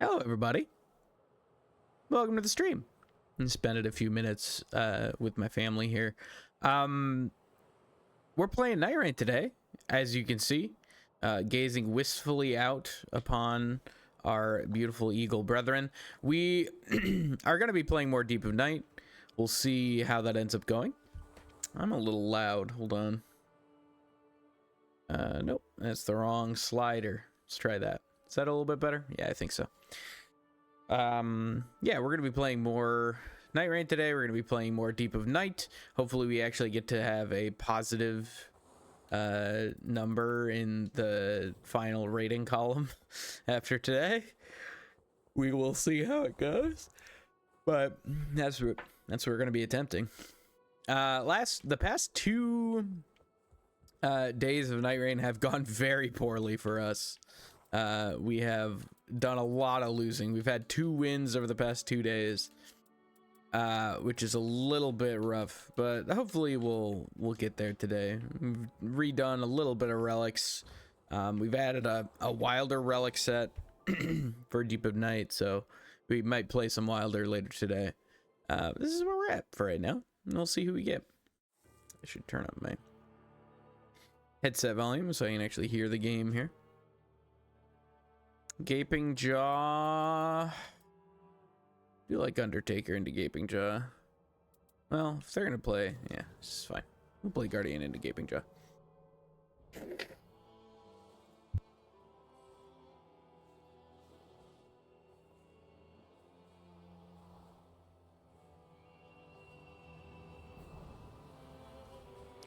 Hello, everybody. Welcome to the stream. And spent a few minutes with my family here. We're playing Nightreign today, as you can see, gazing wistfully out upon our beautiful eagle brethren. We are going to be playing more Deep of Night. We'll see how that ends up going. I'm a little loud. Hold on. Nope, that's the wrong slider. Let's try that. Is that a little bit better? Yeah, I think so. Yeah, we're gonna be playing more Nightreign today. We're gonna be playing more Deep of Night. Hopefully we actually get to have a positive number in the final rating column after today. We will see how it goes, but that's what we're gonna be attempting. The past 2 days of Nightreign have gone very poorly for us. We have done a lot of losing. We've had 2 wins over the past 2 days, which is a little bit rough, but hopefully we'll get there today. We've redone a little bit of relics. We've added a wilder relic set for Deep of Night, so We might play some Wilder later today. This is where we're at for right now. And we'll see who we get. I should turn up my headset volume so I can actually hear the game here. Gaping Jaw. I do like Undertaker into Gaping Jaw. Well, if they're gonna play, yeah, this is fine. We'll play Guardian into Gaping Jaw.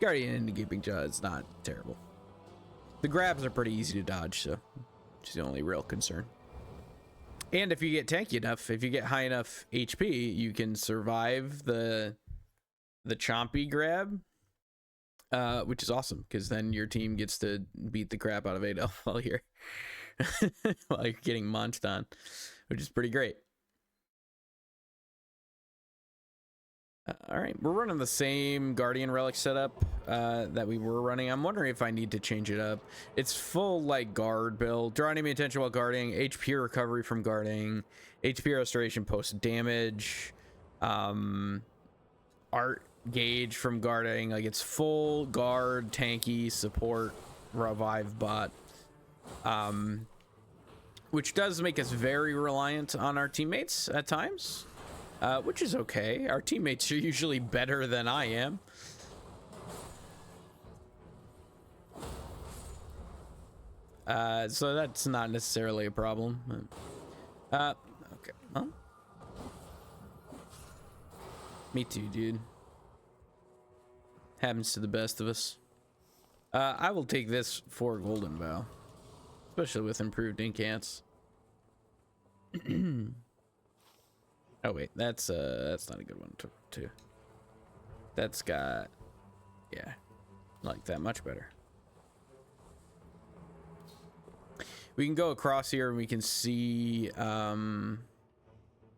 Guardian into Gaping Jaw is not terrible. The grabs are pretty easy to dodge, so it's the only real concern. And if you get tanky enough, if you get high enough HP, you can survive the chompy grab, which is awesome, because then your team gets to beat the crap out of Adel while you're while you're getting munched on, which is pretty great. All right, we're running the same Guardian Relic setup that we were running. I'm wondering if I need to change it up. It's full like guard build. Draw enemy attention while guarding. HP recovery from guarding. HP restoration post damage. Art gauge from guarding. Like it's full guard, tanky, support, revive bot. Which does make us very reliant on our teammates at times. Which is okay. Our teammates are usually better than I am. So that's not necessarily a problem. Okay. Well, me too, dude. Happens to the best of us. I will take this for Golden Bow, especially with improved incants. Oh wait, that's not a good one to. That's got, yeah, like that much better. We can go across here and we can see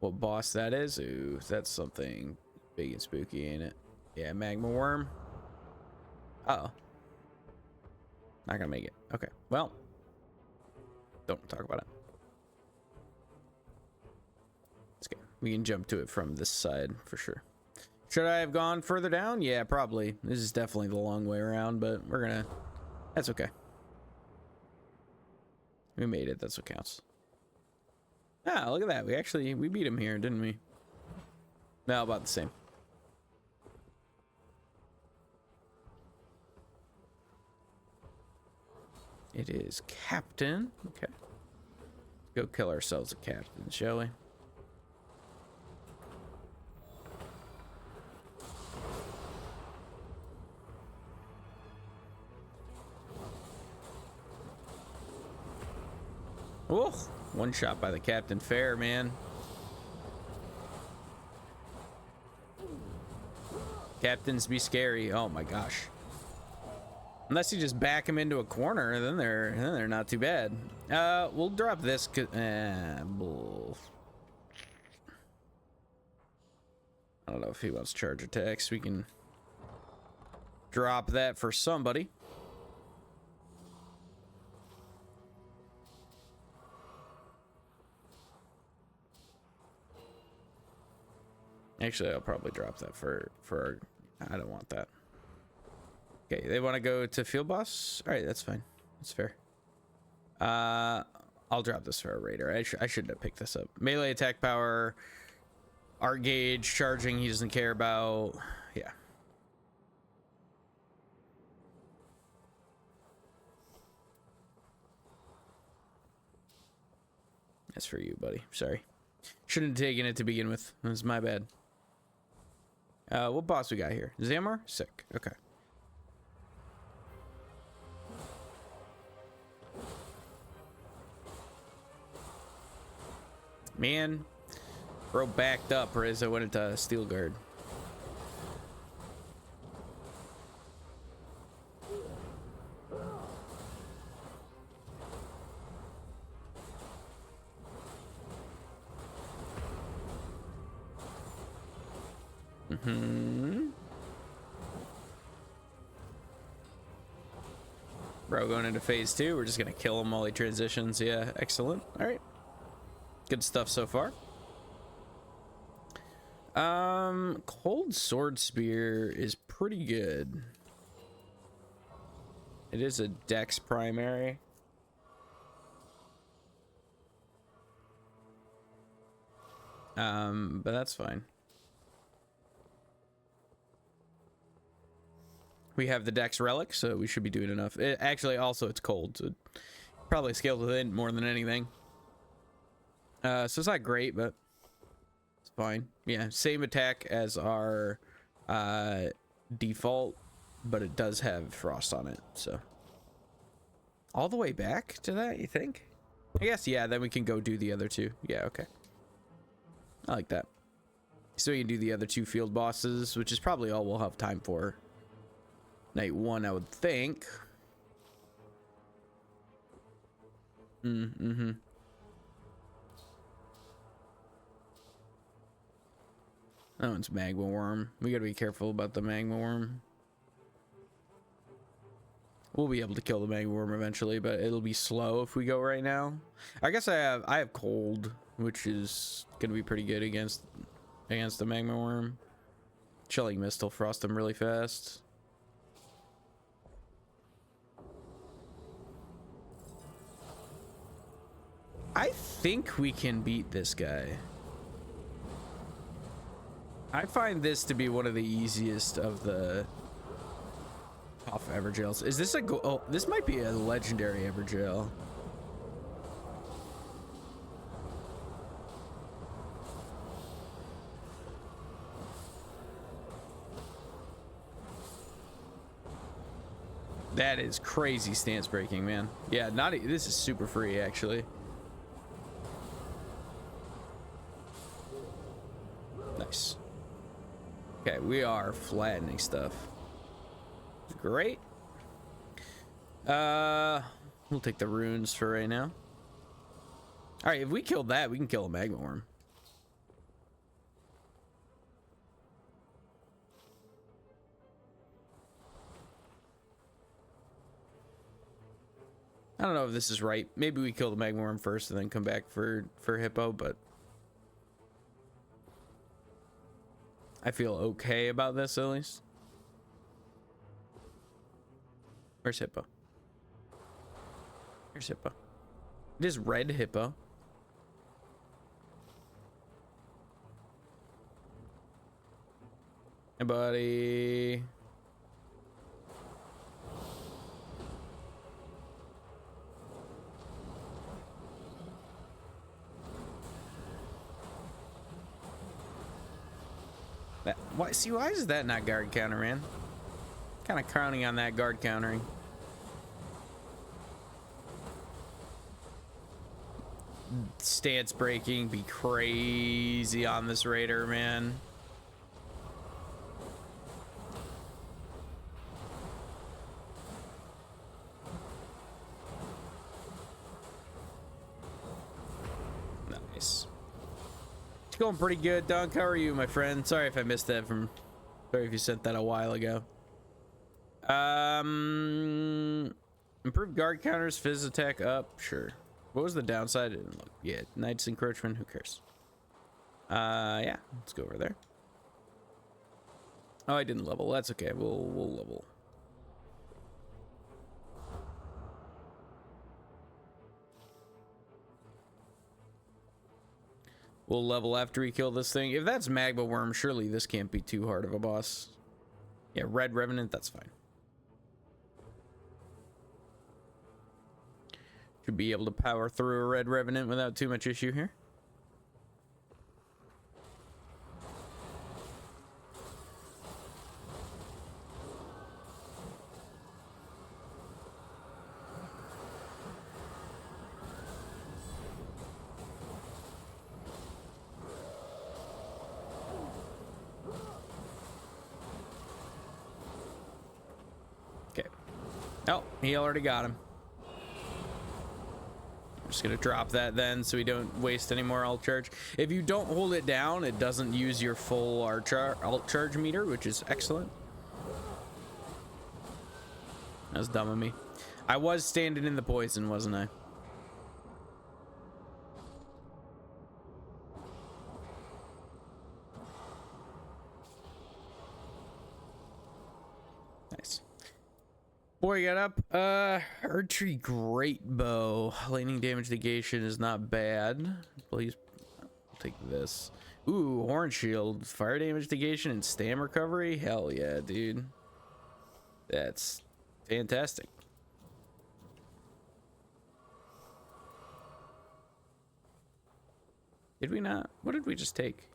what boss that is. Ooh, that's something big and spooky, ain't it? Yeah, magma worm. Uh-oh. Not gonna make it. Okay, well, don't talk about it. We can jump to it from this side for sure. Should I have gone further down? Yeah, probably. This is definitely the long way around, but we're gonna... That's okay. We made it. That's what counts. Ah, look at that. We beat him here, didn't we? No, about the same. It is Captain. Okay. Let's go kill ourselves a captain, shall we? Oh, one shot by the captain. Fair, man. Captains be scary. Oh my gosh. Unless you just back them into a corner, then they're not too bad. We'll drop this. I don't know if he wants charge attacks. We can drop that for somebody. Actually, I'll probably drop that for our, I don't want that. Okay, they want to go to field boss. All right, that's fine. That's fair. I'll drop this for a raider. I shouldn't have picked this up. Melee attack power, art gauge, charging. He doesn't care about. Yeah. That's for you, buddy. Sorry. Shouldn't have taken it to begin with. That's my bad. What boss we got here? Zamor? Sick. Okay. Man, bro backed up or as I went into Steel Guard. Bro going into phase 2. We're just gonna kill him while he transitions. Yeah, excellent. All right, good stuff so far. Cold sword spear is pretty good. It is a dex primary. But that's fine. We have the dex relic, so we should be doing enough. Actually, also it's cold, so probably scaled within more than anything. So it's not great, but it's fine. Yeah, same attack as our default, but it does have frost on it, so. All the way back to that, you think? I guess, yeah, then we can go do the other two. Yeah, okay. I like that. So we can do the other two field bosses, which is probably all we'll have time for. Night 1, I would think. Mm-hmm. That one's magma worm. We gotta be careful about the magma worm. We'll be able to kill the magma worm eventually, but it'll be slow if we go right now. I guess I have cold, which is gonna be pretty good against the magma worm. Chilling mist will frost them really fast. I think we can beat this guy. I find this to be one of the easiest of the off Everjails. Is this a oh, this might be a legendary Everjail. That is crazy stance breaking, man. Yeah, this is super free actually. Nice. Okay, we are flattening stuff. Great. We'll take the runes for right now. All right, if we killed that, we can kill a magma worm. I don't know if this is right. Maybe we kill the magma worm first and then come back for hippo, but I feel okay about this at least. Where's hippo? Here's hippo. It is red hippo. Hey, buddy. Why is that not guard counter, man? Kind of counting on that guard countering. Stance breaking be crazy on this raider, man. Nice. It's going pretty good, Dunk. How are you, my friend? Sorry if I missed that sorry if you sent that a while ago. Improved guard counters, fizz attack up. Sure. What was the downside? Yeah, Knight's encroachment. Who cares? Yeah, let's go over there. Oh, I didn't level. That's okay. We'll level. We'll level after we kill this thing. If that's magma worm, surely this can't be too hard of a boss. Yeah, red revenant. That's fine. Should be able to power through a red revenant without too much issue here. Okay. Oh, he already got him. Just gonna drop that then so we don't waste any more alt charge. If you don't hold it down, it doesn't use your full alt charge meter, which is excellent. That was dumb of me. I was standing in the poison, wasn't I? Boy, got up. Archery great bow. Lightning damage negation is not bad. Please take this. Ooh, horn shield. Fire damage negation and stam recovery. Hell yeah, dude. That's fantastic. Did we not? What did we just take?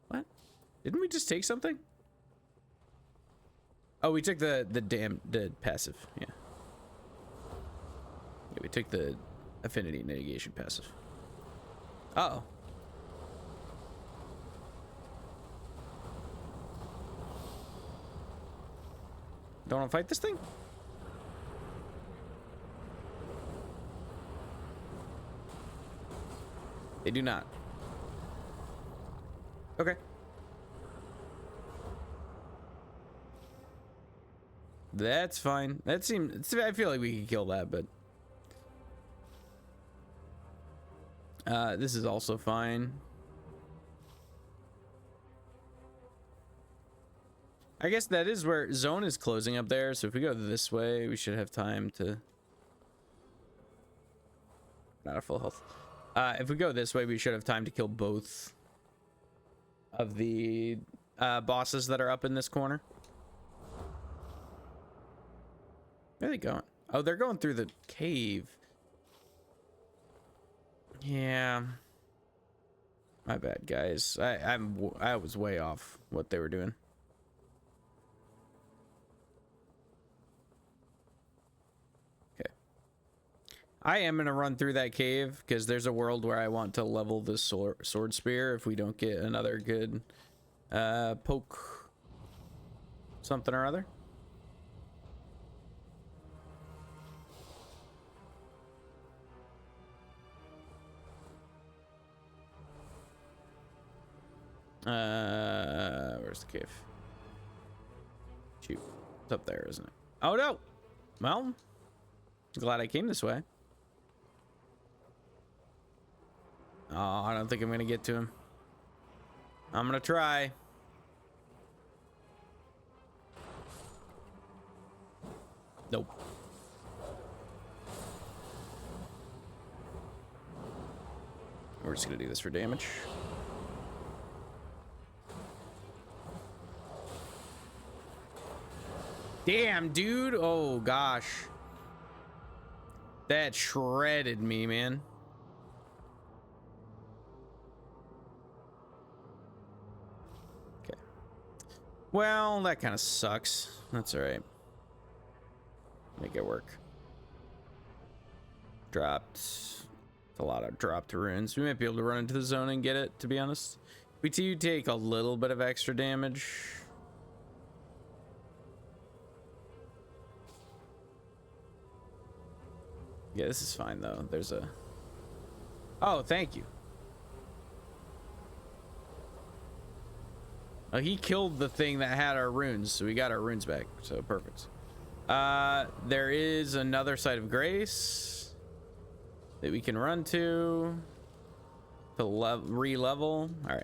What? Didn't we just take something? Oh, we took the passive. Yeah. Yeah, we took the affinity negation passive. Uh-oh. Don't want to fight this thing? They do not. Okay. That's fine. That seems... I feel like we can kill that, but... this is also fine. I guess that is where zone is closing up there, so if we go this way, we should have time to... Not a full health. If we go this way, we should have time to kill both of the bosses that are up in this corner. Where are they going? Oh, they're going through the cave. Yeah. My bad, guys. I was way off what they were doing. Okay. I am gonna run through that cave because there's a world where I want to level this sword spear if we don't get another good poke something or other. Where's the cave? Shoot. It's up there, isn't it? Oh no! Well, glad I came this way. Oh, I don't think I'm gonna get to him. I'm gonna try. Nope. We're just gonna do this for damage. Damn, dude. Oh, gosh. That shredded me, man. Okay. Well, that kind of sucks. That's all right. Make it work. Dropped. A lot of dropped runes. We might be able to run into the zone and get it, to be honest. We do take a little bit of extra damage. Yeah, this is fine though. There's a... Oh, thank you. Oh, he killed the thing that had our runes, so we got our runes back. So perfect. There is another site of grace that we can run to re-level. All right.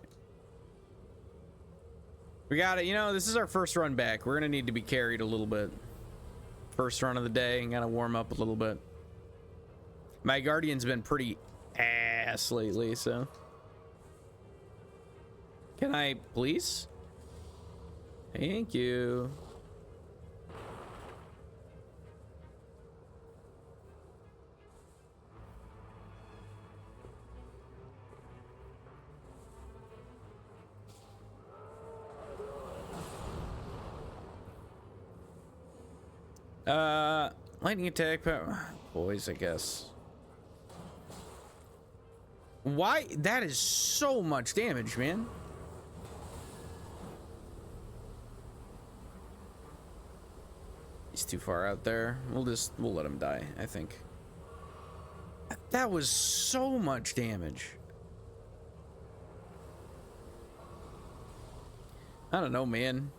We got it. You know, this is our first run back. We're gonna need to be carried a little bit. First run of the day, and gotta warm up a little bit. My Guardian's been pretty ass lately, so... Can I, please? Thank you. Lightning attack, boys, I guess. Why? That is so much damage, man. He's too far out there. We'll let him die, I think. That was so much damage. I don't know, man.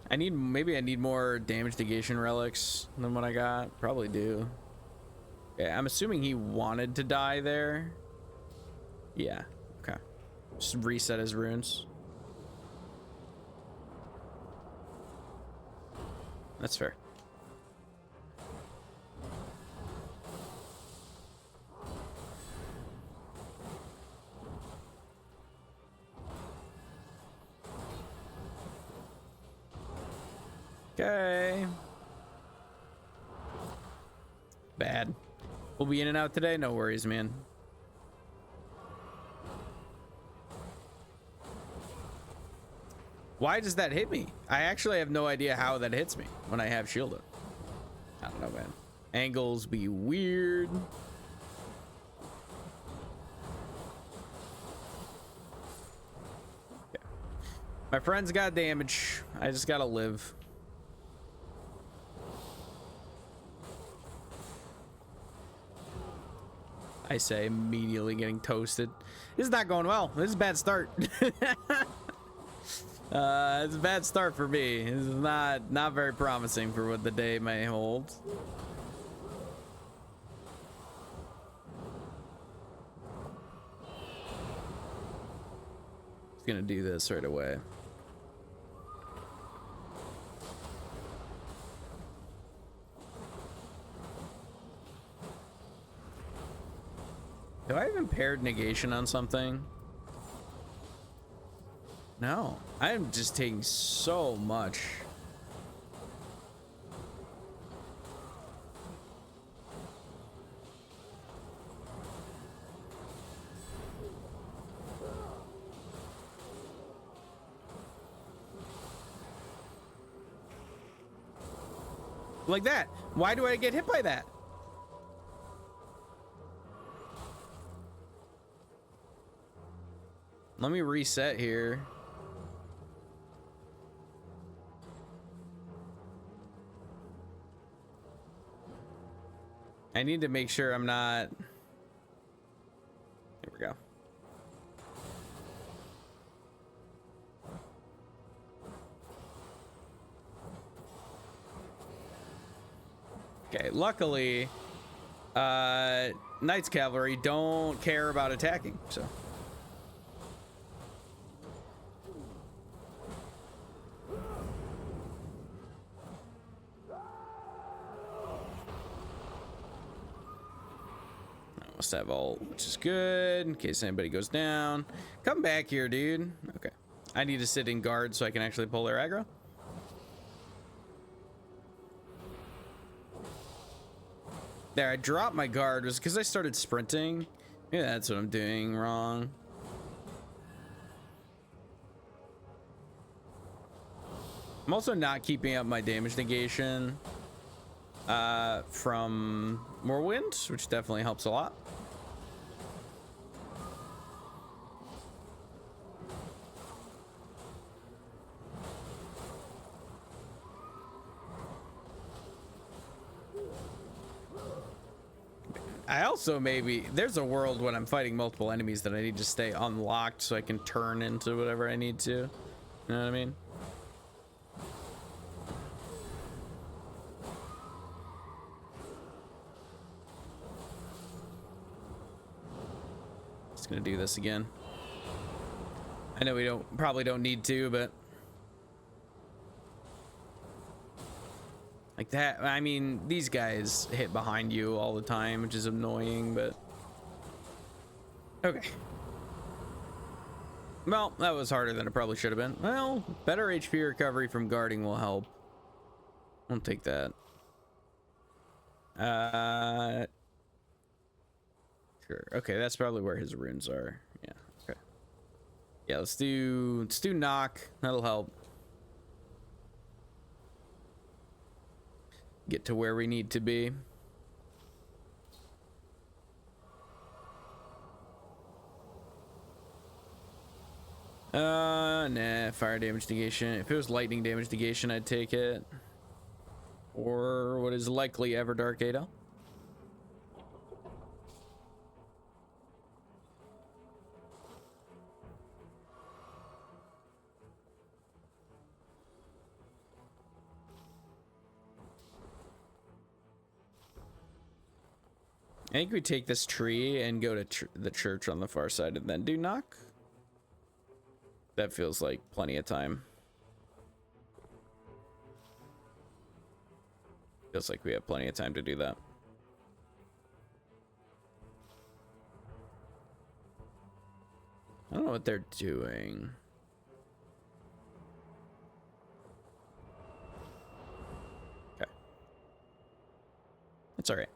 Maybe I need more damage negation relics than what I got. Probably do. Okay, I'm assuming he wanted to die there. Yeah, okay. Just reset his runes. That's fair. Okay. Bad. We'll be in and out today. No worries, man. Why does that hit me? I actually have no idea how that hits me when I have shield up. I don't know, man. Angles be weird. Yeah. My friend's got damage. I just gotta live. I say, immediately getting toasted. This is not going well. This is a bad start. It's a bad start for me. This is not very promising for what the day may hold. Just gonna do this right away. Do I have impaired negation on something? No, I am just taking so much. Like that. Why do I get hit by that? Let me reset here. I need to make sure I'm not. Here we go. Okay, luckily, Knights Cavalry don't care about attacking, so. Must have ult, which is good in case anybody goes down. Come back here, dude. Okay. I need to sit in guard so I can actually pull their aggro. There, I dropped my guard. Was because I started sprinting. Yeah, that's what I'm doing wrong. I'm also not keeping up my damage negation from Morrowind, which definitely helps a lot. I also maybe there's a world when I'm fighting multiple enemies that I need to stay unlocked so I can turn into whatever I need to. You know what I mean? Just gonna do this again. I know we probably don't need to, but like that, I mean, these guys hit behind you all the time, which is annoying, but okay. Well, that was harder than it probably should have been. Well, better HP recovery from guarding will help. I'll take that. Sure. Okay, that's probably where his runes are. Yeah. Okay. Yeah, let's do knock. That'll help. Get to where we need to be. Nah, fire damage negation. If it was lightning damage negation, I'd take it. Or what is likely ever Dark Adel. I think we take this tree and go to the church on the far side and then do knock. That feels like plenty of time. Feels like we have plenty of time to do that. I don't know what they're doing. Okay. That's all right.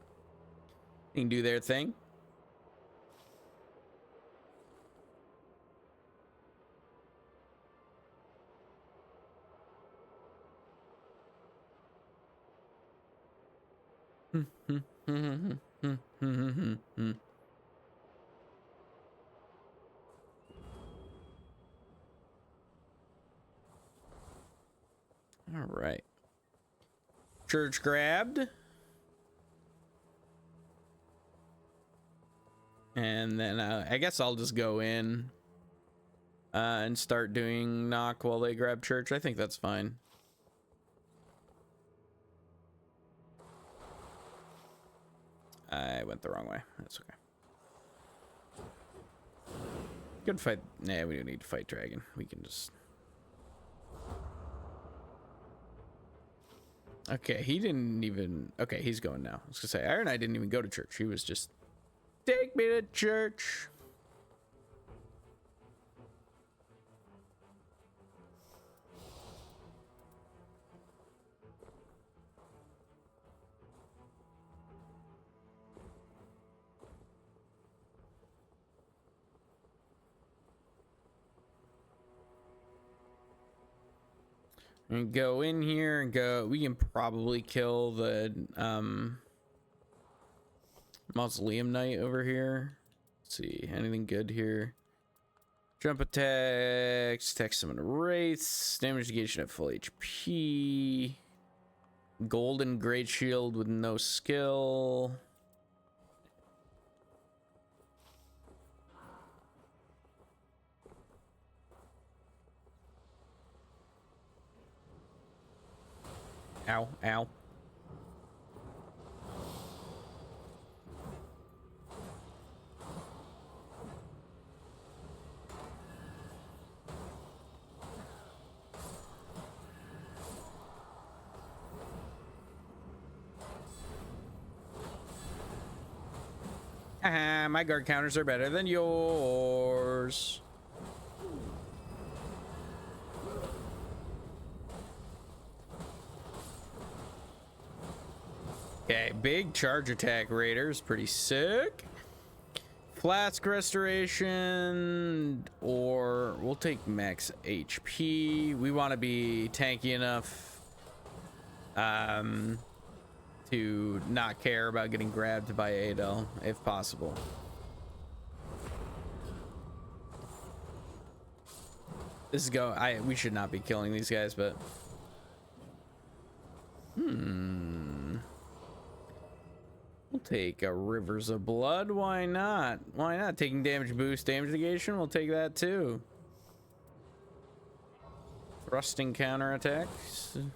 They can do their thing. All right. Church grabbed. And then I guess I'll just go in and start doing knock while they grab church. I think that's fine. I went the wrong way. That's okay. Good fight. Nah, we don't need to fight dragon. We can just... Okay, he didn't even... Okay, he's going now. I was gonna say, Iron Eye didn't even go to church. He was just... Take me to church. And go in here and go. We can probably kill the Mausoleum Knight over here. Let's see, anything good here? Jump attacks, text summon wraiths, damage negation at full HP, golden great shield with no skill. Ow, ow. My guard counters are better than yours. Okay, big charge attack raiders, pretty sick. Flask restoration, or we'll take max HP. We want to be tanky enough to not care about getting grabbed by Adel if possible. This is we should not be killing these guys, but we'll take a Rivers of Blood. Why not? Why not? Taking damage boost, damage negation, we'll take that too. Thrusting counterattacks.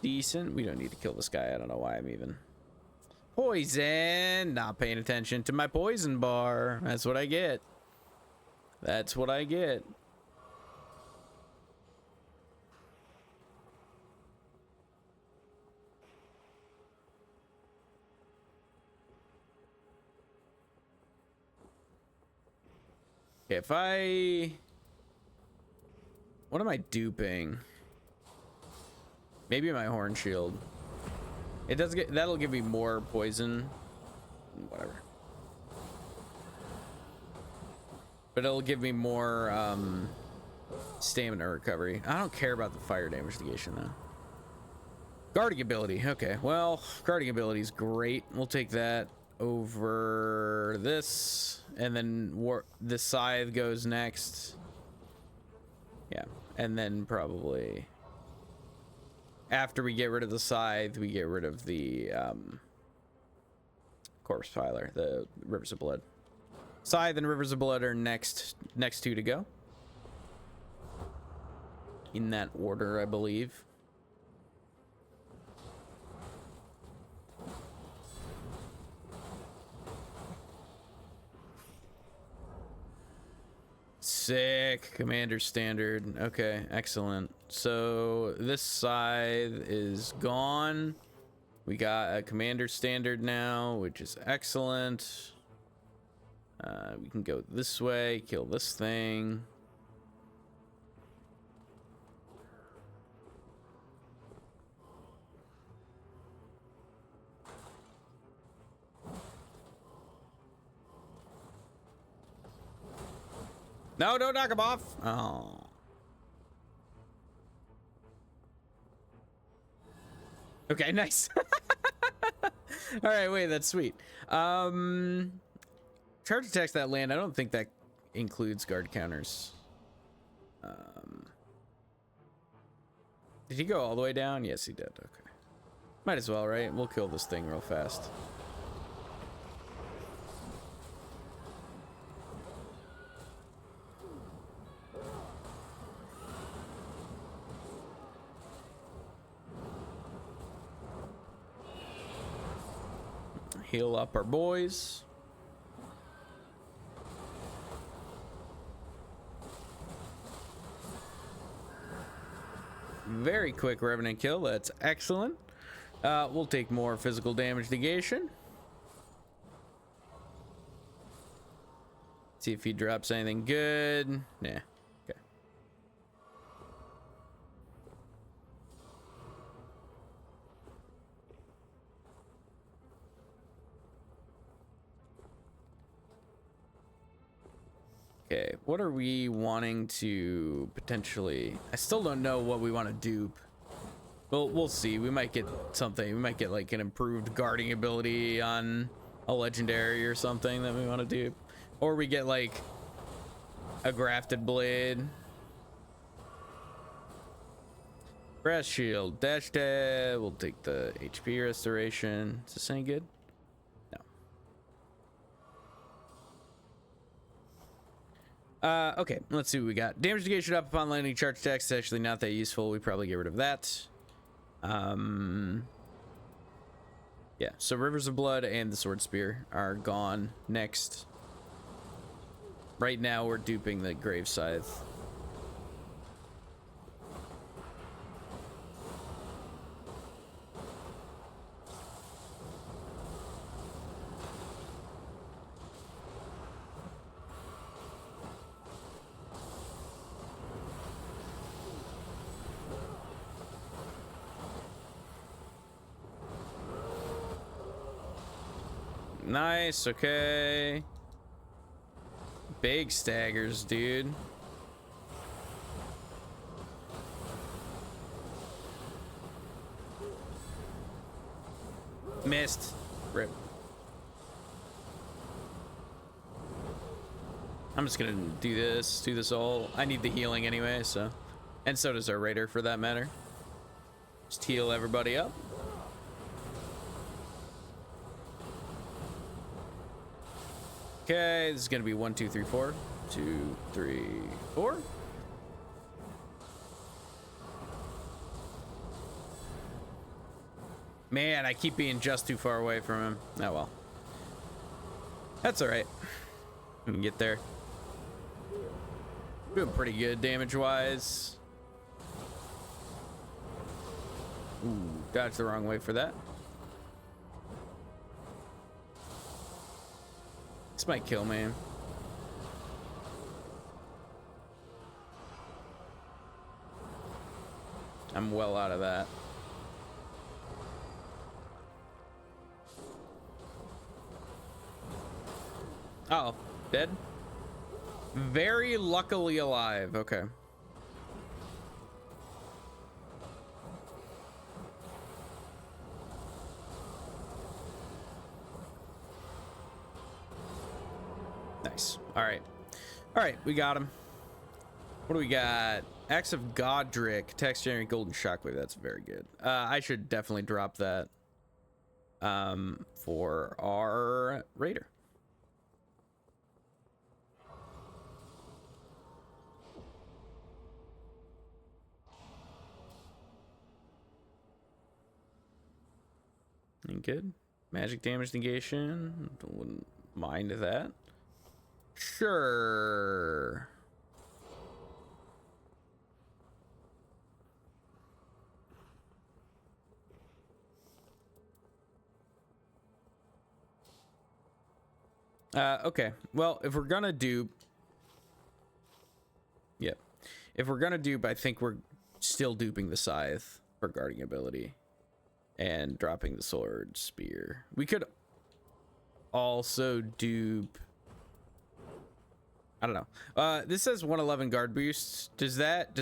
Decent. We don't need to kill this guy. I don't know why I'm even... Poison! Not paying attention to my poison bar. That's what I get. That's what I get. Okay, if I... What am I duping? Maybe my horn shield. It does get... That'll give me more poison. Whatever. But it'll give me more stamina recovery. I don't care about the fire damage negation though. Guarding ability. Okay, well, guarding ability is great. We'll take that over this. And then the scythe goes next. Yeah, and then probably after we get rid of the scythe, we get rid of the corpse piler, the Rivers of Blood. Scythe and Rivers of Blood are next two to go. In that order, I believe. Sick. Commander standard. Okay, excellent. So this scythe is gone. We got a commander standard now, which is excellent. We can go this way, kill this thing. No, don't knock him off. Oh. Okay, nice. All right, wait, that's sweet. Charge attacks that land. I don't think that includes guard counters. Did he go all the way down? Yes, he did. Okay. Might as well, right? We'll kill this thing real fast. Heal up our boys. Very quick revenant kill. That's excellent. We'll take more physical damage negation. See if he drops anything good. Nah. Okay. Okay, what are we wanting to potentially... I still don't know what we want to dupe. Well, we'll see. We might get something. We might get like an improved guarding ability on a legendary or something that we want to dupe. Or we get like a grafted blade. Brass shield, dash dab. We'll take the HP restoration. Is this any good? Okay, let's see what we got. Damage negation up upon landing. Charge attacks is actually not that useful. We probably get rid of that. Yeah, so Rivers of Blood and the Sword Spear are gone next. Right now we're duping the Grave Scythe. Nice, okay. Big staggers, dude. Missed. Rip. I'm just gonna do this all. I need the healing anyway, so. And so does our raider for that matter. Just heal everybody up. Okay, this is gonna be 1, 2, 3, 4. 2, 3, 4. Man, I keep being just too far away from him. Oh well. That's alright. We can get there. Doing pretty good damage-wise. Ooh, dodged the wrong way for that. This might kill me. I'm well out of that. Oh, dead? Very luckily alive. Okay. Nice. All right. All right, we got him. What do we got? Axe of Godric, text generating golden shockwave. That's very good. I should definitely drop that for our raider. Ain't good. Magic damage negation. Wouldn't mind that. Sure. Okay. Well, if we're gonna dupe, yep. If we're gonna dupe, I think we're still duping the scythe for guarding ability and dropping the sword spear. We could also dupe. I don't know. This says 111 guard boosts. Does that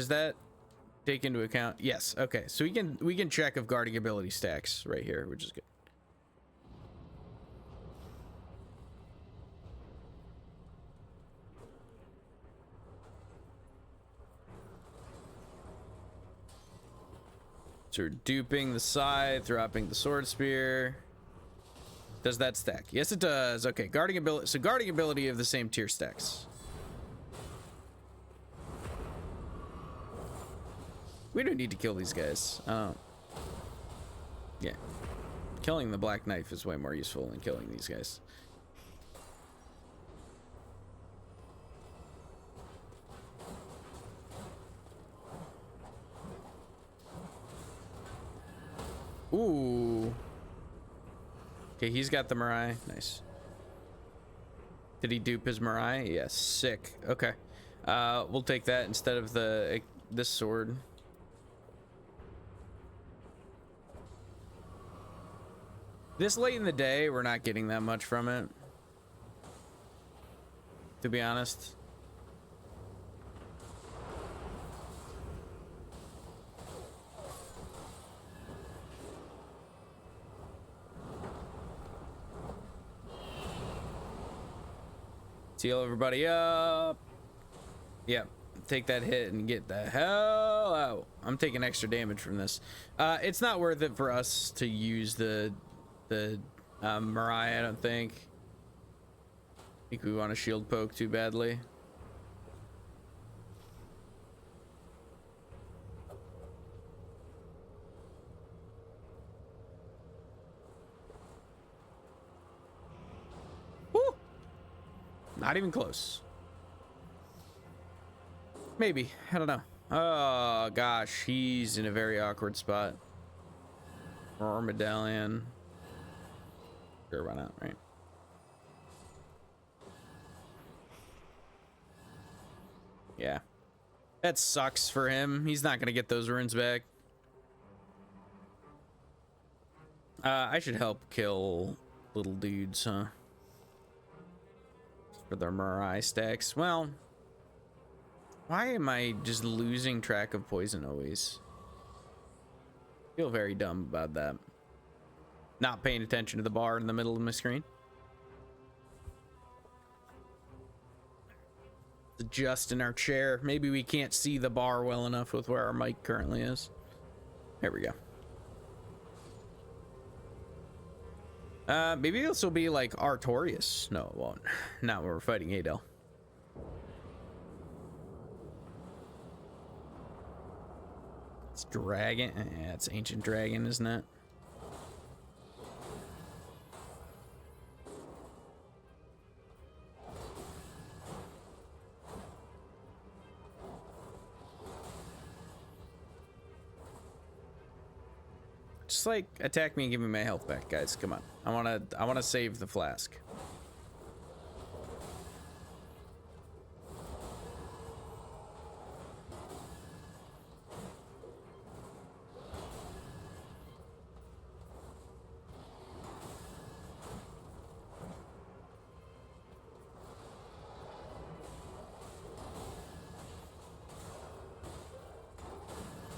take into account? Yes. Okay. So we can check if guarding ability stacks right here, which is good. So we're duping the scythe, dropping the sword spear. Does that stack? Yes, it does. Okay, guarding ability. So guarding ability of the same tier stacks. We don't need to kill these guys. Yeah. Killing the black knife is way more useful than killing these guys. Ooh. Okay, he's got the Mirai. Nice. Did he dupe his Mirai? Yes, sick. Okay. We'll take that instead of this sword. This late in the day, we're not getting that much from it, to be honest. Heal everybody up. Yep. Take that hit and get the hell out. I'm taking extra damage from this. It's not worth it for us to use the Mirai, I don't think. I think we want to shield poke too badly. Woo! Not even close. Maybe. I don't know. Oh, gosh. He's in a very awkward spot. Or medallion. Sure, why not, right? Yeah. That sucks for him. He's not going to get those runes back. I should help kill little dudes, huh? For their Mirai stacks. Well, why am I just losing track of poison always? I feel very dumb about that. Not paying attention to the bar in the middle of my screen. Adjust in our chair. Maybe we can't see the bar well enough with where our mic currently is. There we go. Maybe this will be like Artorias. No, it won't. Not when we're fighting Adel. It's dragon. Yeah, it's ancient dragon, isn't it? Just like attack me and give me my health back, guys. Come on. I wanna save the flask.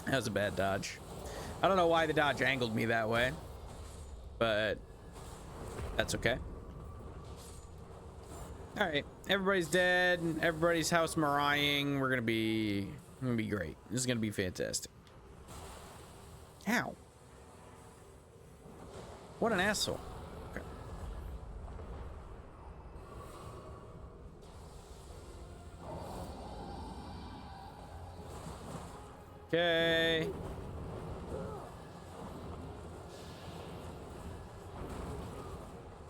That was a bad dodge. I don't know why the dodge angled me that way, but that's okay. All right, everybody's dead. Everybody's house Mariahing. We're gonna be great. This is gonna be fantastic. Ow! What an asshole. Okay. Okay.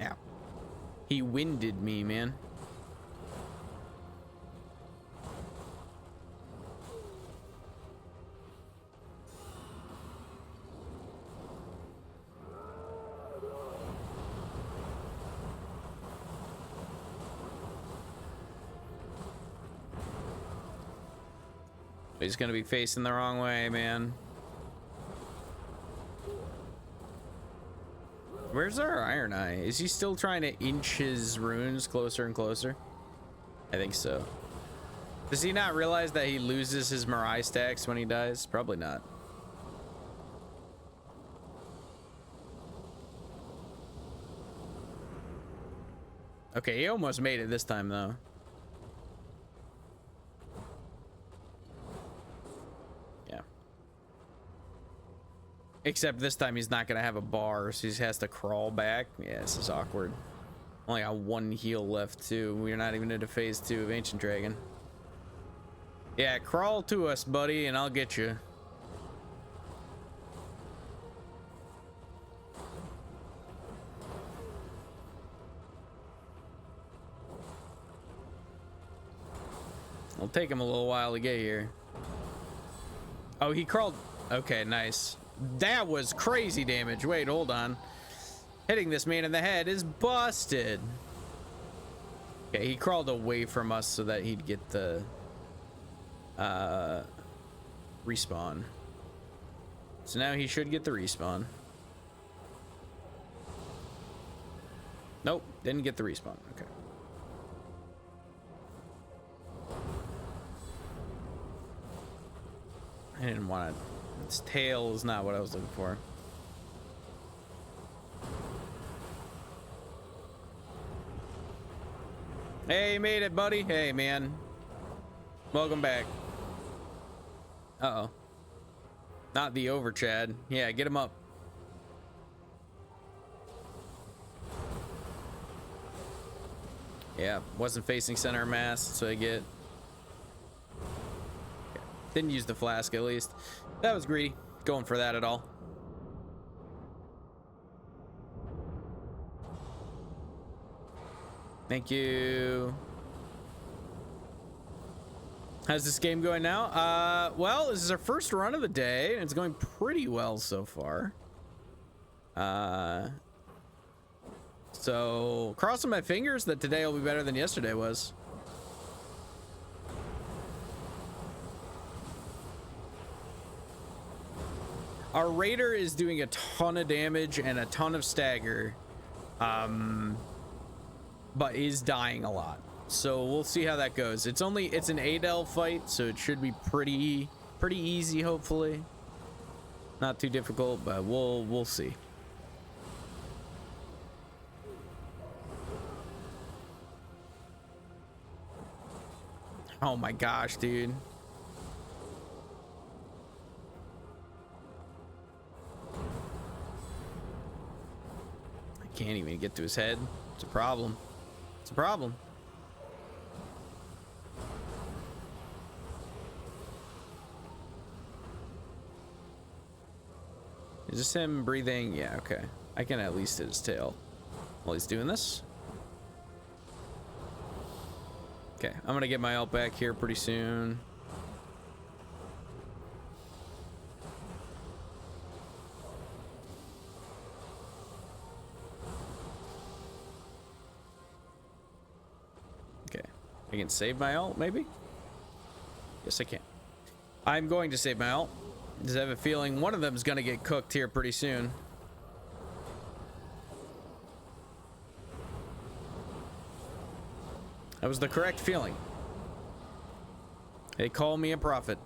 Ow. He winded me, man. He's gonna be facing the wrong way, man. Where's our Iron Eye? Is he still trying to inch his runes closer and closer? I think so. Does he not realize that he loses his Mirai stacks when he dies? Probably not. Okay, he almost made it this time, though. Yeah. Except this time he's not going to have a bar, so he has to crawl back. Yeah, this is awkward. Only got one heal left, too. We're not even into phase 2 of Ancient Dragon. Yeah, crawl to us, buddy, and I'll get you. It'll take him a little while to get here. Oh, he crawled. Okay, nice. That was crazy damage. Wait, hold on. Hitting this man in the head is busted. Okay, he crawled away from us so that he'd get the respawn. So now he should get the respawn. Nope, didn't get the respawn. Okay. I didn't want it. Its tail is not what I was looking for. Hey, you made it, buddy. Hey, man. Welcome back. Uh-oh. Not the over Chad. Yeah, get him up. Yeah, wasn't facing center mass, so I get... Didn't use the flask, at least. That was greedy. Going for that at all. Thank you. How's this game going now? Well, this is our first run of the day, and it's going pretty well so far. So crossing my fingers that today will be better than yesterday was. Our raider is doing a ton of damage and a ton of stagger, but is dying a lot. So we'll see how that goes. It's an 8L fight, so it should be pretty easy, hopefully. Not too difficult, but we'll see. Oh my gosh, dude. I can't even get to his head. It's a problem. It's a problem. Is this him breathing? Yeah, okay. I can at least hit his tail while he's doing this. Okay, I'm gonna get my ult back here pretty soon. Okay, I can save my ult, maybe? Yes, I can. I'm going to save my ult, because I have a feeling one of them is gonna get cooked here pretty soon. That was the correct feeling. They call me a prophet.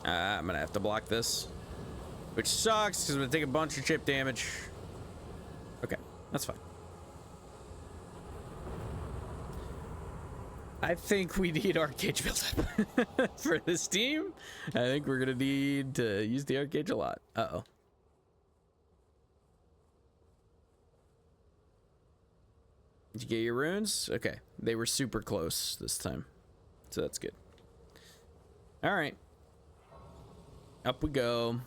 I'm gonna have to block this, which sucks because I'm gonna take a bunch of chip damage. Okay, that's fine. I think we need our cage build-up for this team. I think we're gonna need to use the arcade a lot. Uh-oh. Did you get your runes? Okay, they were super close this time, so that's good. All right, up we go.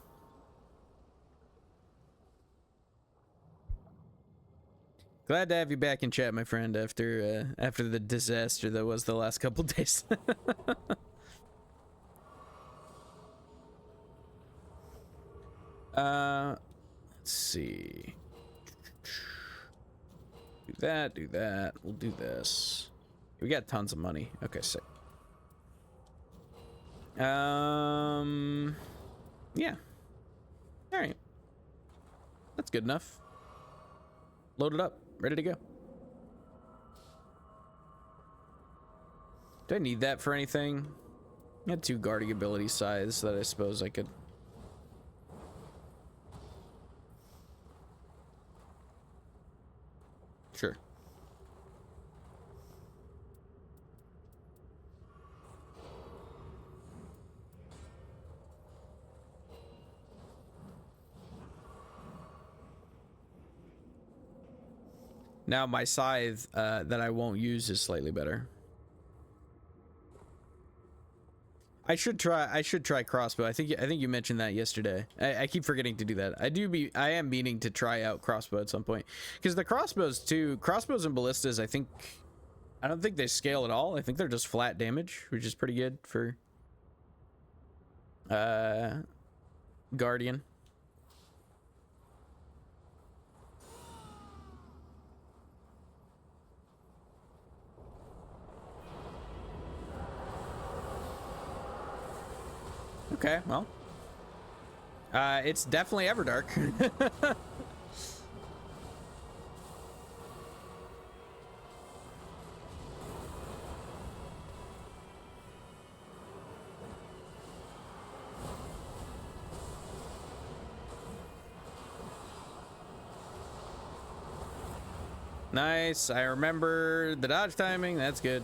Glad to have you back in chat, my friend, after the disaster that was the last couple days. Let's see. Do that, we'll do this. We got tons of money. Okay, sick. Yeah. All right. That's good enough. Load it up. Ready to go. Do I need that for anything? I had 2 guarding ability scythes that I suppose I could. Sure. Now my scythe that I won't use is slightly better. I should try crossbow. I think you mentioned that yesterday. I keep forgetting to do that. I am meaning to try out crossbow at some point. Because the crossbows and ballistas, I don't think they scale at all. I think they're just flat damage, which is pretty good for Guardian. Okay, well. It's definitely Everdark. Nice. I remember the dodge timing. That's good.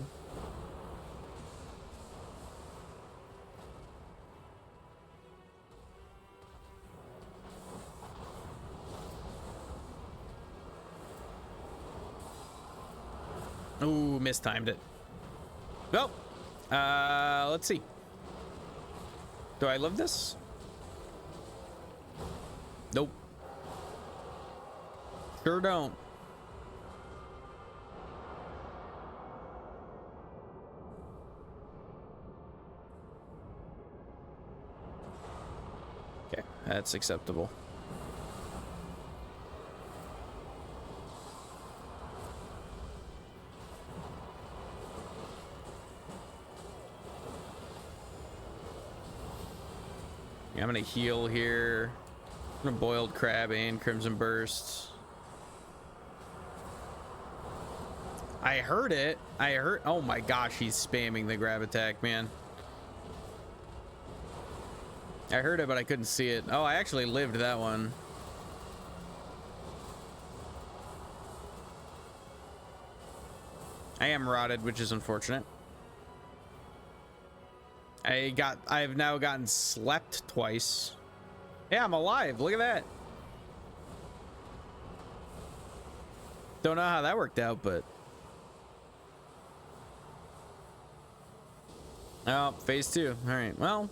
Ooh, mistimed it. Well, let's see. Do I love this? Nope. Sure don't. Okay, that's acceptable. I'm gonna heal here. I'm gonna boiled crab and crimson burst. I heard it. Oh my gosh, he's spamming the grab attack, man. I heard it, but I couldn't see it. Oh, I actually lived that one. I am rotted, which is unfortunate. I've now gotten slept twice. Yeah, I'm alive. Look at that. Don't know how that worked out, but. Oh, phase 2. All right, well.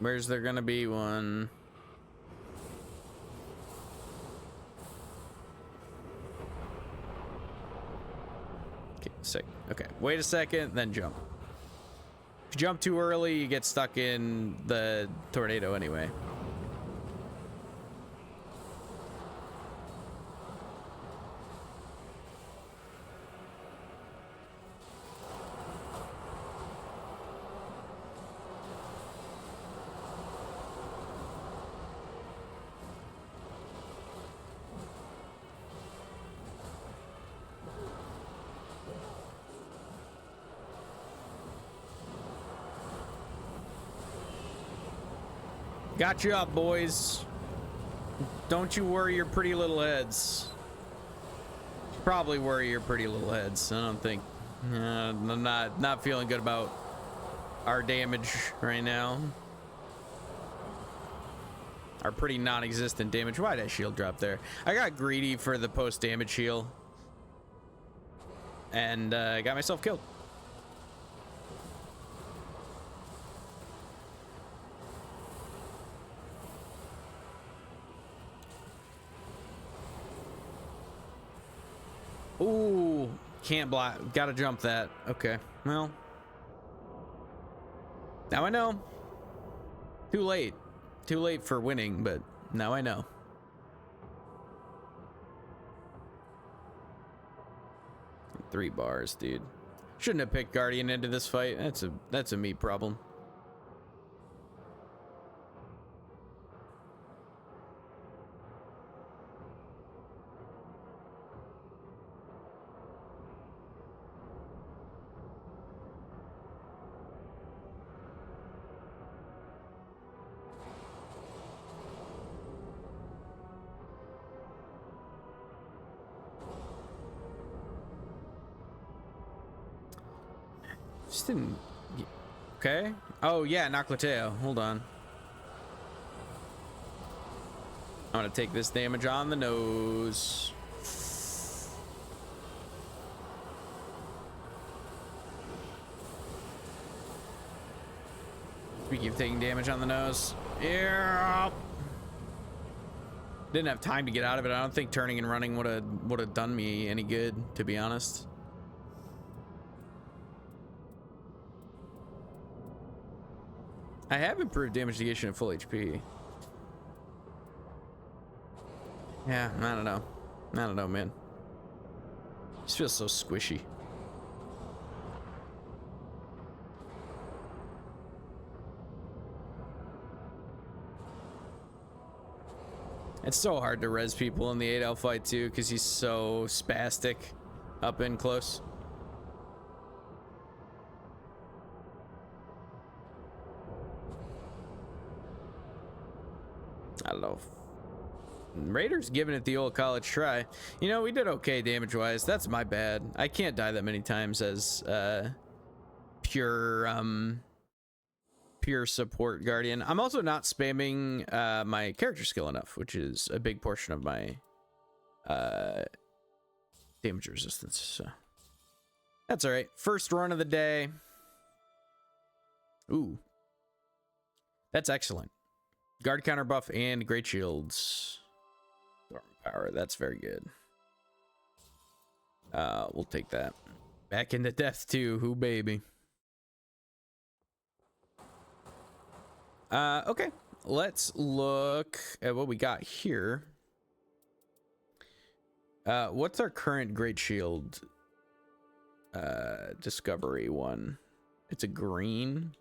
Where's there gonna be one? Okay, sick. Okay, wait a second, then jump. If you jump too early, you get stuck in the tornado anyway. Got you up, boys. Don't you worry your pretty little heads. Probably worry your pretty little heads. I don't think. I'm not feeling good about our damage right now. Our pretty non-existent damage. Why did I shield drop there? I got greedy for the post-damage heal. And got myself killed. Ooh, can't block. Gotta jump that. Okay, well. Now I know. Too late. Too late for winning, but now I know. 3 bars, dude. Shouldn't have picked Guardian into this fight. That's a me problem. Just didn't. Okay. Oh yeah, Noclateo. Hold on. I'm gonna take this damage on the nose. Speaking of taking damage on the nose, yeah. Didn't have time to get out of it. I don't think turning and running would have done me any good, to be honest. I have improved damage negation at full HP. Yeah, I don't know. I don't know, man. This feels so squishy. It's so hard to res people in the 8L fight too, because he's so spastic up in close. I don't know. Raiders giving it the old college try. You know, we did okay damage wise. That's my bad. I can't die that many times as pure support guardian. I'm also not spamming my character skill enough, which is a big portion of my damage resistance. So that's all right. First run of the day. Ooh, that's excellent. Guard counter buff and great shields. Storm power, that's very good. We'll take that. Back into death too, who baby. Okay, let's look at what we got here. What's our current great shield discovery one? It's a green.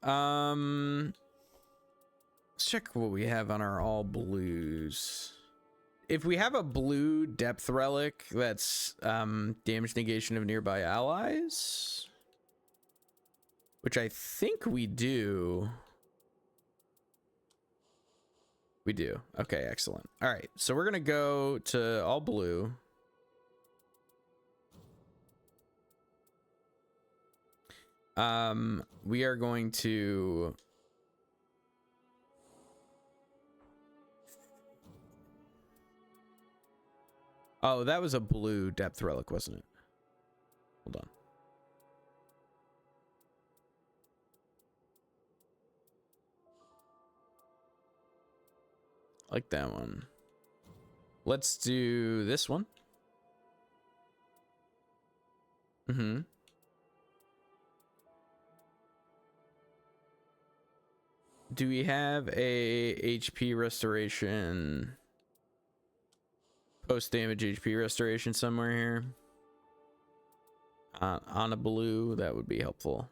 Let's check what we have on our all blues. If we have a blue depth relic, that's damage negation of nearby allies, which I think we do. We do. Okay, excellent. All right, so we're gonna go to all blue. We are going to oh, that was a blue depth relic, wasn't it? Hold on. I like that one. Let's do this one. Mm-hmm. Do we have a HP restoration? Post damage HP restoration somewhere here. On a blue, that would be helpful.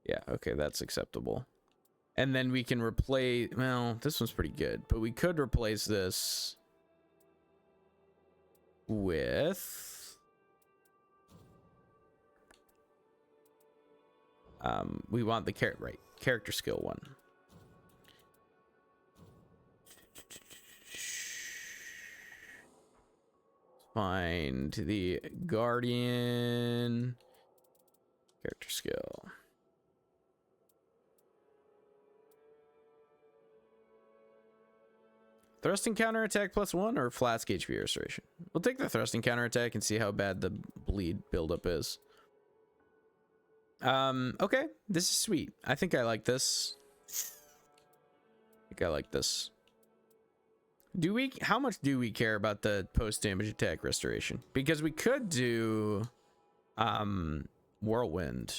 Yeah, okay, that's acceptable. And then we can replace, well, this one's pretty good, but we could replace this with we want the character skill one. Find the guardian character skill. Thrusting counterattack +1 or flask HP restoration? We'll take the thrusting counterattack and see how bad the bleed buildup is. Okay, this is sweet. I think I like this. How much do we care about the post damage attack restoration? Because we could do whirlwind,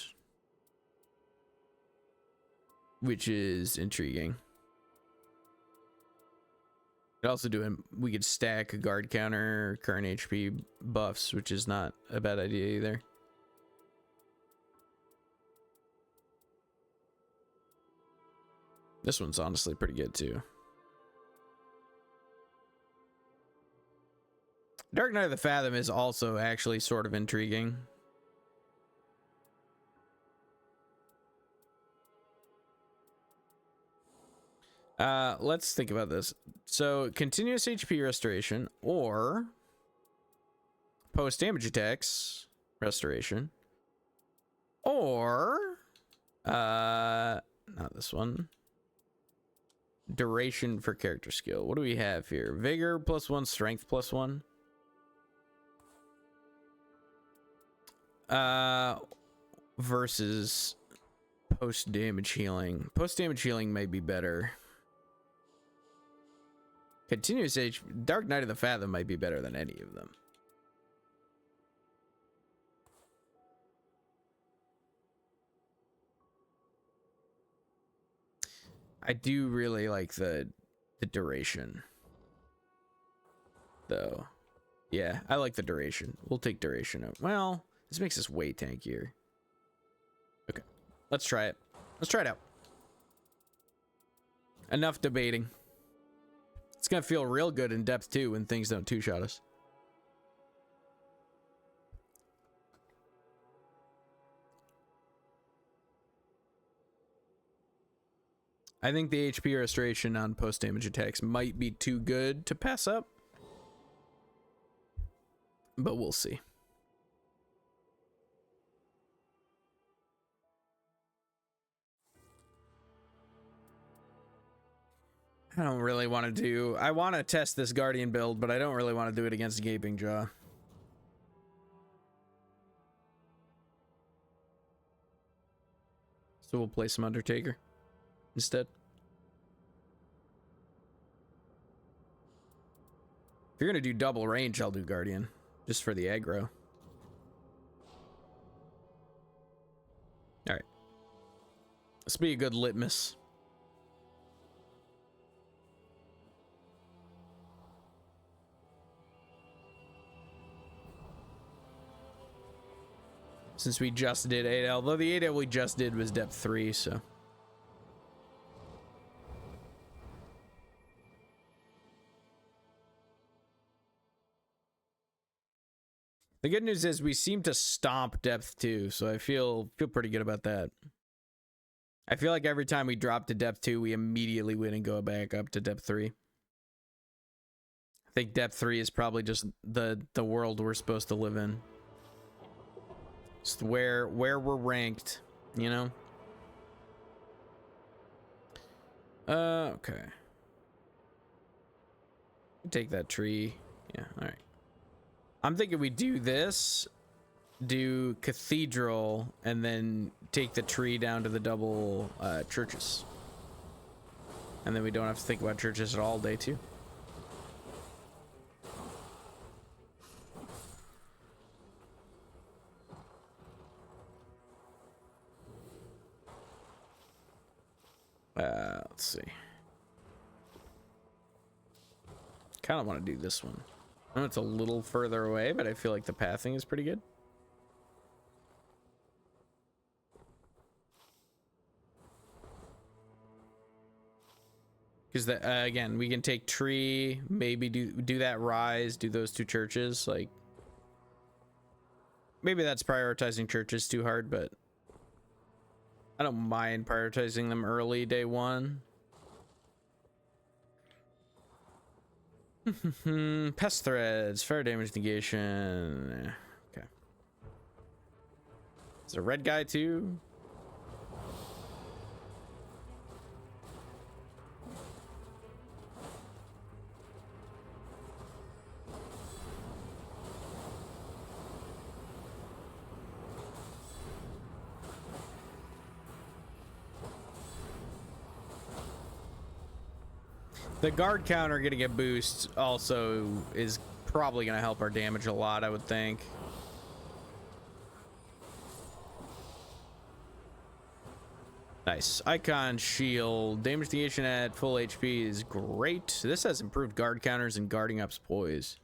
which is intriguing. Also we could stack a guard counter, current HP buffs, which is not a bad idea either. This one's honestly pretty good too. Dark Knight of the Fathom is also actually sort of intriguing. Let's think about this. So, continuous HP restoration or post damage attacks restoration, or not this one. Duration for character skill. What do we have here? Vigor +1, strength +1. Versus post damage healing. Post damage healing may be better. Continuous Dark Knight of the Fathom might be better than any of them. I do really like the duration, though. Yeah, I like the duration. We'll take duration. Well, this makes us way tankier. Okay, let's try it. Let's try it out. Enough debating. It's gonna feel real good in depth too when things don't two-shot us. I think the HP restoration on post damage attacks might be too good to pass up, but we'll see. I don't really want to do... I want to test this Guardian build, but I don't really want to do it against Gaping Jaw. So we'll play some Undertaker instead. If you're going to do double range, I'll do Guardian, just for the aggro. Alright. This will be a good litmus. Since we just did 8L, although the 8L we just did was depth 3, so. The good news is we seem to stomp depth 2, so I feel pretty good about that. I feel like every time we drop to depth 2, we immediately win and go back up to depth 3. I think depth 3 is probably just the world we're supposed to live in. Just where we're ranked, you know? Okay. Take that tree. Yeah, alright. I'm thinking we do this, do Cathedral, and then take the tree down to the double churches. And then we don't have to think about churches at all day 2. Let's see. Kind of want to do this one. I know it's a little further away, but I feel like the pathing is pretty good. Because again, we can take tree, maybe do that rise, do those 2 churches. Like, maybe that's prioritizing churches too hard, but I don't mind prioritizing them early day 1. Pest threads, fire damage negation. Okay. Is it a red guy too? The guard counter getting a boost also is probably going to help our damage a lot, I would think. Nice. Icon shield. Damage negation at full HP is great. This has improved guard counters and guarding up's poise.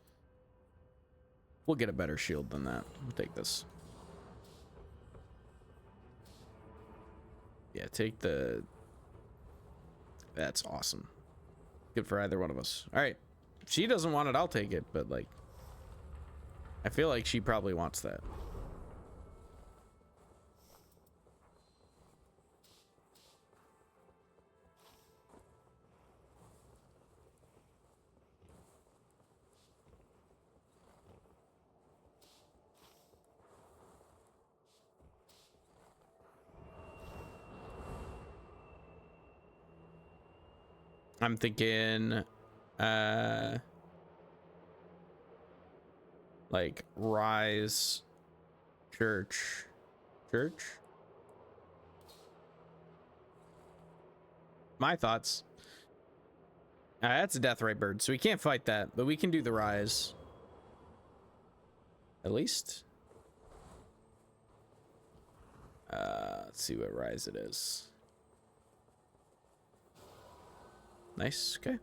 We'll get a better shield than that. We'll take this. Yeah, take the... That's awesome. Good for either one of us. All right. If she doesn't want it, I'll take it. But, like, I feel like she probably wants that. I'm thinking, like Rise, Church. My thoughts. That's a Death Ray Bird, so we can't fight that, but we can do the Rise. At least. Let's see what Rise it is. Nice, okay.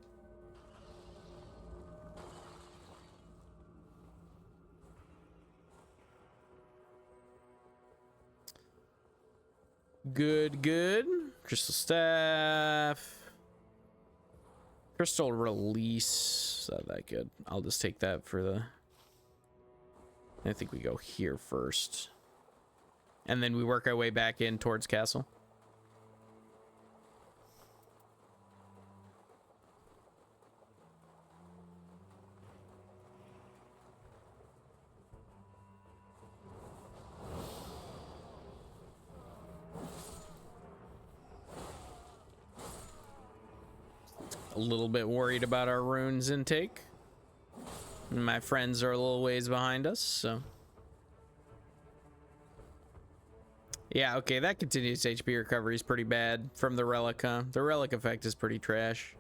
Good. Crystal Staff. Crystal Release. Not that good. I'll just take that for the... I think we go here first. And then we work our way back in towards Castle. A little bit worried about our runes intake. My friends are a little ways behind us, so... Yeah, okay, that continuous HP recovery is pretty bad from the relic, huh? The relic effect is pretty trash.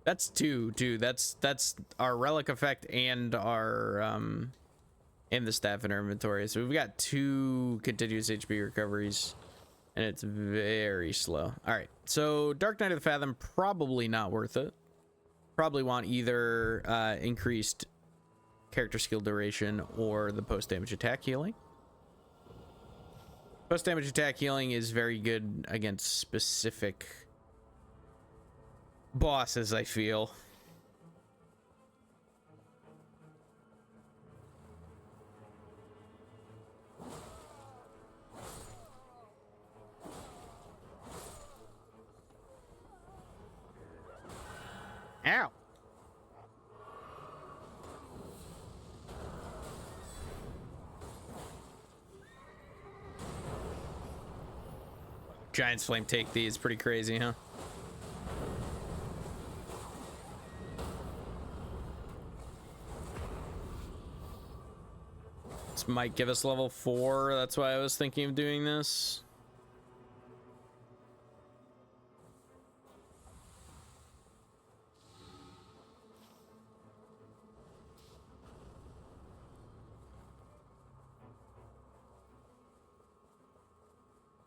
That's two, too. That's our relic effect and our, and the staff in our inventory. So we've got 2 continuous HP recoveries. And it's very slow. All right, so Dark Knight of the Fathom, probably not worth it. Probably want either increased character skill duration or the post-damage attack healing. Post-damage attack healing is very good against specific bosses, I feel. Ow. Giant's Flame take these, pretty crazy, huh? This might give us level 4, that's why I was thinking of doing this.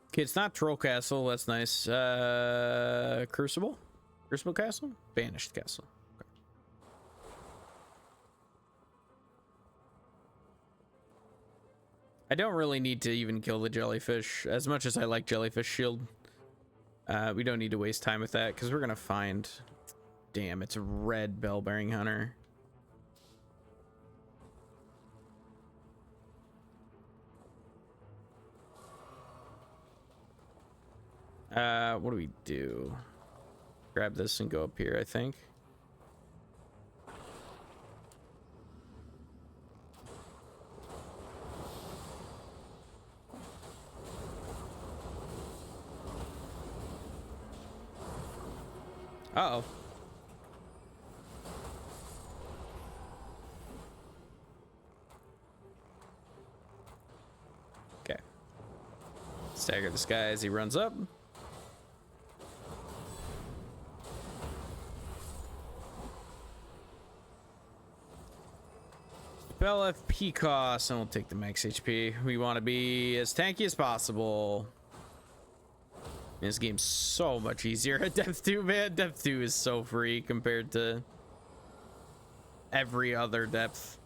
Okay, it's not Troll Castle. That's nice. Crucible? Crucible Castle? Banished Castle. Okay. I don't really need to even kill the jellyfish. As much as I like Jellyfish Shield, we don't need to waste time with that because we're going to find... Damn, it's a red Bell-Bearing Hunter. What do we do? Grab this and go up here, I think. Uh-oh. Okay. Stagger this guy as he runs up. Spell FP cost, and we'll take the max HP. We want to be as tanky as possible. This game's so much easier at Depth 2, man. Depth 2 is so free compared to every other depth.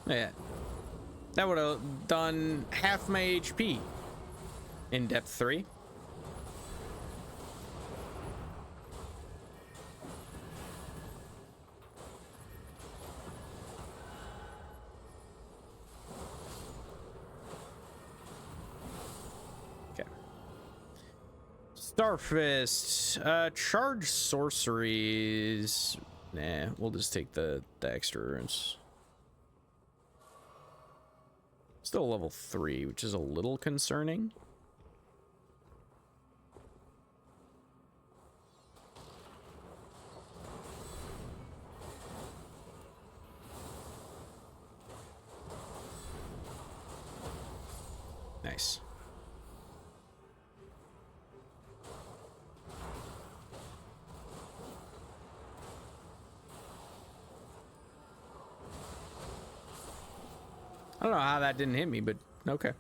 Yeah. That would have done half my HP in Depth 3. Starfist, charge sorceries. Nah, we'll just take the extra runes. Still level 3, which is a little concerning. Nice. I don't know how that didn't hit me, but okay.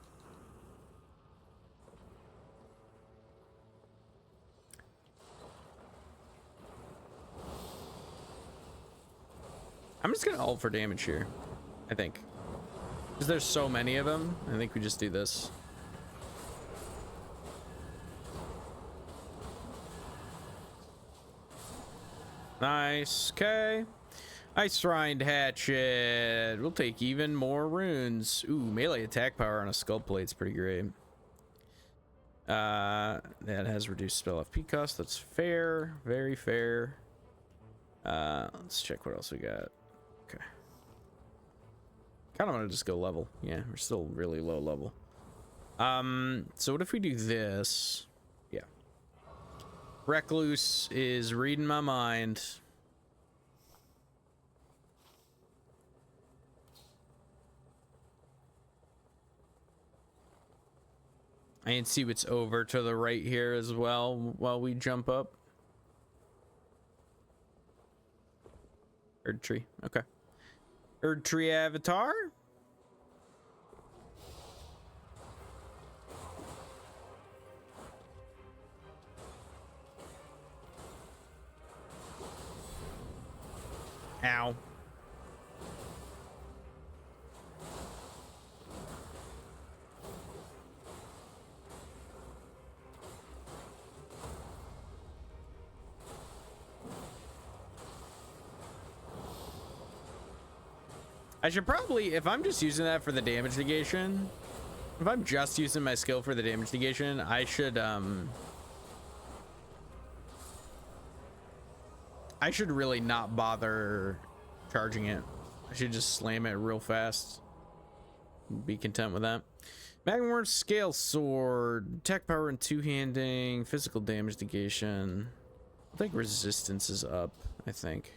I'm just gonna ult for damage here, I think. Because there's so many of them, I think we just do this. Nice, okay. Ice Rind Hatchet. We'll take even more runes. Ooh, melee attack power on a skull plate's pretty great. That has reduced spell FP cost. That's fair. Very fair. Let's check what else we got. Okay. Kind of want to just go level. Yeah, we're still really low level. So what if we do this? Yeah. Recluse is reading my mind. I can see what's over to the right here as well while we jump up. Erd tree, okay. Erd tree avatar. Ow. I should probably, if I'm just using that for the damage negation, if I'm just using my skill for the damage negation, I should really not bother charging it. I should just slam it real fast. Be content with that. Magmorph's Scale Sword, attack power and two-handing, physical damage negation. I think resistance is up, I think.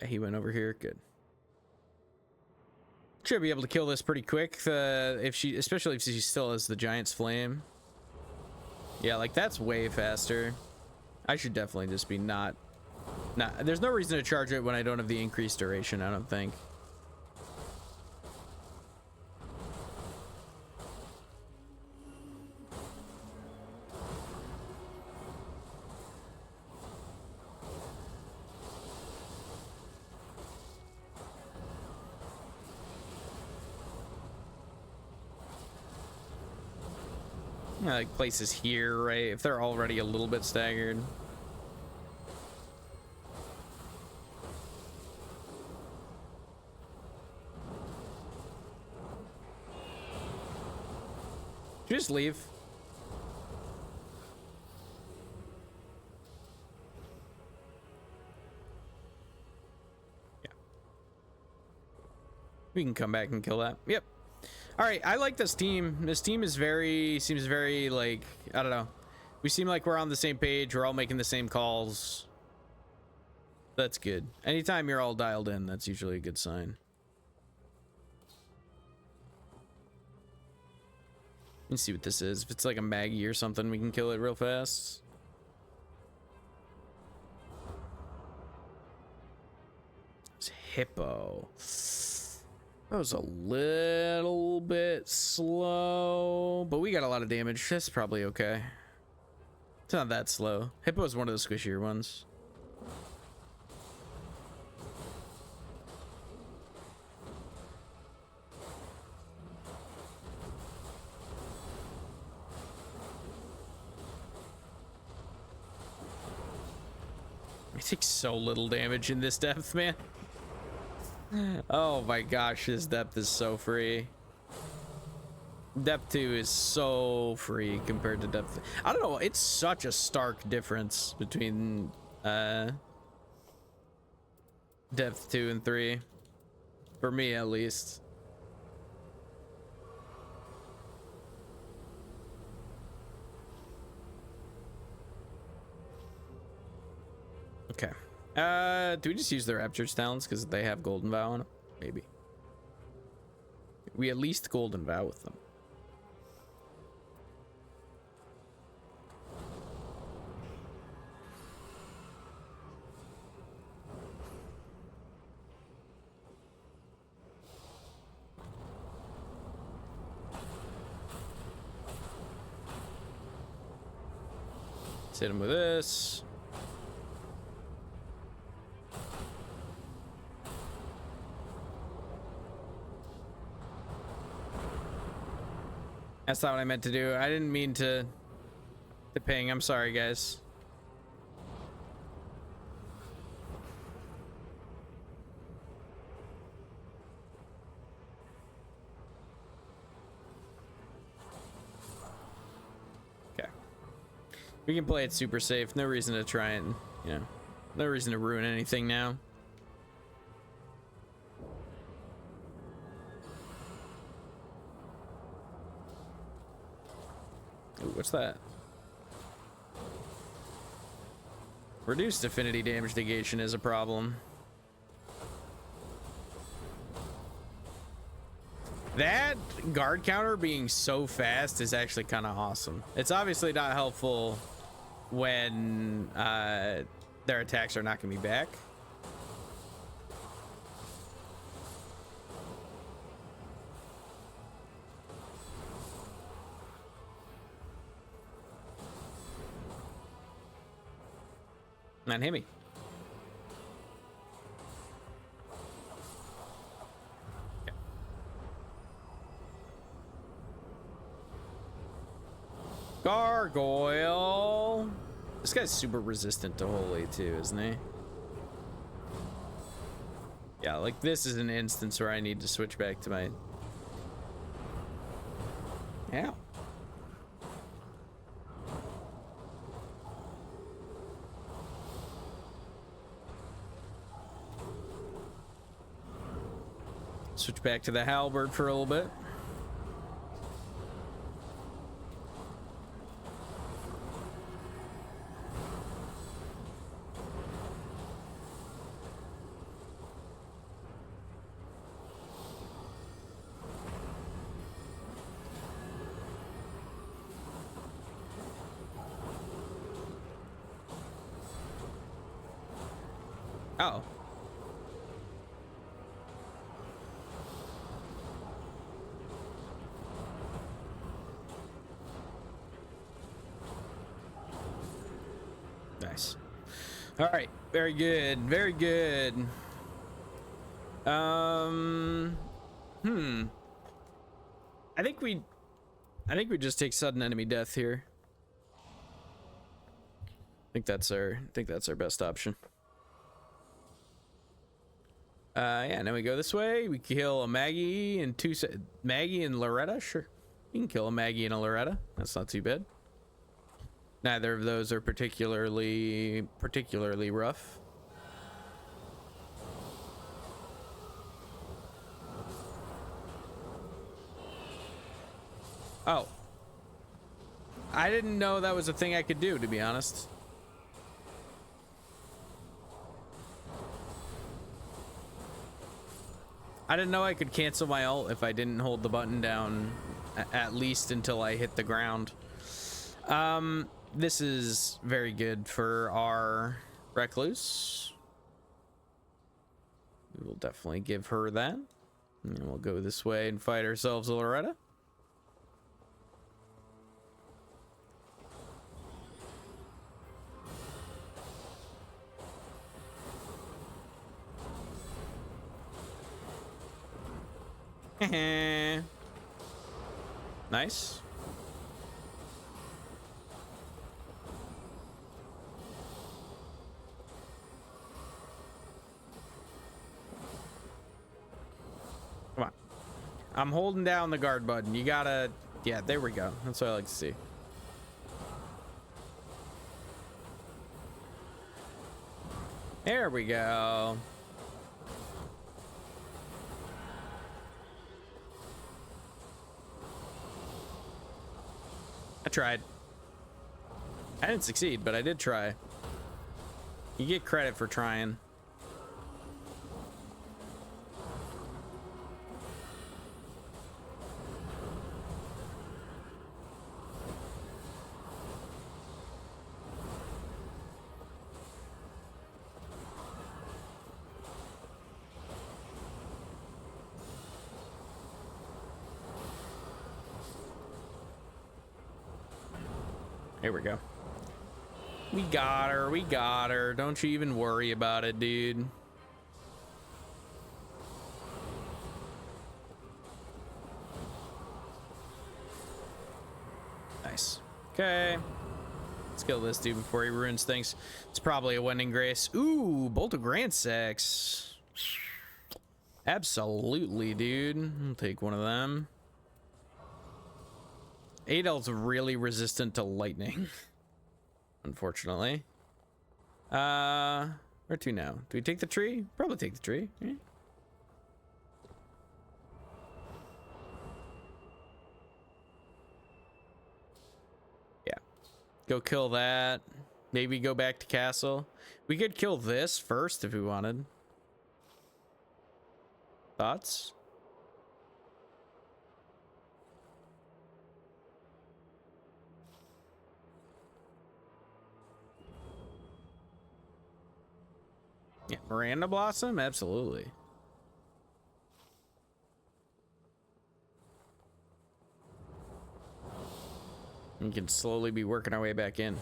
He went over here. Good. Should be able to kill this pretty quick. Especially if she still has the Giant's Flame. Yeah, like that's way faster. I should definitely just be not. There's no reason to charge it when I don't have the increased duration, I don't think. Like places here, right? If they're already a little bit staggered. Just leave. Yeah. We can come back and kill that. Yep. All right, I like this team. This team is seems very like, I don't know. We seem like we're on the same page. We're all making the same calls. That's good. Anytime you're all dialed in, that's usually a good sign. Let me see what this is. If it's like a Maggie or something, we can kill it real fast. It's hippo. That was a little bit slow, but we got a lot of damage. That's probably okay. It's not that slow. Hippo is one of the squishier ones. I take so little damage in this depth, man. Oh my gosh, this depth is so free. Depth 2 is so free compared to depth. I don't know, it's such a stark difference between depth 2 and 3. For me, at least. Okay. Do we just use the Rapture's talents because they have Golden Vow on them? Maybe. We at least Golden Vow with them. Let's hit him with this. That's not what I meant to do. I didn't mean to ping. I'm sorry, guys. Okay. We can play it super safe. No reason to try and, you know, no reason to ruin anything now. Ooh, what's that? Reduced affinity damage negation is a problem. That guard counter being so fast is actually kind of awesome. It's obviously not helpful when their attacks are knocking me back. Man, hit me. Okay. Gargoyle. This guy's super resistant to holy too, isn't he? Yeah, like this is an instance where I need to switch back to my... Ow. Switch back to the halberd for a little bit. Oh. Nice. All right, very good, very good. I think we just take sudden enemy death here. I think that's our best option. Yeah, now we go this way. We kill a Maggie and Maggie and Loretta. Sure, you can kill a Maggie and a Loretta. That's not too bad. Neither of those are particularly rough. Oh. I didn't know that was a thing I could do, to be honest. I didn't know I could cancel my ult if I didn't hold the button down at least until I hit the ground. This is very good for our recluse. We will definitely give her that. And we'll go this way and fight ourselves a Loretta. Nice. Come on. I'm holding down the guard button. You gotta... Yeah, there we go. That's what I like to see. There we go. I tried. I didn't succeed, but I did try. You get credit for trying. Here we go. We got her. We got her. Don't you even worry about it, dude. Nice. Okay. Let's kill this dude before he ruins things. It's probably a Wending Grace. Ooh, Bolt of Grand Sex. Absolutely, dude. I'll take one of them. Adel's really resistant to lightning. Unfortunately. Where to now? Do we take the tree? Probably take the tree. Yeah. Yeah. Go kill that. Maybe go back to castle. We could kill this first if we wanted. Thoughts? Yeah, Miranda Blossom? Absolutely. We can slowly be working our way back in.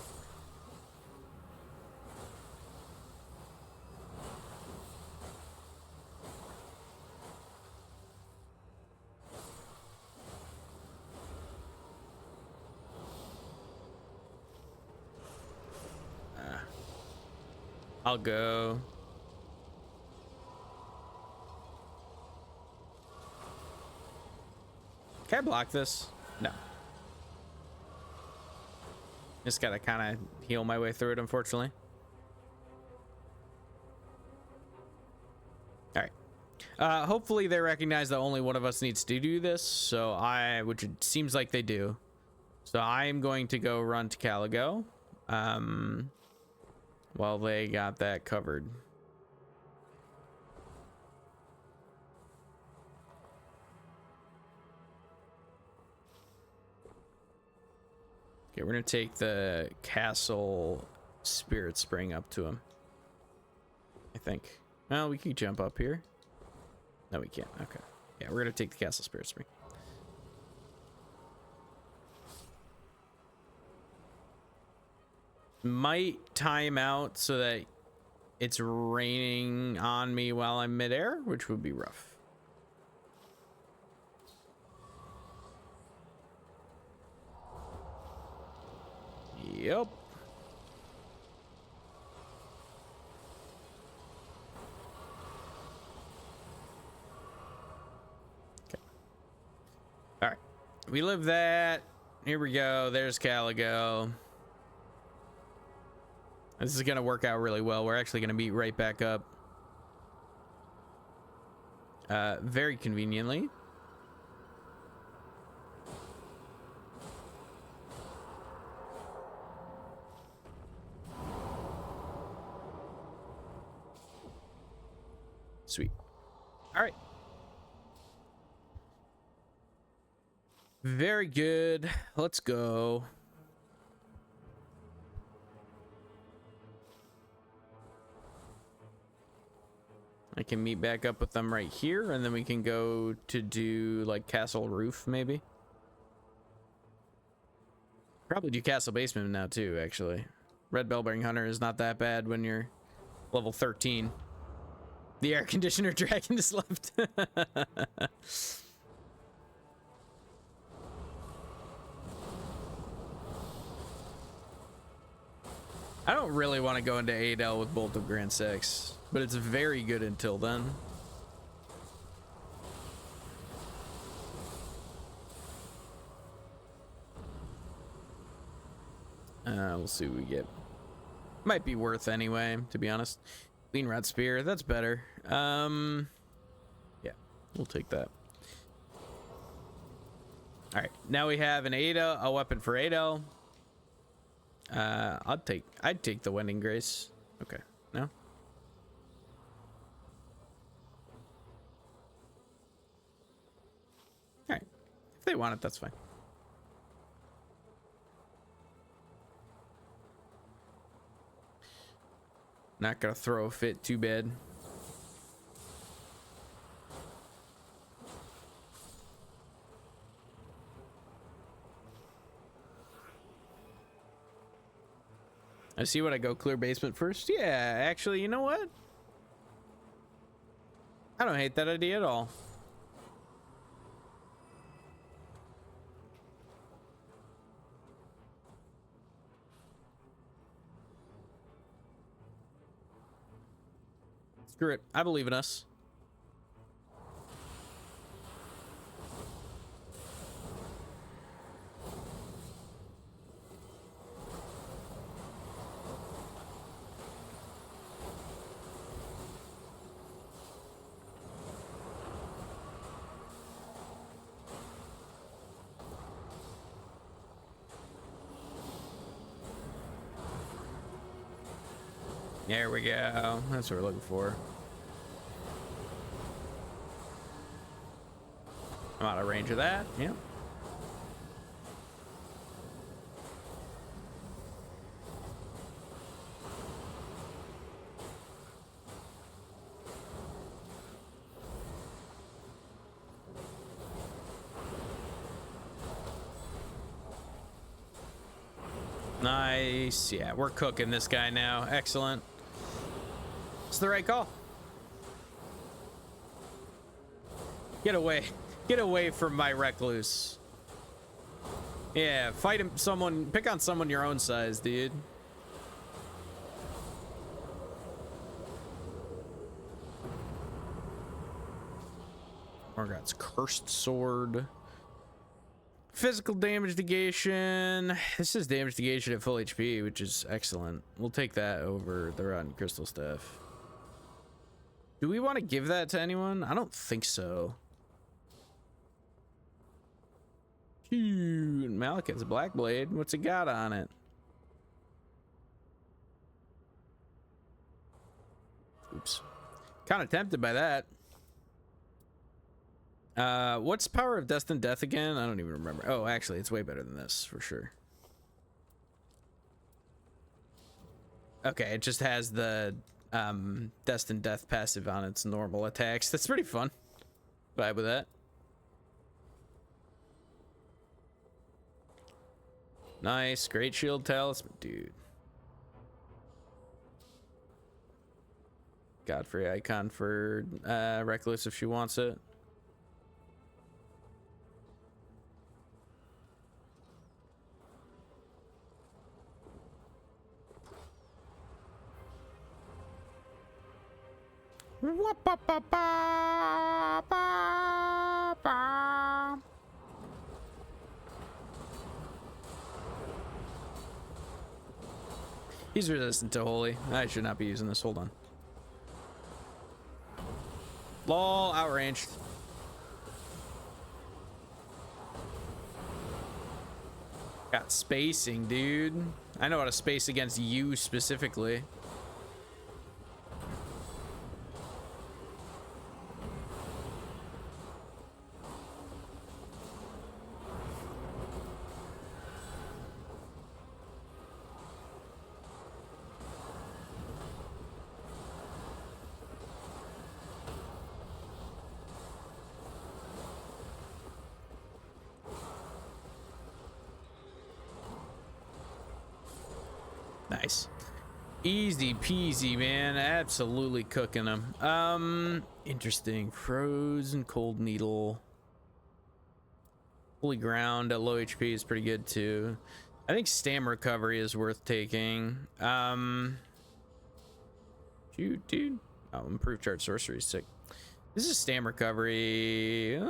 I'll go. Can I block this? No. Just gotta kind of heal my way through it, unfortunately. All right. Hopefully they recognize that only one of us needs to do this. So which it seems like they do. So I am going to go run to Caligo. While they got that covered. Okay, we're gonna take the castle spirit spring up to him. I think. Well, we can jump up here. No, we can't. Okay. Yeah, we're gonna take the castle spirit spring. Might time out so that it's raining on me while I'm midair, which would be rough. Yep. Okay. All right. We live that. Here we go. There's Caligo. This is going to work out really well. We're actually going to meet right back up. Very conveniently. Sweet. All right. Very good. Let's go. I can meet back up with them right here, and then we can go to do like castle roof, maybe. Probably do castle basement now too, actually. Red Bellbearing Hunter is not that bad when you're level 13. The air conditioner dragon just left. I don't really want to go into Adel with Bolt of Grand Sex, but it's very good until then. We'll see what we get. Might be worth anyway, to be honest. Lean Rod Spear, that's better. Yeah, we'll take that. All right, now we have an Ada, a weapon for Adel. I'd take the Wending Grace. Okay, no. All right, if they want it, that's fine. Not gonna throw a fit too bad. I see what I go clear basement first. Yeah, actually, you know what? I don't hate that idea at all. Screw it. I believe in us. There we go. That's what we're looking for. I'm out of range of that. Yep. Nice. Yeah, we're cooking this guy now. Excellent. It's the right call. Get away. Get away from my recluse. Yeah, fight him. Pick on someone your own size, dude. Morgoth's Cursed Sword. Physical damage negation. This is damage negation at full HP, which is excellent. We'll take that over the Rotten Crystal Staff. Do we want to give that to anyone? I don't think so. Shoot, Malekith's Black Blade. What's it got on it? Oops. Kind of tempted by that. What's Power of Destined Death again? I don't even remember. Oh, actually, it's way better than this for sure. Okay, it just has the Destined Death passive on its normal attacks. That's pretty fun. Vibe with that. Nice. Great Shield Talisman, dude. Godfrey icon for Reckless if she wants it. He's resistant to holy. I should not be using this. Hold on. Lol, outranged. Got spacing, dude. I know how to space against you specifically. Nice. Easy peasy, man. Absolutely cooking them. Interesting. Frozen cold needle. Holy ground at low HP is pretty good too. I think stam recovery is worth taking. Shoot, dude. Oh, improved charge sorcery is sick. This is stam recovery.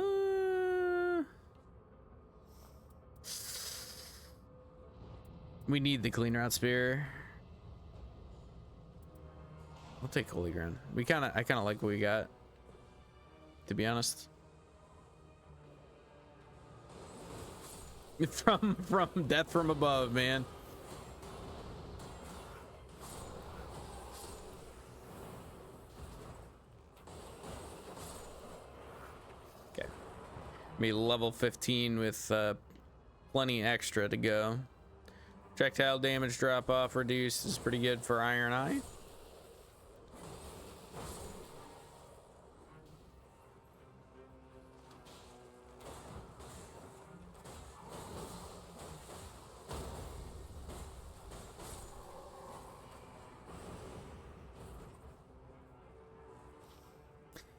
We need the clean route spear. I'll take holy ground. I kind of like what we got, to be honest. From death from above, man. Okay. Me level 15 with plenty extra to go. Projectile damage drop off reduced is pretty good for Iron Eye.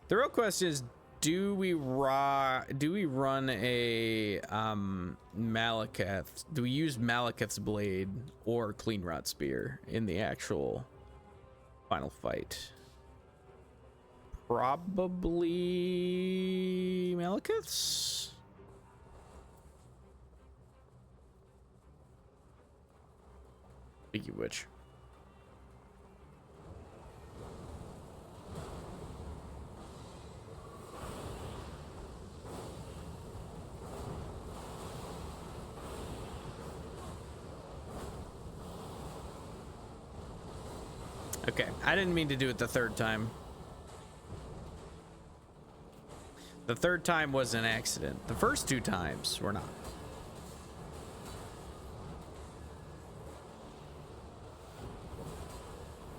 The real question is, do we run a Malekith? Do we use Malekith's blade or clean rot spear in the actual final fight? Probably Malekith's. Speaking of which. Okay, I didn't mean to do it the third time. The third time was an accident. The first two times were not.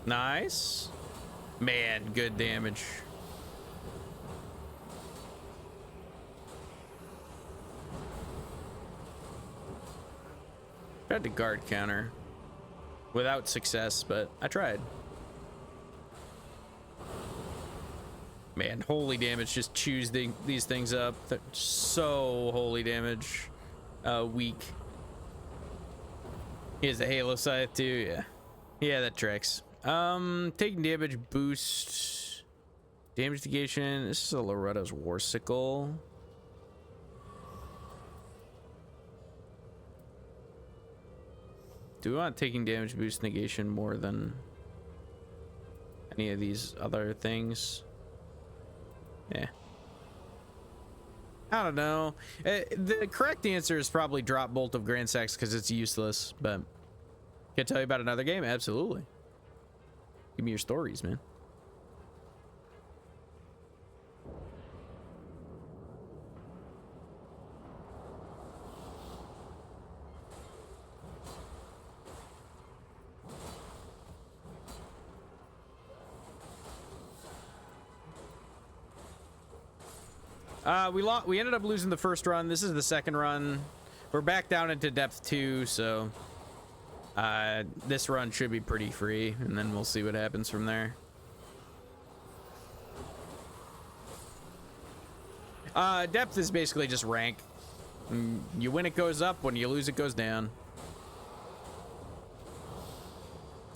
Nice. Man, good damage. Tried to guard counter. Without success, but I tried. Man, holy damage just chews these things up. They're so holy damage. Weak. He has the Halo Scythe too, yeah. Yeah, that tracks. Taking damage boost. Damage negation. This is a Loretta's War Sickle. Do we want taking damage boost negation more than any of these other things? Yeah. I don't know. The correct answer is probably drop Bolt of Grand Sax because it's useless, but can I tell you about another game? Absolutely. Give me your stories, man. We ended up losing the first run. This is the second run. We're back down into depth 2, so this run should be pretty free, and then we'll see what happens from there. Depth is basically just rank. You win, it goes up. When you lose, it goes down.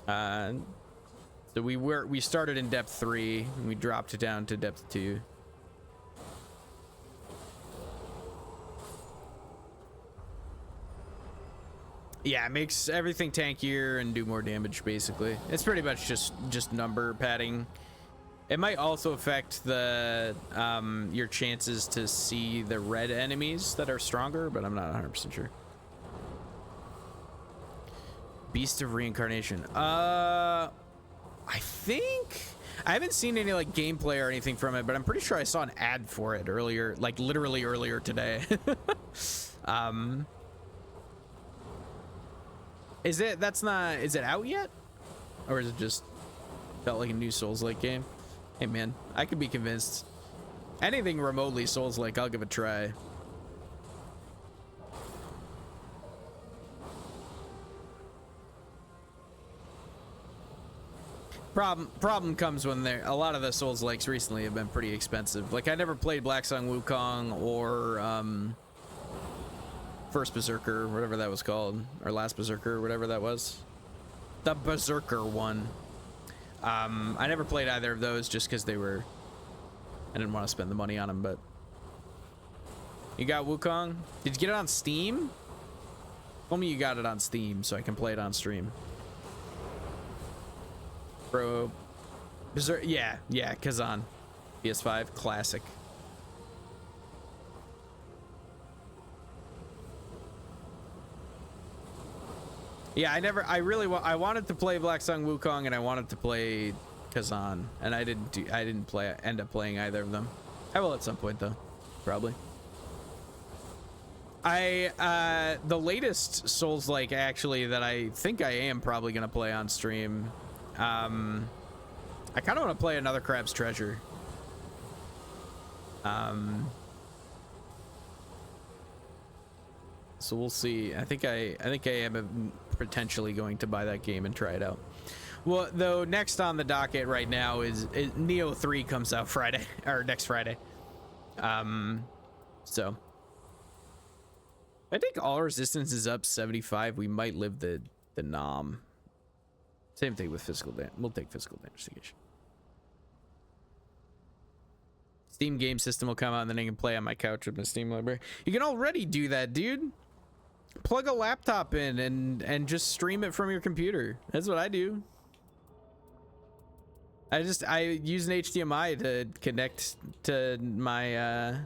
So we started in depth 3, and we dropped it down to depth 2. Yeah, it makes everything tankier and do more damage, basically. It's pretty much just number padding. It might also affect the your chances to see the red enemies that are stronger, but I'm not 100% sure. Beast of Reincarnation. I think I haven't seen any like gameplay or anything from it, but I'm pretty sure I saw an ad for it earlier, like literally earlier today. Is it out yet? Or is it just felt like a new Souls-like game? Hey man, I could be convinced. Anything remotely Souls-like, I'll give a try. Problem comes when a lot of the Souls likes recently have been pretty expensive. Like I never played Black Sun Wukong or First Berserker, whatever that was called, or Last Berserker, whatever that was, the Berserker one. I never played either of those just because I didn't want to spend the money on them. But you got Wukong? Did you get it on Steam? Tell me you got it on Steam so I can play it on stream. Bro, yeah, Kazan, PS5 classic. Yeah, I wanted to play Black Sun Wukong and I wanted to play Kazan, and I didn't end up playing either of them. I will at some point though, probably. The latest Souls-like actually that I think I am probably gonna play on stream. I kind of want to play another Crab's Treasure. So we'll see. I think I am potentially going to buy that game and try it out. Well, though, next on the docket right now is Neo 3 comes out Friday or next Friday. So I think all resistance is up 75. We might live the nom. Same thing with physical damage. We'll take physical investigation. Steam game system will come out and then I can play on my couch with my Steam library. You can already do that, dude. Plug a laptop in and just stream it from your computer. That's what I do. I use an HDMI to connect to my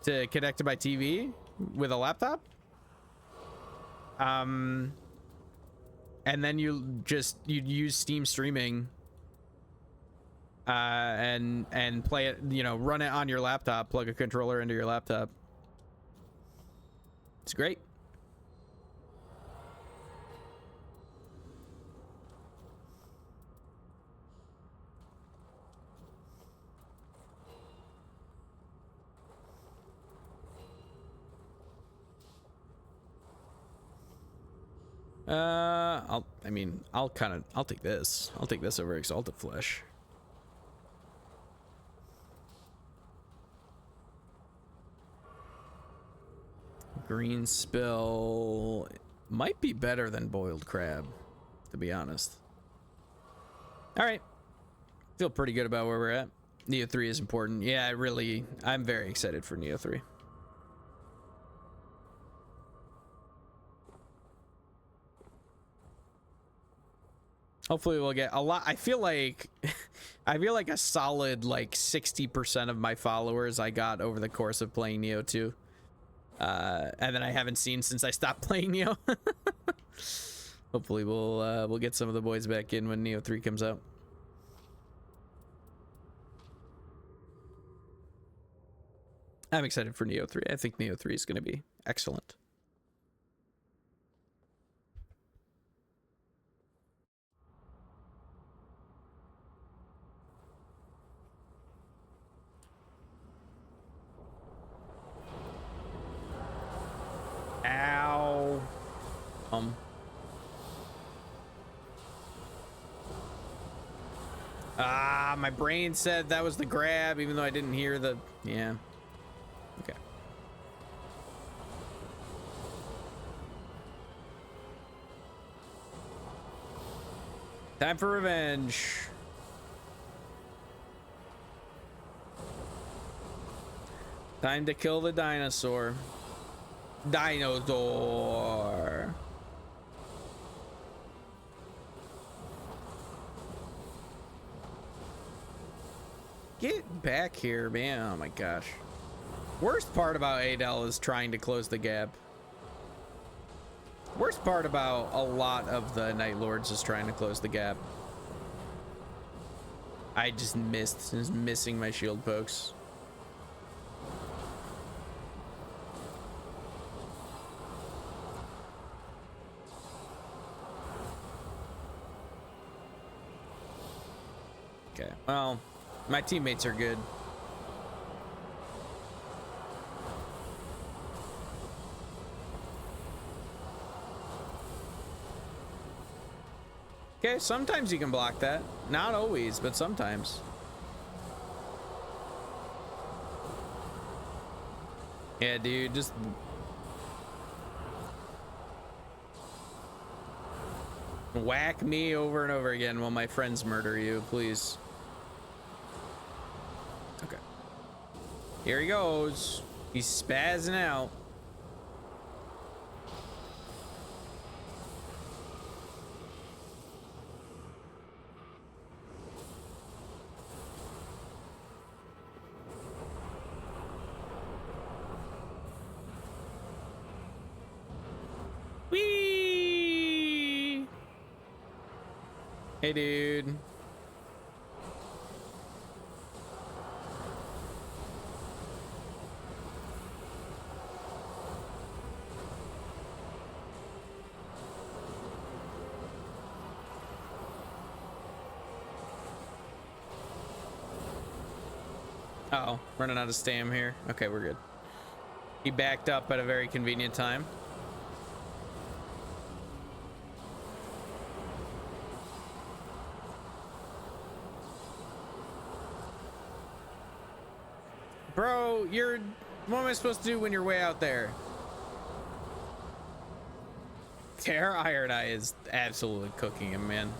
TV with a laptop. And then you use Steam streaming and play it, run it on your laptop, plug a controller into your laptop. It's great. I'll take this. I'll take this over Exalted Flesh. Green Spill might be better than Boiled Crab, to be honest. All right. Feel pretty good about where we're at. Neo 3 is important. Yeah, I'm very excited for Neo 3. Hopefully we'll get a lot. I feel like a solid 60% of my followers I got over the course of playing Neo 2. And then I haven't seen since I stopped playing Neo. Hopefully we'll get some of the boys back in when Neo 3 comes out. I'm excited for Neo 3. I think Neo 3 is going to be excellent. Ow. My brain said that was the grab, even though I didn't hear the... Yeah. Okay. Time for revenge. Time to kill the dinosaur. Dinosaur. Get back here, man. Oh my gosh. Worst part about Adel is trying to close the gap. Worst part about a lot of the Night Lords is trying to close the gap. I just missing my shield pokes. Okay, well, my teammates are good. Okay, sometimes you can block that. Not always, but sometimes. Yeah, dude, just... whack me over and over again while my friends murder you, please. Okay. Here he goes. He's spazzing out. Whee! Hey, dude. Uh-oh, running out of stam here. Okay, we're good. He backed up at a very convenient time. Bro, what am I supposed to do when you're way out there? Terra Iron Eye is absolutely cooking him, man.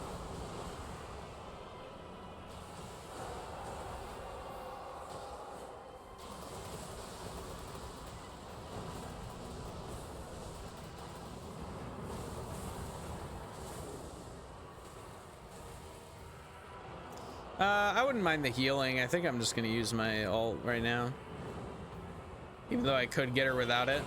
I wouldn't mind the healing. I think I'm just gonna use my ult right now. Even though I could get her without it.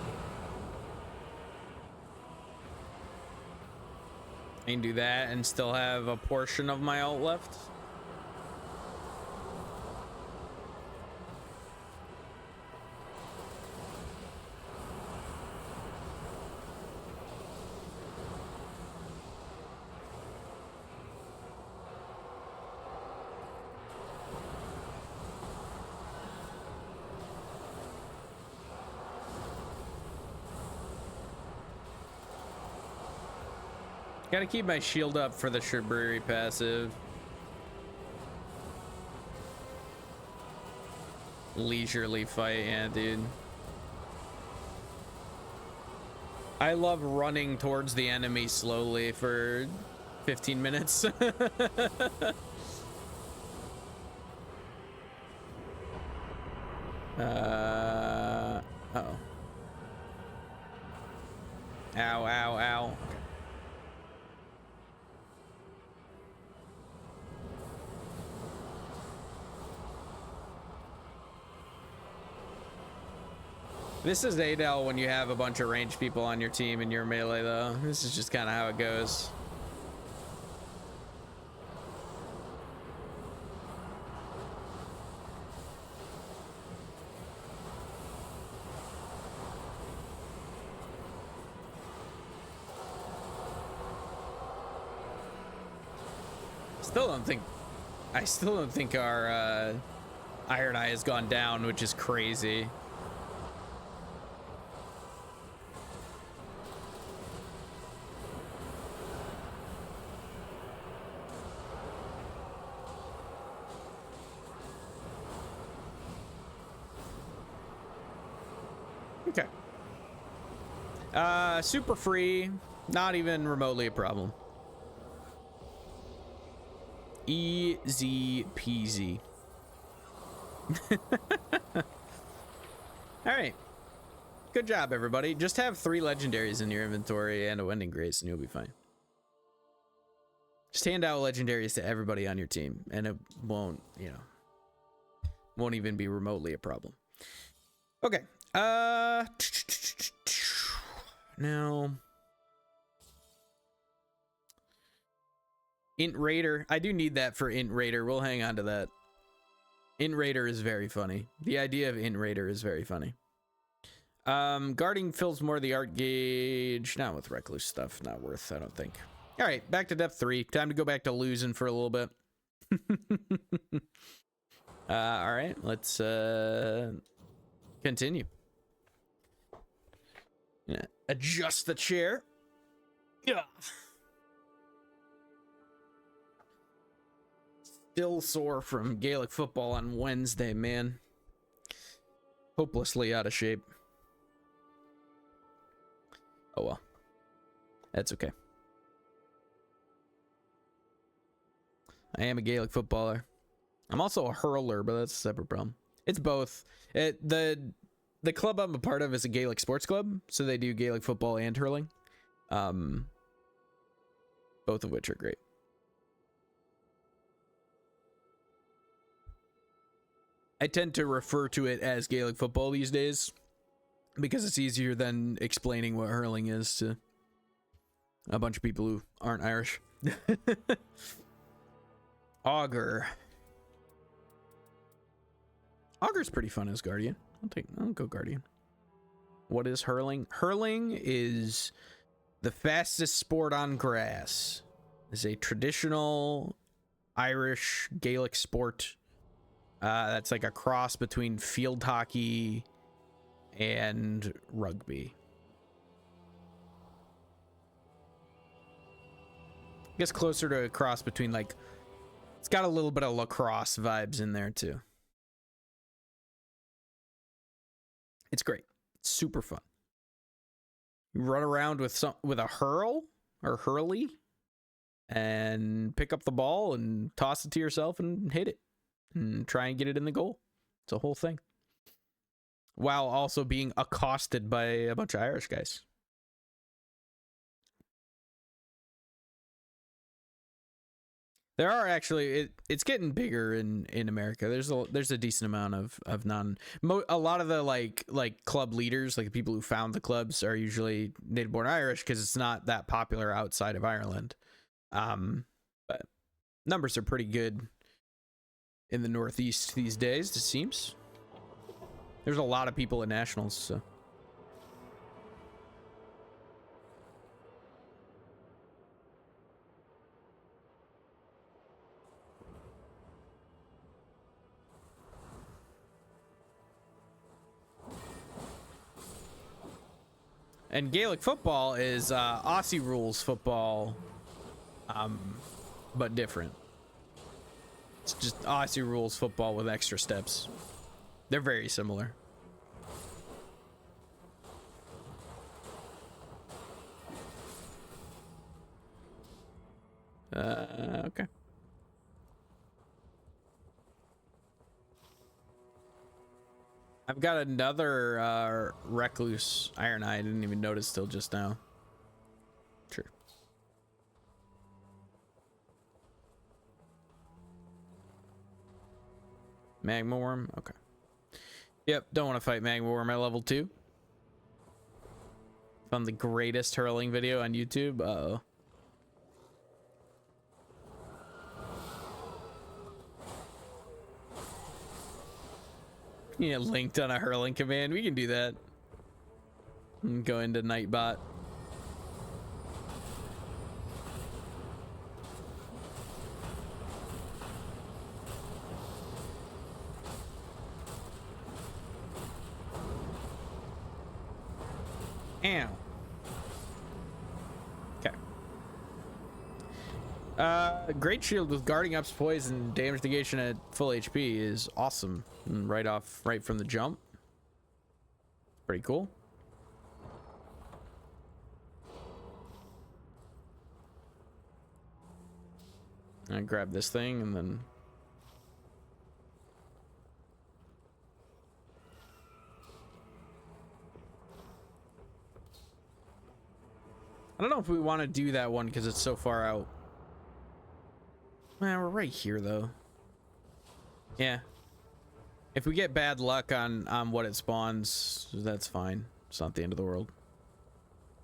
I can do that and still have a portion of my ult left. Gotta keep my shield up for the Shibriri passive. Leisurely fight, yeah, dude. I love running towards the enemy slowly for 15 minutes. Uh-oh. Ow, ow, ow. Okay. This is Adel when you have a bunch of ranged people on your team and you're melee, though. This is just kind of how it goes. I still don't think our Iron Eye has gone down, which is crazy. Okay. Super free, not even remotely a problem. Easy peasy. All right. Good job, everybody. Just have 3 legendaries in your inventory and a Wending Grace, and you'll be fine. Just hand out legendaries to everybody on your team, and it won't, you know, won't even be remotely a problem. Okay. Now, Int Raider. I do need that for Int Raider. We'll hang on to that. Int Raider is very funny. The idea of Int Raider is very funny. Guarding fills more of the art gauge. Not with Recluse stuff. Not worth, I don't think. All right, back to depth 3. Time to go back to losing for a little bit. All right, let's continue. Yeah, adjust the chair. Yeah. Still sore from Gaelic football on Wednesday, man. Hopelessly out of shape. Oh well. That's okay. I am a Gaelic footballer. I'm also a hurler, but that's a separate problem. It's both. The club I'm a part of is a Gaelic sports club, so they do Gaelic football and hurling. Both of which are great. I tend to refer to it as Gaelic football these days because it's easier than explaining what hurling is to a bunch of people who aren't Irish. Augur. Augur's pretty fun as Guardian. I'll go Guardian. What is hurling? Hurling is the fastest sport on grass. It's a traditional Irish Gaelic sport. That's like a cross between field hockey and rugby. I guess closer to a cross between, like, it's got a little bit of lacrosse vibes in there too. It's great. It's super fun. You run around with a hurl or hurley and pick up the ball and toss it to yourself and hit it and try and get it in the goal. It's a whole thing. While also being accosted by a bunch of Irish guys. There are actually, it's getting bigger in America. There's a decent amount of a lot of the like club leaders, like the people who found the clubs, are usually native born Irish because it's not that popular outside of Ireland. But numbers are pretty good in the Northeast these days, it seems. There's a lot of people at nationals, so. And Gaelic football is Aussie rules football, but different. It's just Aussie rules football with extra steps. They're very similar. Okay. I've got another recluse iron eye. I didn't even notice till just now. Sure. Magma worm. Okay. Yep. Don't want to fight magma worm at level 2. Found the greatest hurling video on YouTube. Uh-oh. Yeah, linked on a hurling command. We can do that. Go into Nightbot. Ow. Okay. Great shield with guarding up's poison, damage negation at full HP is awesome. Right from the jump. Pretty cool. I grab this thing and then I don't know if we want to do that one because it's so far out. Man, we're right here though. Yeah. If we get bad luck on what it spawns, that's fine. It's not the end of the world.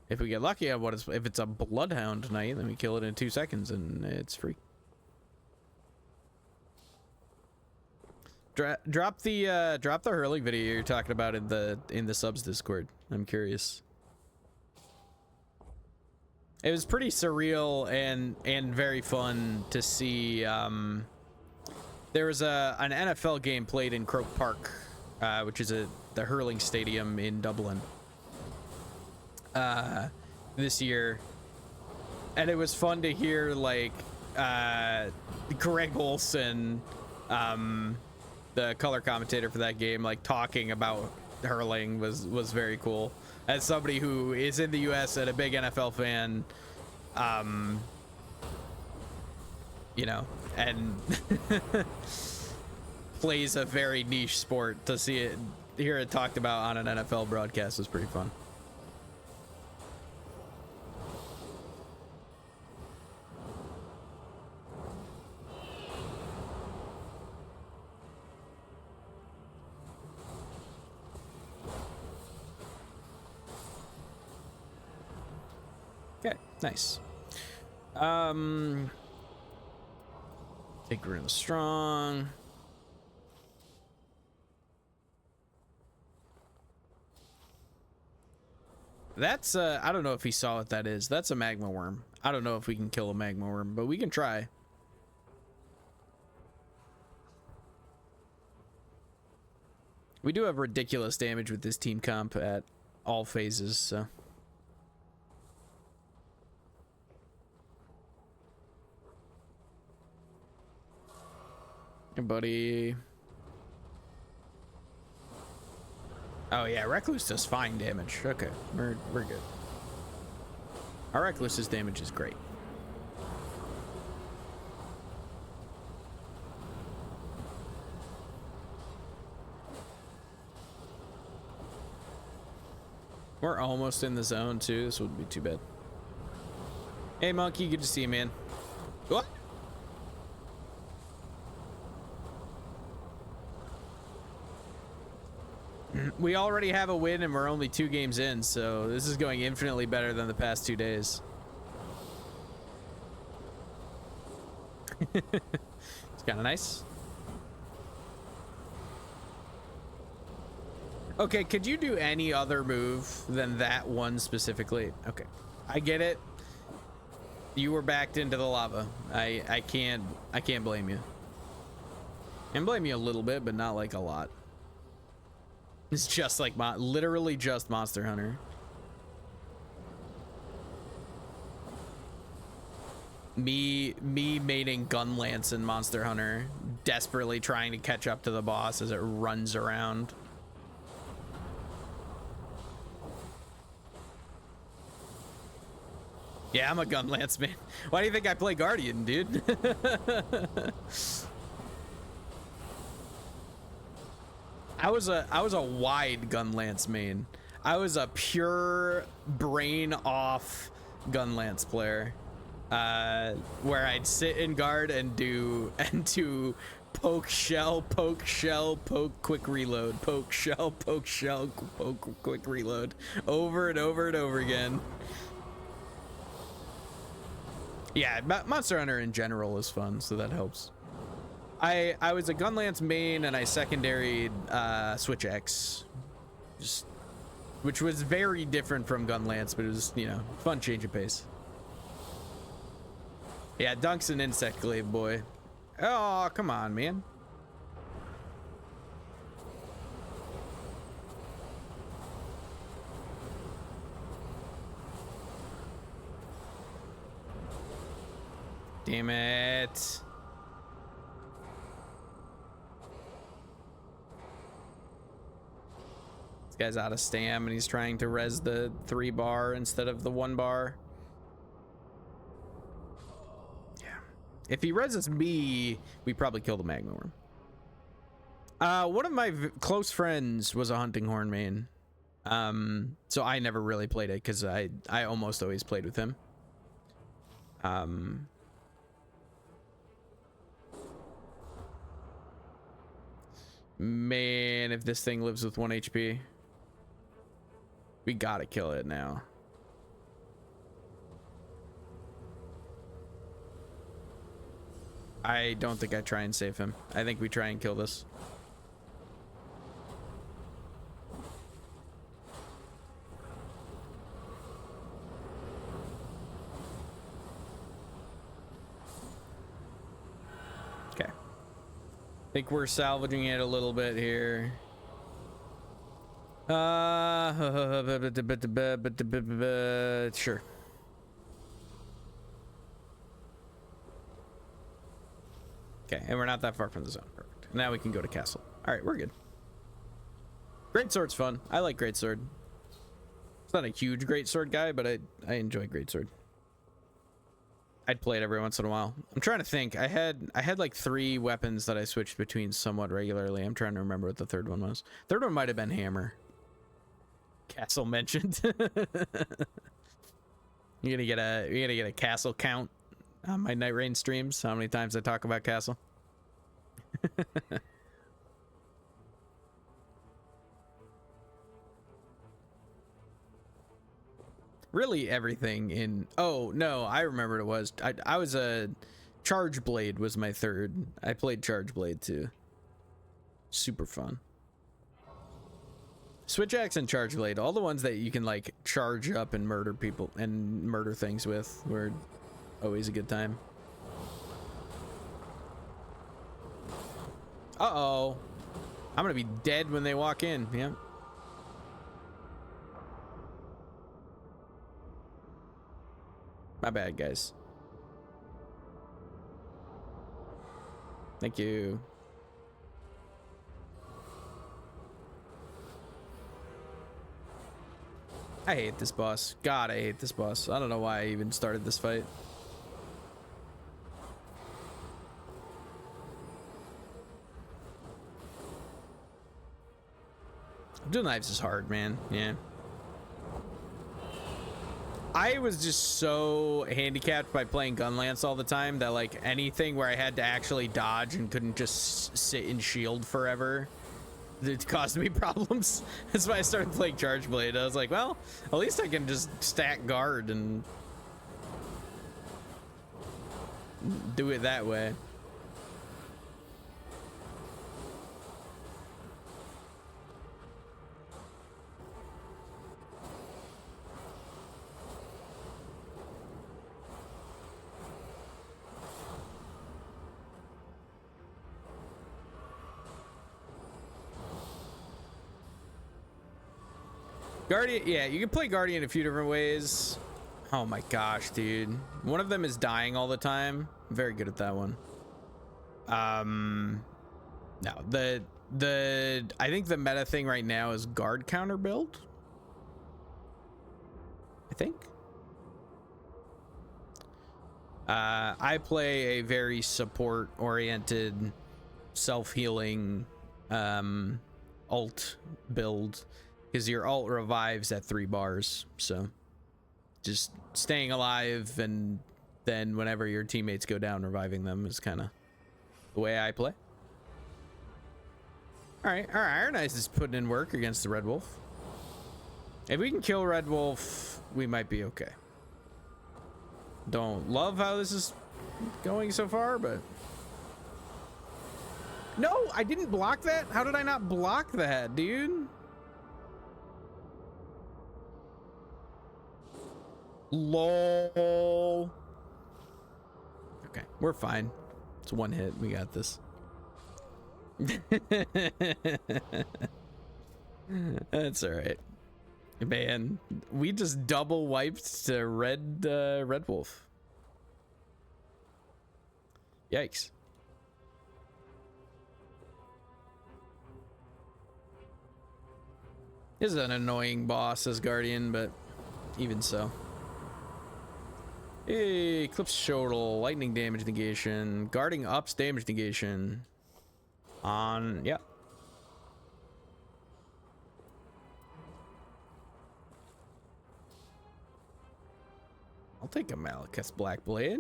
If we get lucky on if it's a bloodhound night, then we kill it in 2 seconds and it's free. Drop the hurling video you're talking about in the subs Discord. I'm curious. It was pretty surreal and very fun to see. There was an NFL game played in Croke Park, which is the hurling stadium in Dublin, this year, and it was fun to hear like Greg Olson, the color commentator for that game, like talking about hurling was very cool. As somebody who is in the US and a big NFL fan, you know, and plays a very niche sport, to hear it talked about on an NFL broadcast was pretty fun. Okay, nice. Take real strong. That's I don't know if he saw what that is. That's a magma worm. I don't know if we can kill a magma worm, but we can try. We do have ridiculous damage with this team comp at all phases, so. Hey, buddy. Oh yeah, Recluse does fine damage. Okay, we're good. Our Recluse's damage is great. We're almost in the zone too. This wouldn't be too bad. Hey Monkey, good to see you, man. What? We already have a win and we're only 2 games in, so this is going infinitely better than the past 2 days. It's kind of nice. Okay, could you do any other move than that one specifically? Okay, I get it. You were backed into the lava. I can't blame you. I can blame you a little bit, but not like a lot. It's just like literally just Monster Hunter. Me mating Gunlance in Monster Hunter, desperately trying to catch up to the boss as it runs around. Yeah, I'm a Gunlance man. Why do you think I play Guardian, dude? I was a wide Gunlance main. I was a pure brain off Gunlance player, where I'd sit in guard and do poke shell, poke quick reload, poke shell, poke quick reload, over and over and over again. Yeah, Monster Hunter in general is fun, so that helps. I was a Gunlance main and I secondaried Switch X, which was very different from Gunlance, but it was, you know, fun change of pace. Yeah, Dunk's an insect glaive boy. Oh, come on, man. Damn it. This guy's out of stam and he's trying to res the 3 bar instead of the 1 bar. Yeah. If he reses me, we probably kill the Magma Worm. One of my close friends was a Hunting Horn main. So I never really played it because I almost always played with him. Man, if this thing lives with 1 HP, we gotta kill it now. I don't think I try and save him. I think we try and kill this. Okay. I think we're salvaging it a little bit here. Sure. Okay, and we're not that far from the zone. Perfect. Now we can go to castle. All right, we're good. Greatsword's fun. I like greatsword. It's not a huge greatsword guy, but I enjoy greatsword. I'd play it every once in a while. I'm trying to think. I had like 3 weapons that I switched between somewhat regularly. I'm trying to remember what the third one was. Third one might have been hammer. Castle mentioned. You're gonna get a castle count on my Nightreign streams. How many times I talk about castle? Really everything in... Oh, no, I remember what it was. I was a... Charge Blade was my third. I played Charge Blade too. Super fun. Switch Axe and Charge Blade, all the ones that you can like charge up and murder people and murder things with, were always a good time. Uh-oh. I'm gonna be dead when they walk in. Yep. My bad, guys. Thank you. I hate this boss. God, I hate this boss. I don't know why I even started this fight. Dual knives is hard, man. Yeah. I was just so handicapped by playing Gunlance all the time that like anything where I had to actually dodge and couldn't just sit in shield forever, it caused me problems. That's why I started playing Charge Blade. I was like, well, at least I can just stack guard and do it that way. Guardian, yeah, you can play Guardian a few different ways. Oh my gosh, dude. One of them is dying all the time. I'm very good at that one. No, I think the meta thing right now is guard counter build. I think. I play a very support oriented, self-healing ult build. Because your ult revives at 3 bars, so just staying alive and then whenever your teammates go down, reviving them is kind of the way I play. All right, our Iron Eyes is putting in work against the Red Wolf. If we can kill Red Wolf, we might be okay. Don't love how this is going so far, but... No, I didn't block that? How did I not block that, dude? Lol. Okay, we're fine. It's one hit. We got this. That's all right, man. We just double wiped to Red Wolf. Yikes. This is an annoying boss as Guardian, but even so. Hey, Eclipse Shottle, lightning damage negation, guarding ups damage negation. On, yeah. I'll take a Malekith's Black Blade.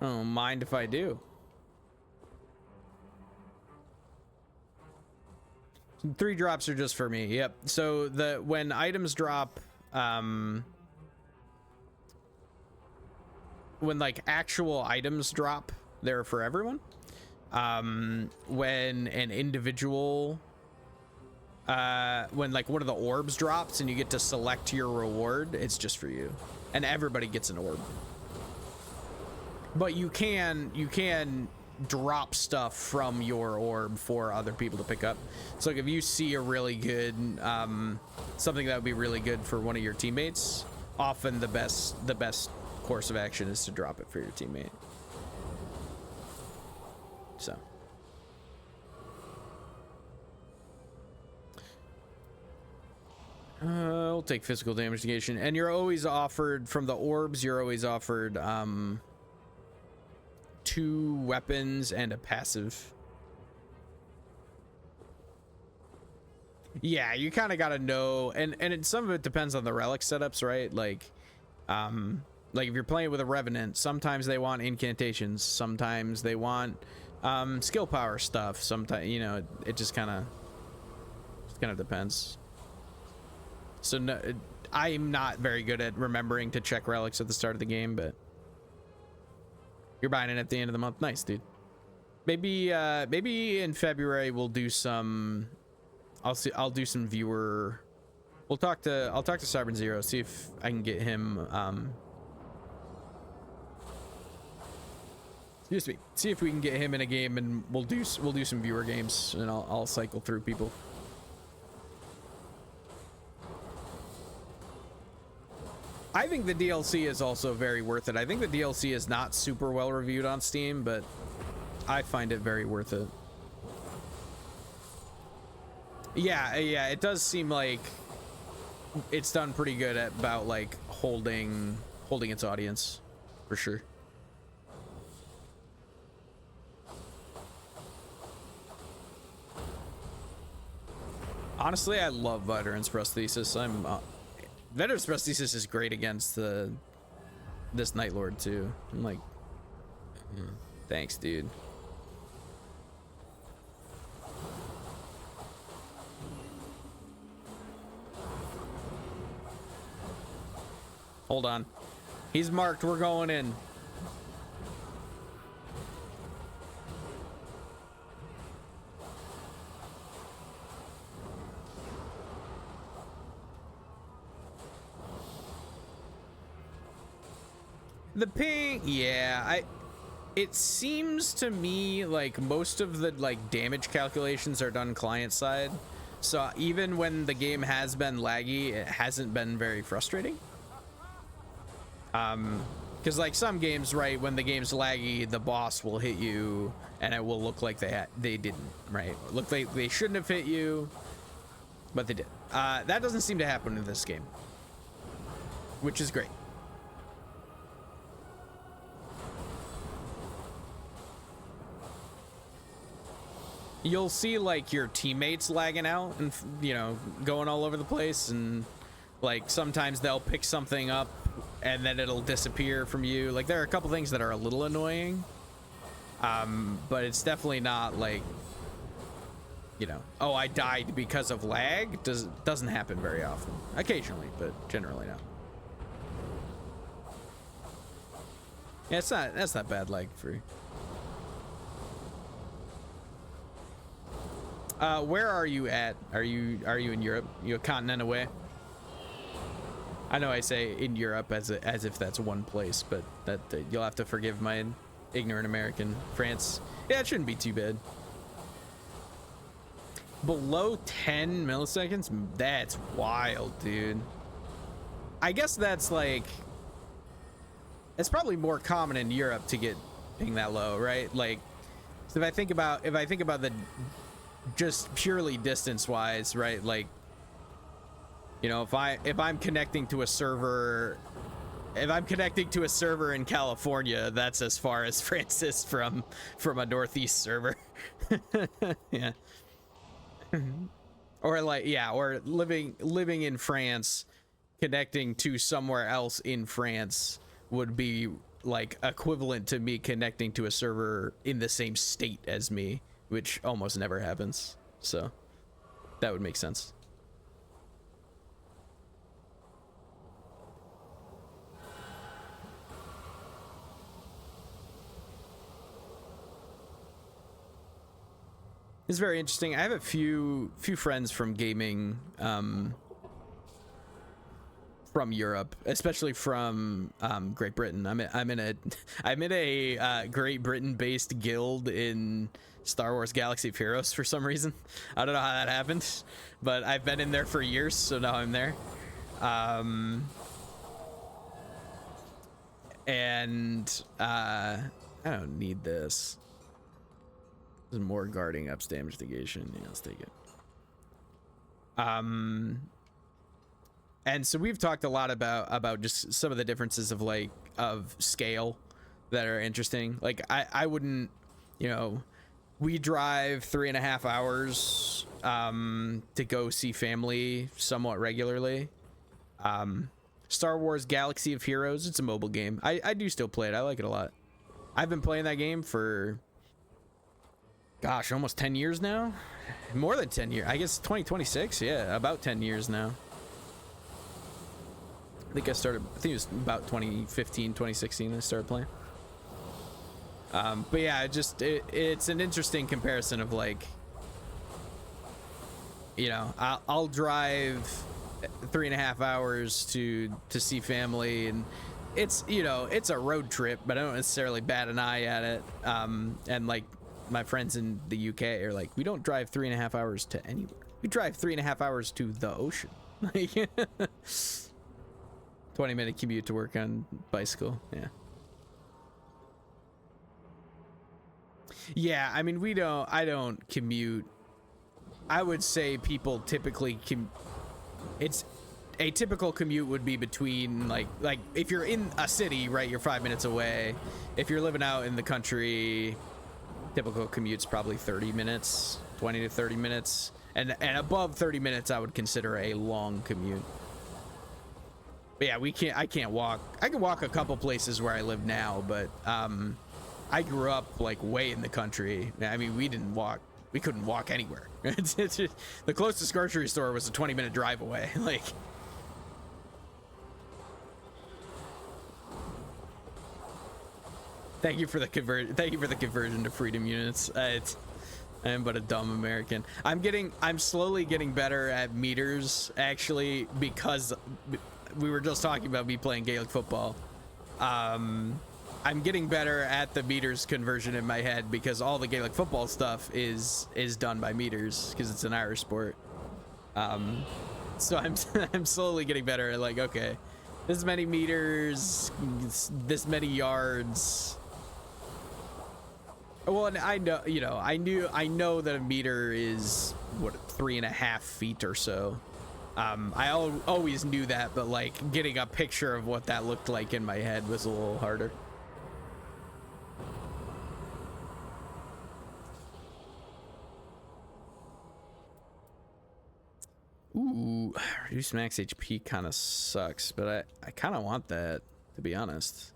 I don't mind if I do. 3 drops are just for me. Yep. So when items drop, when like actual items drop, they're for everyone. When an individual, when like one of the orbs drops and you get to select your reward, it's just for you, and everybody gets an orb. But you can drop stuff from your orb for other people to pick up. So like if you see a really good something that would be really good for one of your teammates, often the best course of action is to drop it for your teammate. So. We'll take physical damage negation, and you're always offered from the orbs. You're always offered 2 weapons and a passive. Yeah, you kind of gotta know, and some of it depends on the relic setups, right? Like if you're playing with a revenant, sometimes they want incantations, sometimes they want skill power stuff. Sometimes, you know, it just kind of depends. So no, I'm not very good at remembering to check relics at the start of the game, but you're buying it at the end of the month. Nice, dude. Maybe in February we'll do some. I'll do some viewer. I'll talk to Cybern Zero, see if I can get him. Excuse me. See if we can get him in a game, and we'll do some viewer games, and I'll cycle through people. I think the DLC is also very worth it. I think the DLC is not super well reviewed on Steam, but I find it very worth it. Yeah, it does seem like it's done pretty good at about like holding its audience, for sure. Honestly, I love Veteran's Prosthesis. Veteran's Prosthesis is great against this Night Lord too. I'm like, thanks, dude. Hold on. He's marked. We're going in. The ping, yeah, it seems to me like most of the like damage calculations are done client side. So even when the game has been laggy, it hasn't been very frustrating. Because like some games, right, when the game's laggy, the boss will hit you and it will look like they didn't, right? Look, they shouldn't have hit you, but they did. That doesn't seem to happen in this game, which is great. You'll see like your teammates lagging out and, you know, going all over the place, and like sometimes they'll pick something up and then it'll disappear from you. Like there are a couple things that are a little annoying, but it's definitely not like, you know, oh, I died because of lag. Doesn't happen very often. Occasionally, but generally not. Yeah, that's not bad lag free. Where are you at? Are you in Europe? You a continent away? I know I say in Europe as if that's one place, but that you'll have to forgive my ignorant American. France. Yeah, it shouldn't be too bad. Below 10 milliseconds? That's wild, dude. I guess that's like, it's probably more common in Europe to get ping that low, right? Like, so if I think about the just purely distance wise, right? Like, you know, if I'm connecting to a server, in California, that's as far as France is from a Northeast server. Yeah. Or like, yeah, or living in France, connecting to somewhere else in France would be like equivalent to me connecting to a server in the same state as me, which almost never happens. So that would make sense. It's very interesting. I have a few friends from gaming, from Europe, especially from Great Britain. I'm in a Great Britain based guild in Star Wars Galaxy of Heroes for some reason. I don't know how that happened, but I've been in there for years, so now I'm there. And I don't need this. There's more guarding ups damage negation. Yeah, let's take it. And so we've talked a lot about just some of the differences of like of scale that are interesting. Like I wouldn't, you know, we drive 3.5 hours to go see family somewhat regularly. Star Wars Galaxy of Heroes, it's a mobile game. I do still play it. I like it a lot. I've been playing that game for, gosh, almost 10 years now. More than 10 years. I guess 2026. Yeah, about 10 years now. I think it was about 2015, 2016 I started playing. But yeah, it's an interesting comparison of like, you know, I'll drive 3.5 hours to see family, and it's, you know, it's a road trip, but I don't necessarily bat an eye at it. And like my friends in the UK are like, we don't drive 3.5 hours to anywhere. We drive 3.5 hours to the ocean. Like 20-minute commute to work on bicycle. Yeah, I mean, I don't commute. I would say people typically it's a typical commute would be between like if you're in a city, right, you're 5 minutes away. If you're living out in the country, typical commute's probably 30 minutes, 20 to 30 minutes. And above 30 minutes, I would consider a long commute. But yeah, I can't walk. I can walk a couple places where I live now, but I grew up like way in the country. I mean, we couldn't walk anywhere. The closest grocery store was a 20-minute drive away. Like, thank you for the conversion to freedom units. I am but a dumb American. I'm slowly getting better at meters, actually, because we were just talking about me playing Gaelic football. I'm getting better at the meters conversion in my head because all the Gaelic football stuff is done by meters because it's an Irish sport. So I'm slowly getting better at like, okay, this many meters, this many yards. Well, and I know, you know, I know that a meter is what, 3.5 feet or so. I always knew that, but like getting a picture of what that looked like in my head was a little harder. Ooh, reduce max HP kind of sucks, but I kind of want that, to be honest.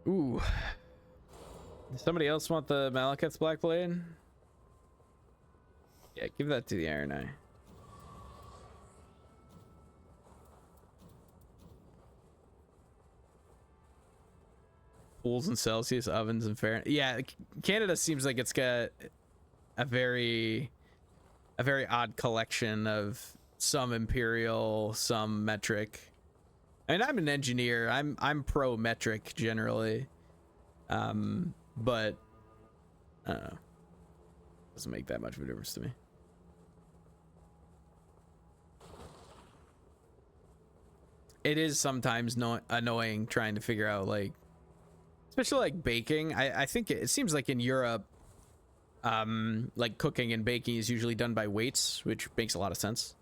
Ooh. Does somebody else want the Malekith's Black Blade? Yeah, give that to the Iron Eye. Pools in Celsius, ovens and Fahrenheit. Yeah, Canada seems like it's got a very odd collection of some imperial, some metric. I mean, I'm an engineer. I'm pro metric generally. But I don't know. Doesn't make that much of a difference to me. It is sometimes annoying trying to figure out, like, especially like baking. I think it seems like in Europe, like cooking and baking is usually done by weights, which makes a lot of sense.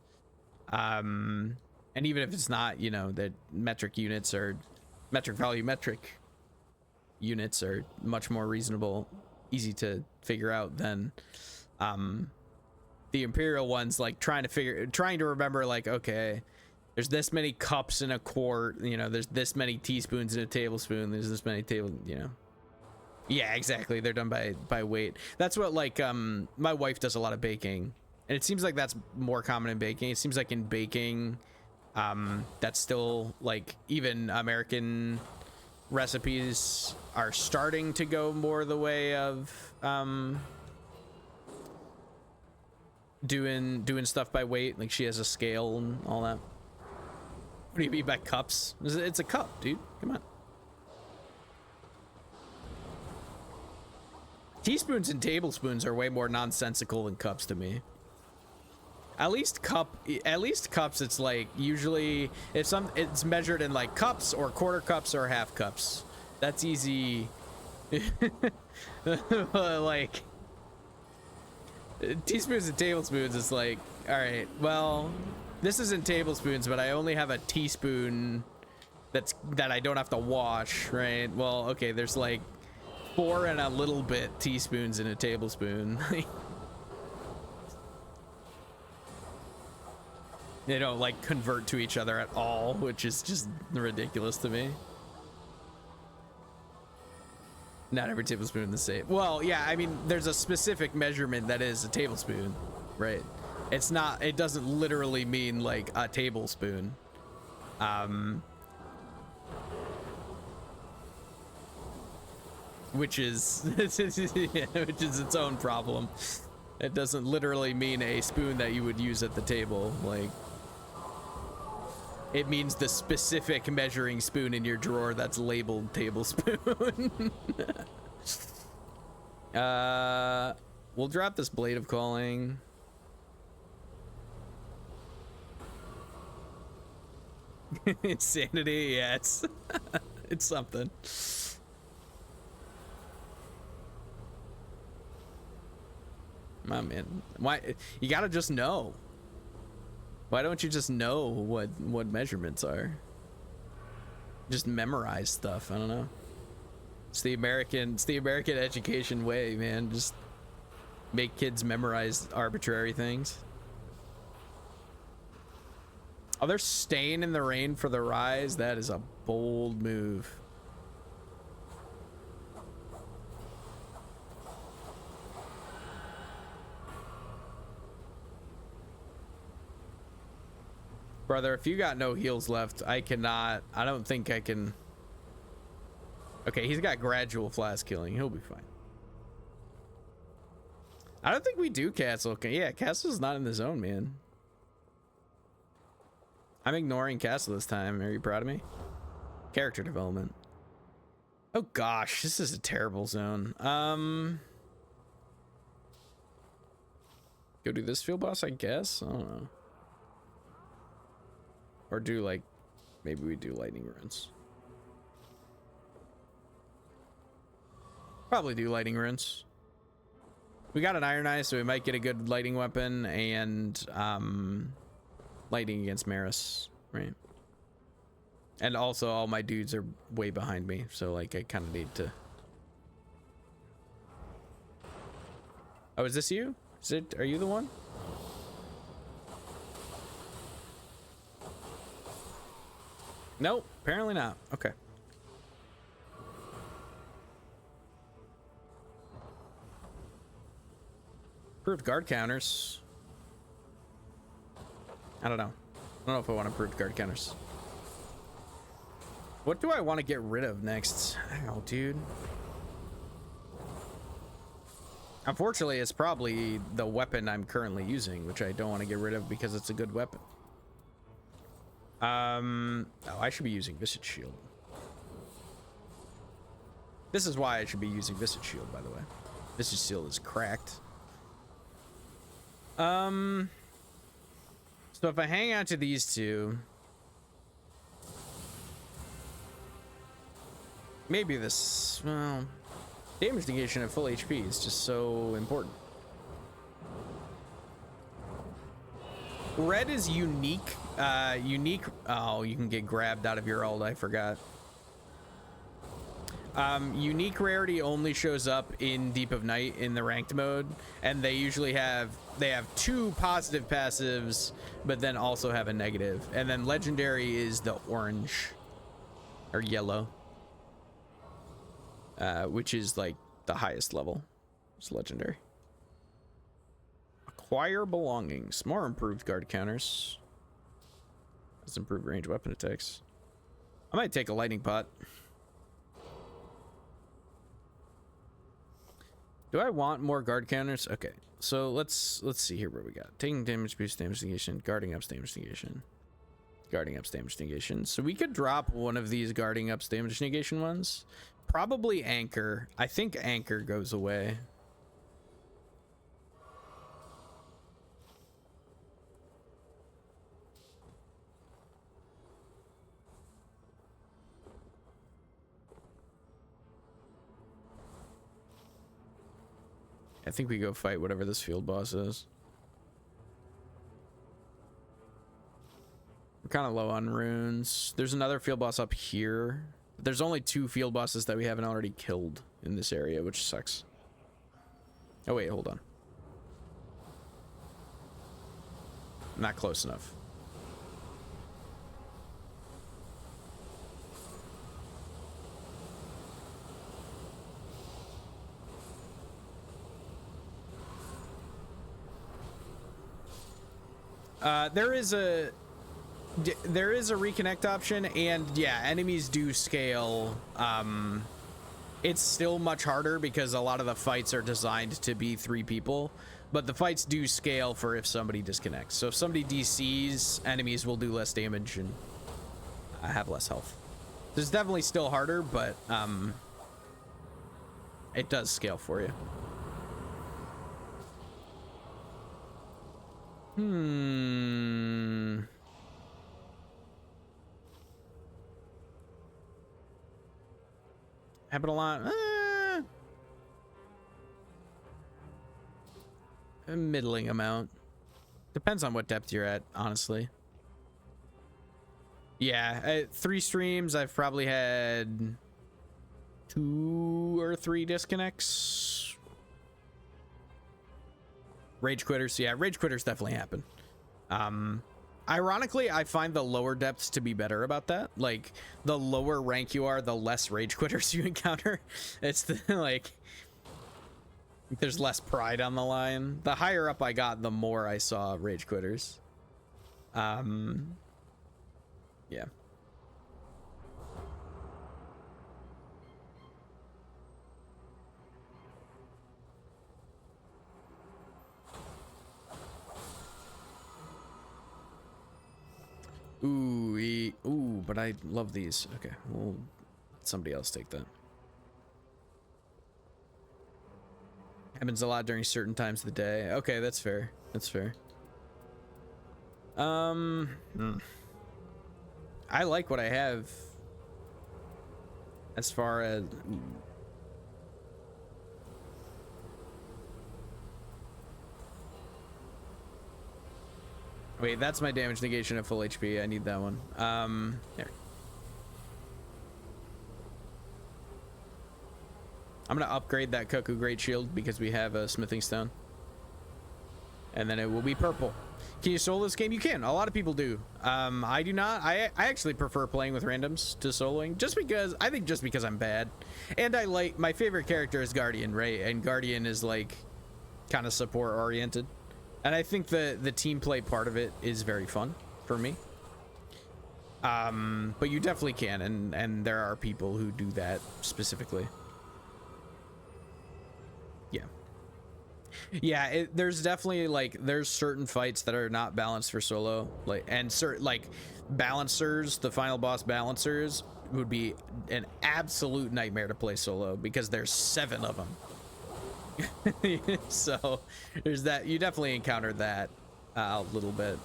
And even if it's not, you know, that metric units or metric units are much more reasonable, easy to figure out than the imperial ones. Like trying to remember, like, okay, there's this many cups in a quart, you know, there's this many teaspoons in a tablespoon, there's this many you know. Yeah, exactly, they're done by weight. That's what, like, my wife does a lot of baking, and it seems like that's more common in baking. It seems like in baking, that's still, like, even American recipes are starting to go more the way of doing stuff by weight. Like, she has a scale and all that. What do you mean by cups? It's a cup, dude. Come on. Teaspoons and tablespoons are way more nonsensical than cups to me. At least cups, it's like usually it's measured in like cups or quarter cups or half cups. That's easy. Like teaspoons and tablespoons is like, all right, well, this isn't tablespoons, but I only have a teaspoon that I don't have to wash, right? Well, okay, there's like 4 and a little bit teaspoons in a tablespoon. They don't like convert to each other at all, which is just ridiculous to me. Not every tablespoon the same. Well, yeah, I mean, there's a specific measurement that is a tablespoon, right? It's not, it doesn't literally mean like a tablespoon. Which is which is its own problem. It doesn't literally mean a spoon that you would use at the table. Like, it means the specific measuring spoon in your drawer that's labeled tablespoon. We'll drop this Blade of Calling. Insanity, yeah, it's it's something. My man, why you gotta just know? Why don't you just know what measurements are? Just memorize stuff. I don't know. It's the American education way, man. Just make kids memorize arbitrary things. Oh, they're staying in the rain for the rise. That is a bold move. Brother, if you got no heals left, I don't think I can. Okay, he's got gradual flask killing. He'll be fine. I don't think we do Castle. Yeah, Castle's not in the zone, man. I'm ignoring Castle this time. Are you proud of me? Character development. Oh gosh, this is a terrible zone. Go do this field boss, I guess. I don't know. Or do like, maybe we do lightning runes. Probably do lightning runes. We got an Iron Eye, so we might get a good lighting weapon and lightning against Maris, right? And also all my dudes are way behind me, so like I kind of need to. Oh, is this you? Are you the one? Nope, apparently not. Okay. Improved guard counters. I don't know. I don't know if I want improved guard counters. What do I want to get rid of next? Ow, dude. Unfortunately, it's probably the weapon I'm currently using, which I don't want to get rid of because it's a good weapon. Oh, I should be using Visage Shield. This is why I should be using Visage Shield, by the way. Visage Shield is cracked. So if I hang out to these two, maybe this, well, damage negation at full HP is just so important. Red is unique. Oh, you can get grabbed out of your ult. I forgot. Unique rarity only shows up in Deep of Night in the ranked mode, and they usually have 2 positive passives, but then also have a negative. And then legendary is the orange or yellow, which is like the highest level. It's legendary. Acquire belongings. More improved guard counters. Let's improve range weapon attacks. I might take a lightning pot. Do I want more guard counters? Okay, so let's see here what we got. Taking damage, boost damage negation, guarding up damage negation, guarding up damage negation. So we could drop one of these guarding up damage negation ones. Probably anchor. I think anchor goes away. think we go fight whatever this field boss is. We're kind of low on runes. There's another field boss up here. There's only 2 field bosses that we haven't already killed in this area, which sucks. Oh wait, hold on. Not close enough. There is a reconnect option, and yeah, enemies do scale. It's still much harder because a lot of the fights are designed to be 3 people, but the fights do scale for if somebody disconnects. So if somebody DCs, enemies will do less damage and have less health. It's definitely still harder, but it does scale for you. Happen a lot. A middling amount. Depends on what depth you're at, honestly. Yeah, 3 streams, I've probably had 2 or 3 disconnects. Rage quitters, yeah, rage quitters definitely happen. Ironically, I find the lower depths to be better about that. Like, the lower rank you are, the less rage quitters you encounter. It's like, there's less pride on the line. The higher up I got, the more I saw rage quitters. Yeah. Ooh, but I love these. Okay, well, let somebody else take that. Happens a lot during certain times of the day. Okay, that's fair. That's fair. I like what I have as far as... Wait, that's my damage negation at full HP. I need that one. Here. I'm gonna upgrade that Cuckoo Great Shield because we have a smithing stone. And then it will be purple. Can you solo this game? You can. A lot of people do. I do not. I actually prefer playing with randoms to soloing, just because I'm bad. And I like, my favorite character is Guardian, right? And Guardian is like kind of support oriented. And I think the team play part of it is very fun for me. But you definitely can, and there are people who do that specifically. Yeah. Yeah, there's definitely, like, there's certain fights that are not balanced for solo, like, and certain, like, balancers, the final boss balancers would be an absolute nightmare to play solo because there's 7 of them. So there's that. You definitely encountered that a little bit.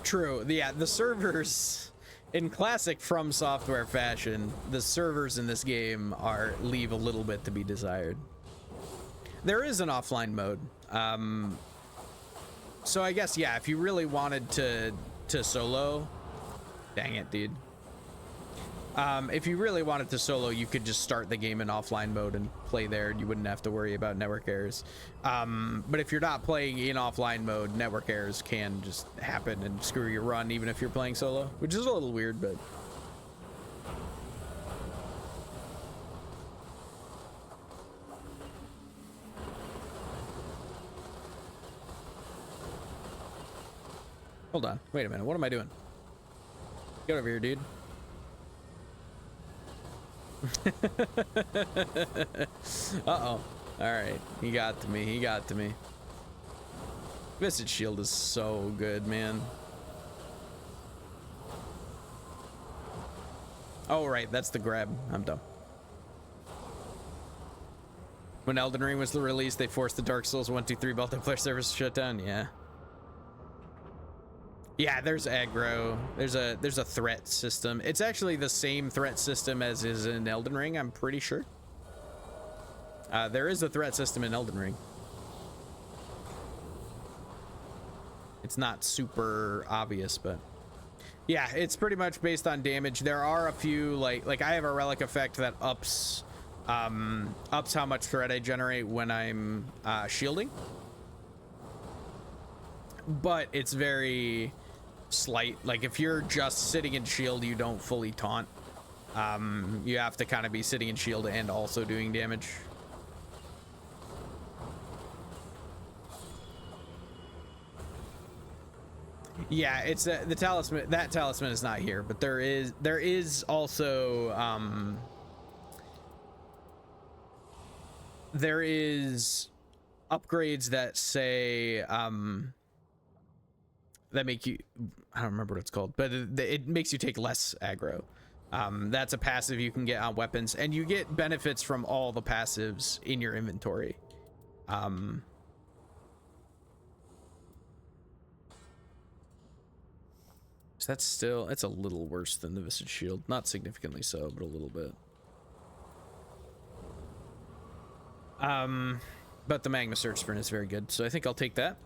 True. Yeah, the servers in classic From Software fashion, the servers in this game leave a little bit to be desired. There is an offline mode. So I guess, yeah, if you really wanted to solo, dang it, dude. If you really wanted to solo, you could just start the game in offline mode and play there, and you wouldn't have to worry about network errors. But if you're not playing in offline mode, network errors can just happen and screw your run, even if you're playing solo, which is a little weird, but... Hold on. Wait a minute. What am I doing? Get over here, dude. Uh-oh. Alright. He got to me. He got to me. Visage Shield is so good, man. Oh, right. That's the grab. I'm dumb. When Elden Ring was released, they forced the Dark Souls 1, 2, 3 multiplayer service to shut down. Yeah. Yeah, there's aggro. There's a threat system. It's actually the same threat system as is in Elden Ring, I'm pretty sure. There is a threat system in Elden Ring. It's not super obvious, but yeah, it's pretty much based on damage. There are a few like I have a relic effect that ups how much threat I generate when I'm shielding, but it's very slight. Like if you're just sitting in shield, you don't fully taunt. You have to kind of be sitting in shield and also doing damage. Yeah, it's the talisman. That talisman is not here, but there is also there is upgrades that say that make you, I don't remember what it's called, but it makes you take less aggro. That's a passive you can get on weapons, and you get benefits from all the passives in your inventory. So that's still, it's a little worse than the Visage Shield. Not significantly so, but a little bit. But the Magma Surge Sprint is very good, so I think I'll take that.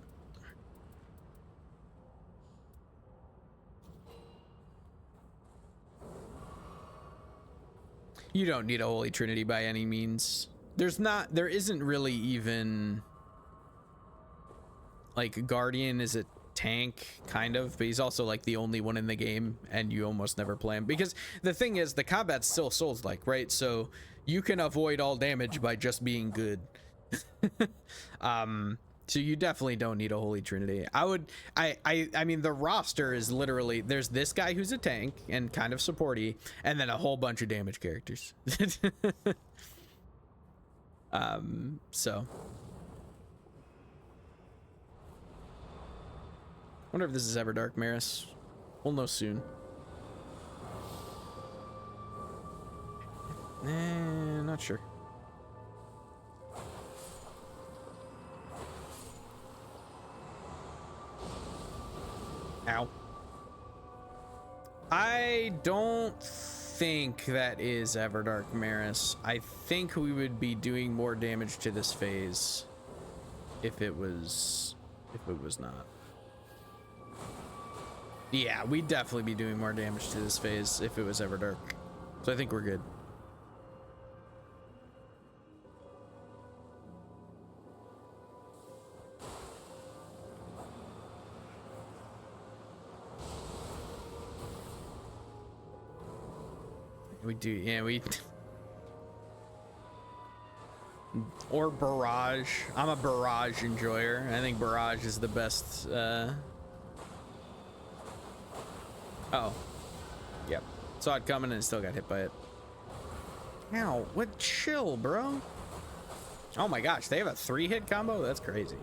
You don't need a Holy Trinity by any means. There isn't really even, like, Guardian is a tank, kind of, but he's also like the only one in the game, and you almost never play him. Because the thing is, the combat's still Souls-like, right? So you can avoid all damage by just being good. So you definitely don't need a Holy Trinity. I mean, the roster is literally, there's this guy who's a tank and kind of supporty, and then a whole bunch of damage characters. So wonder if this is Everdark Maris. We'll know soon. Not sure. Ow. I don't think that is Everdark Maris. I think we would be doing more damage to this phase if it was not. Yeah, we'd definitely be doing more damage to this phase if it was Everdark. So I think we're good. We do, yeah, we... Or Barrage. I'm a Barrage enjoyer. I think Barrage is the best, Oh. Yep. Saw it coming and still got hit by it. Ow, what? Chill, bro. Oh my gosh, they have a 3-hit combo? That's crazy.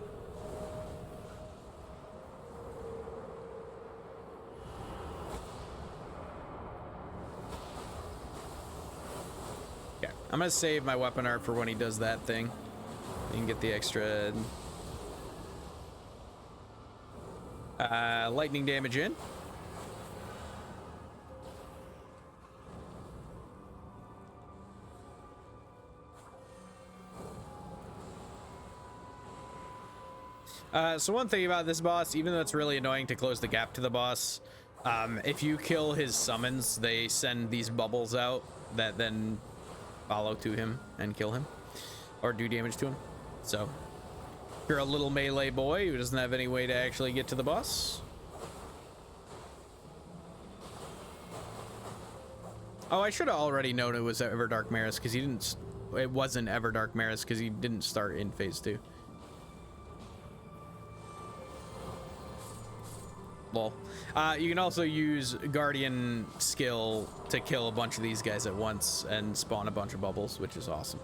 Okay, I'm gonna save my weapon art for when he does that thing. You can get the extra lightning damage in. So one thing about this boss, even though it's really annoying to close the gap to the boss, if you kill his summons, they send these bubbles out that then follow to him and kill him or do damage to him. So if you're a little melee boy who doesn't have any way to actually get to the boss. Oh, I should have already known it was Everdark Maris because he didn't. It wasn't Everdark Maris because he didn't start in phase 2. Lol. You can also use Guardian skill to kill a bunch of these guys at once and spawn a bunch of bubbles, which is awesome.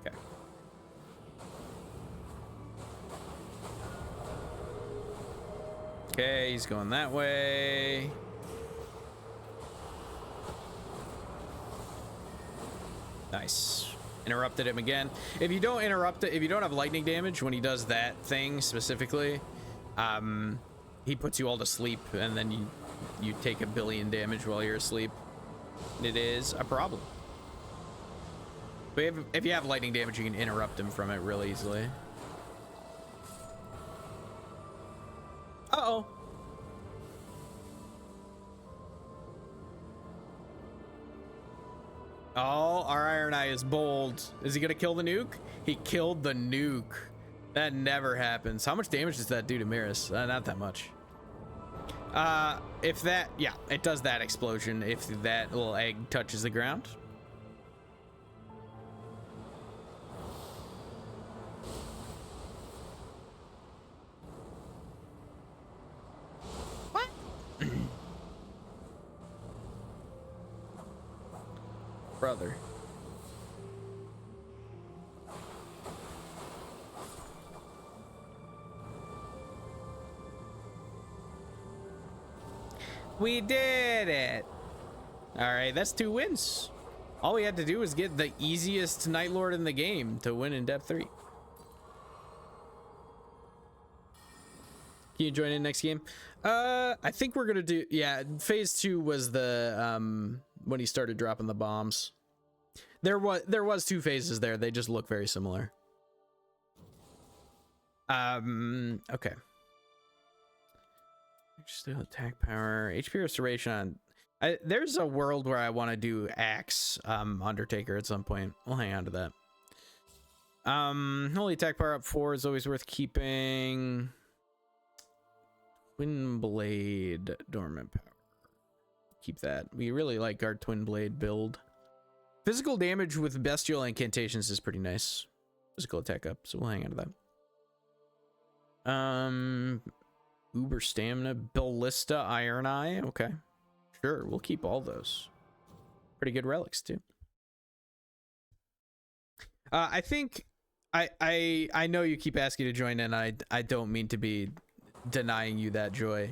Okay. Okay, he's going that way. Nice. Interrupted him again. If you don't interrupt it, if you don't have lightning damage when he does that thing specifically, he puts you all to sleep, and then you take 1 billion damage while you're asleep. It is a problem. But if you have lightning damage, you can interrupt him from it real easily. Uh-oh. Oh, our Iron Eye is bold. Is he gonna kill the nuke? He killed the nuke. That never happens. How much damage does that do to Miris? Not that much. If that, yeah, it does that explosion if that little egg touches the ground. What? Brother. We did it. All right, that's 2 wins. All we had to do was get the easiest Night Lord in the game to win in depth 3. Can you join in next game? I think we're gonna do, yeah, phase 2 was the when he started dropping the bombs. There was 2 phases there. They just look very similar. Okay. Still attack power, HP restoration. There's a world where I want to do axe Undertaker at some point. We'll hang on to that. Holy attack power up 4 is always worth keeping. Twin blade dormant power. Keep that. We really like our twin blade build. Physical damage with bestial incantations is pretty nice. Physical attack up, so we'll hang on to that. Uber stamina, ballista, iron eye. Okay, sure, we'll keep all those. Pretty good relics too. I think I know you keep asking to join in. I don't mean to be denying you that joy.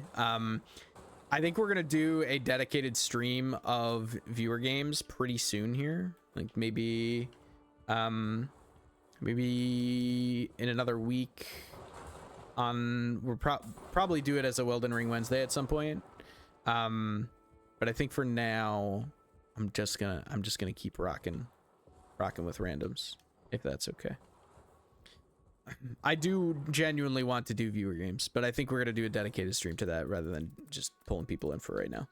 I think we're gonna do a dedicated stream of viewer games pretty soon here, like maybe maybe in another week. We'll probably do it as a Elden Ring Wednesday at some point, but I think for now I'm just gonna keep rocking with randoms, if that's okay. I do genuinely want to do viewer games, but I think we're gonna do a dedicated stream to that rather than just pulling people in for right now.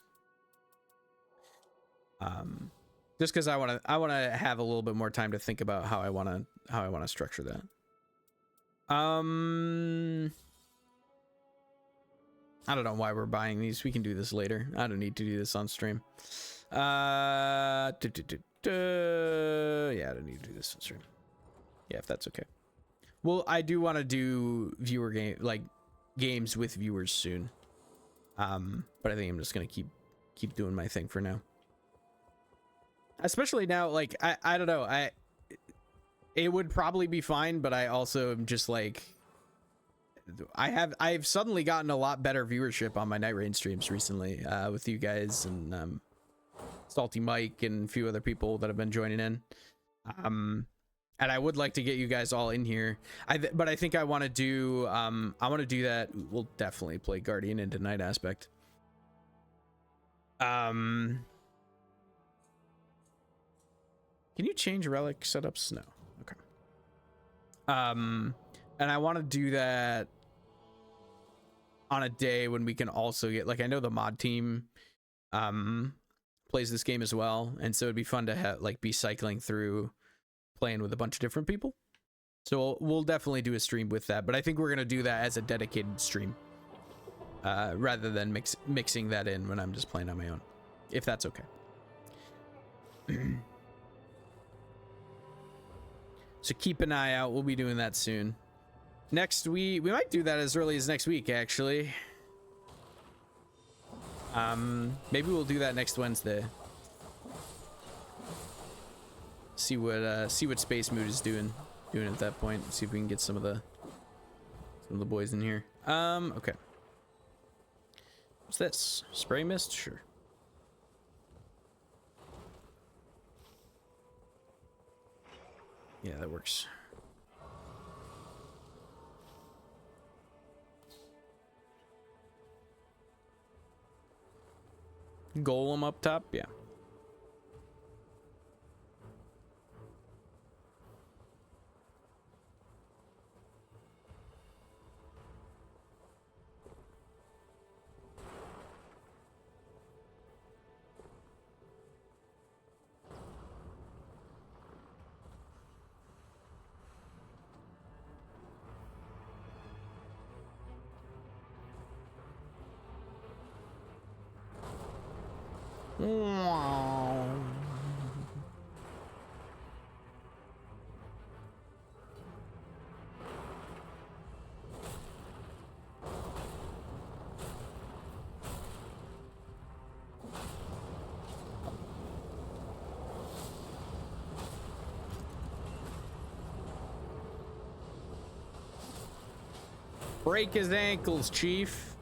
Just because I want to have a little bit more time to think about how I want to structure that. I don't know why we're buying these. We can do this later. I don't need to do this on stream. Yeah, I don't need to do this on stream. Yeah, if that's okay. Well, I do want to do viewer games with viewers soon. But I think I'm just gonna keep doing my thing for now. Especially now, like I don't know. It would probably be fine, but I also am just like, I've suddenly gotten a lot better viewership on my Nightreign streams recently, with you guys and Salty Mike and a few other people that have been joining in. And I would like to get you guys all in here. But I think I want to do that. We'll definitely play Guardian into Night Aspect. Can you change relic setups? No. Okay. And I want to do that on a day when we can also get, like, I know the mod team plays this game as well, and so it'd be fun to have, like, be cycling through playing with a bunch of different people. So we'll definitely do a stream with that, but I think we're gonna do that as a dedicated stream, rather than mixing that in when I'm just playing on my own, if that's okay. So keep an eye out. We'll be doing that soon. Next week, we might do that as early as next week, actually. Maybe we'll do that next Wednesday. See what Space Mood is doing at that point. See if we can get some of the boys in here. Okay. What's this? Spray mist? Sure. Yeah, that works. Golem up top? Yeah. Break his ankles, Chief.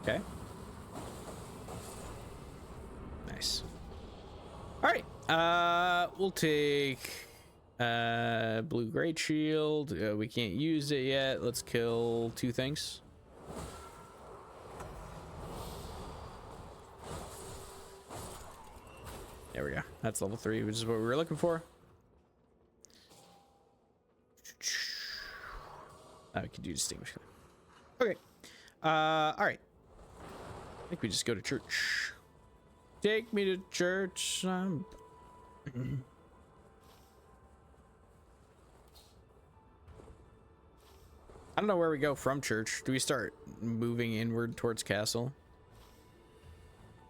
Okay. Nice. All right. We'll take blue great shield. We can't use it yet. Let's kill 2 things. There we go. That's level 3, which is what we were looking for. We can do distinguish. Okay. All right. I think we just go to church. Take me to church. I don't know where we go from church. Do we start moving inward towards castle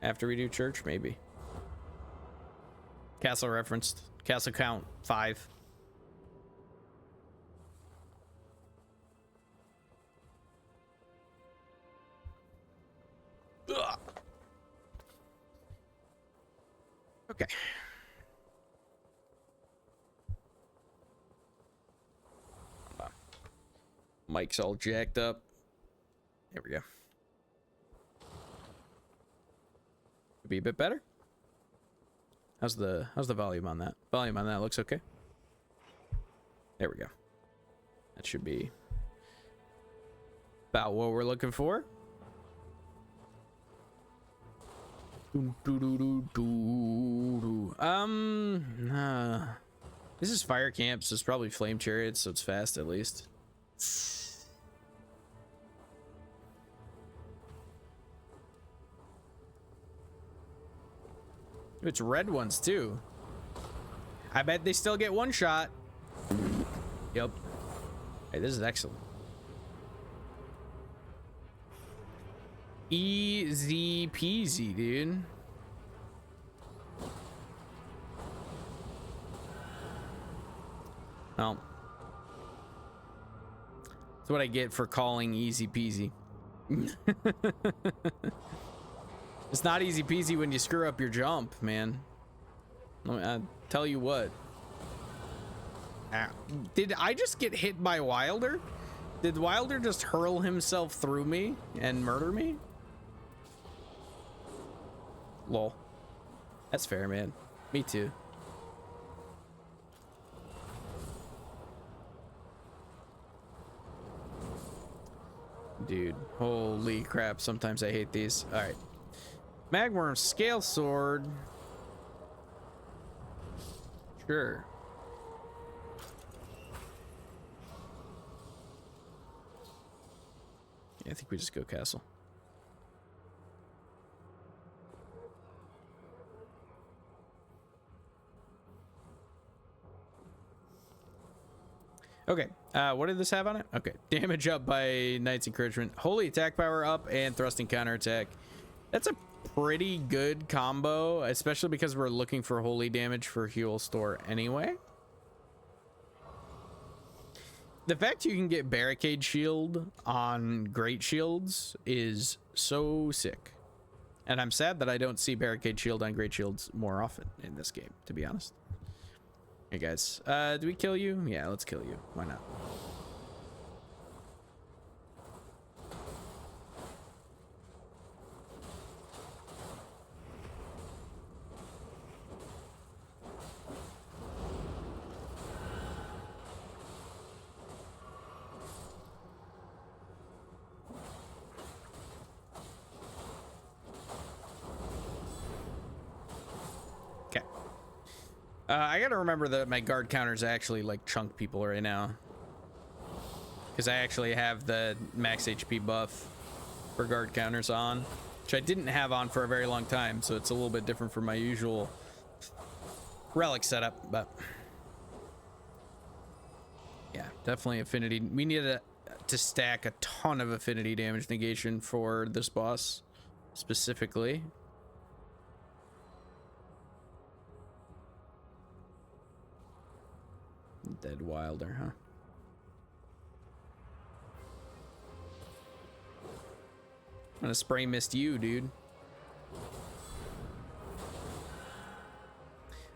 after we do church? Maybe. Castle referenced. Castle count 5. Ugh. Okay. Mic's all jacked up. There we go. Could be a bit better. How's the volume on that? Volume on that looks okay. There we go. That should be about what we're looking for. This is fire camp, so it's probably flame chariots, so it's fast at least. It's red ones too. I bet they still get 1 shot. Yep. Hey, this is excellent. Easy peasy, dude. Well, that's what I get for calling easy peasy. It's not easy peasy when you screw up your jump, man. I'll tell you what. Did I just get hit by Wilder? Did Wilder just hurl himself through me and murder me? Lol. That's fair, man. Me too. Dude, holy crap. Sometimes I hate these. All right. Magworm scale sword. Sure. Yeah, I think we just go castle. Okay, what did this have on it? Okay, damage up by Knight's Encouragement. Holy attack power up and thrusting counterattack. That's a pretty good combo, especially because we're looking for holy damage for Heal Store anyway. The fact you can get Barricade Shield on Great Shields is so sick. And I'm sad that I don't see Barricade Shield on Great Shields more often in this game, to be honest. Hey guys, do we kill you? Yeah, let's kill you. Why not? I gotta remember that my guard counters actually like chunk people right now, because I actually have the max HP buff for guard counters on, which I didn't have on for a very long time, so it's a little bit different from my usual relic setup. But yeah, definitely affinity. We needed to stack a ton of affinity damage negation for this boss specifically. Dead Wilder, huh? I'm gonna spray mist you, dude.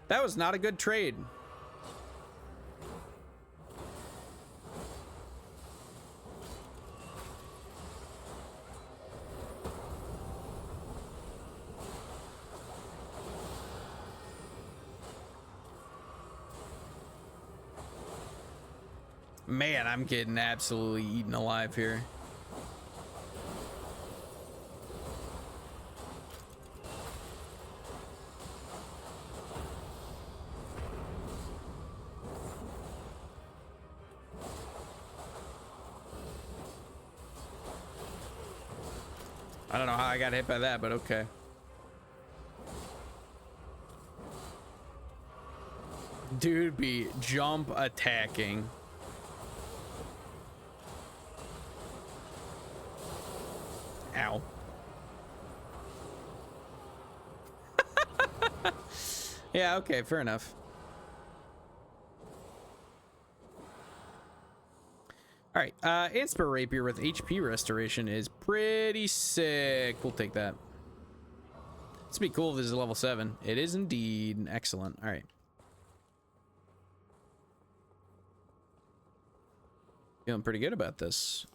That was not a good trade. Man, I'm getting absolutely eaten alive here. I don't know how I got hit by that, but okay. Dude be jump attacking. Ow. Yeah, okay, fair enough. All right, Inspire Rapier with HP restoration is pretty sick. We'll take that. This would be cool if this is level 7. It is indeed. Excellent. All right. Feeling pretty good about this.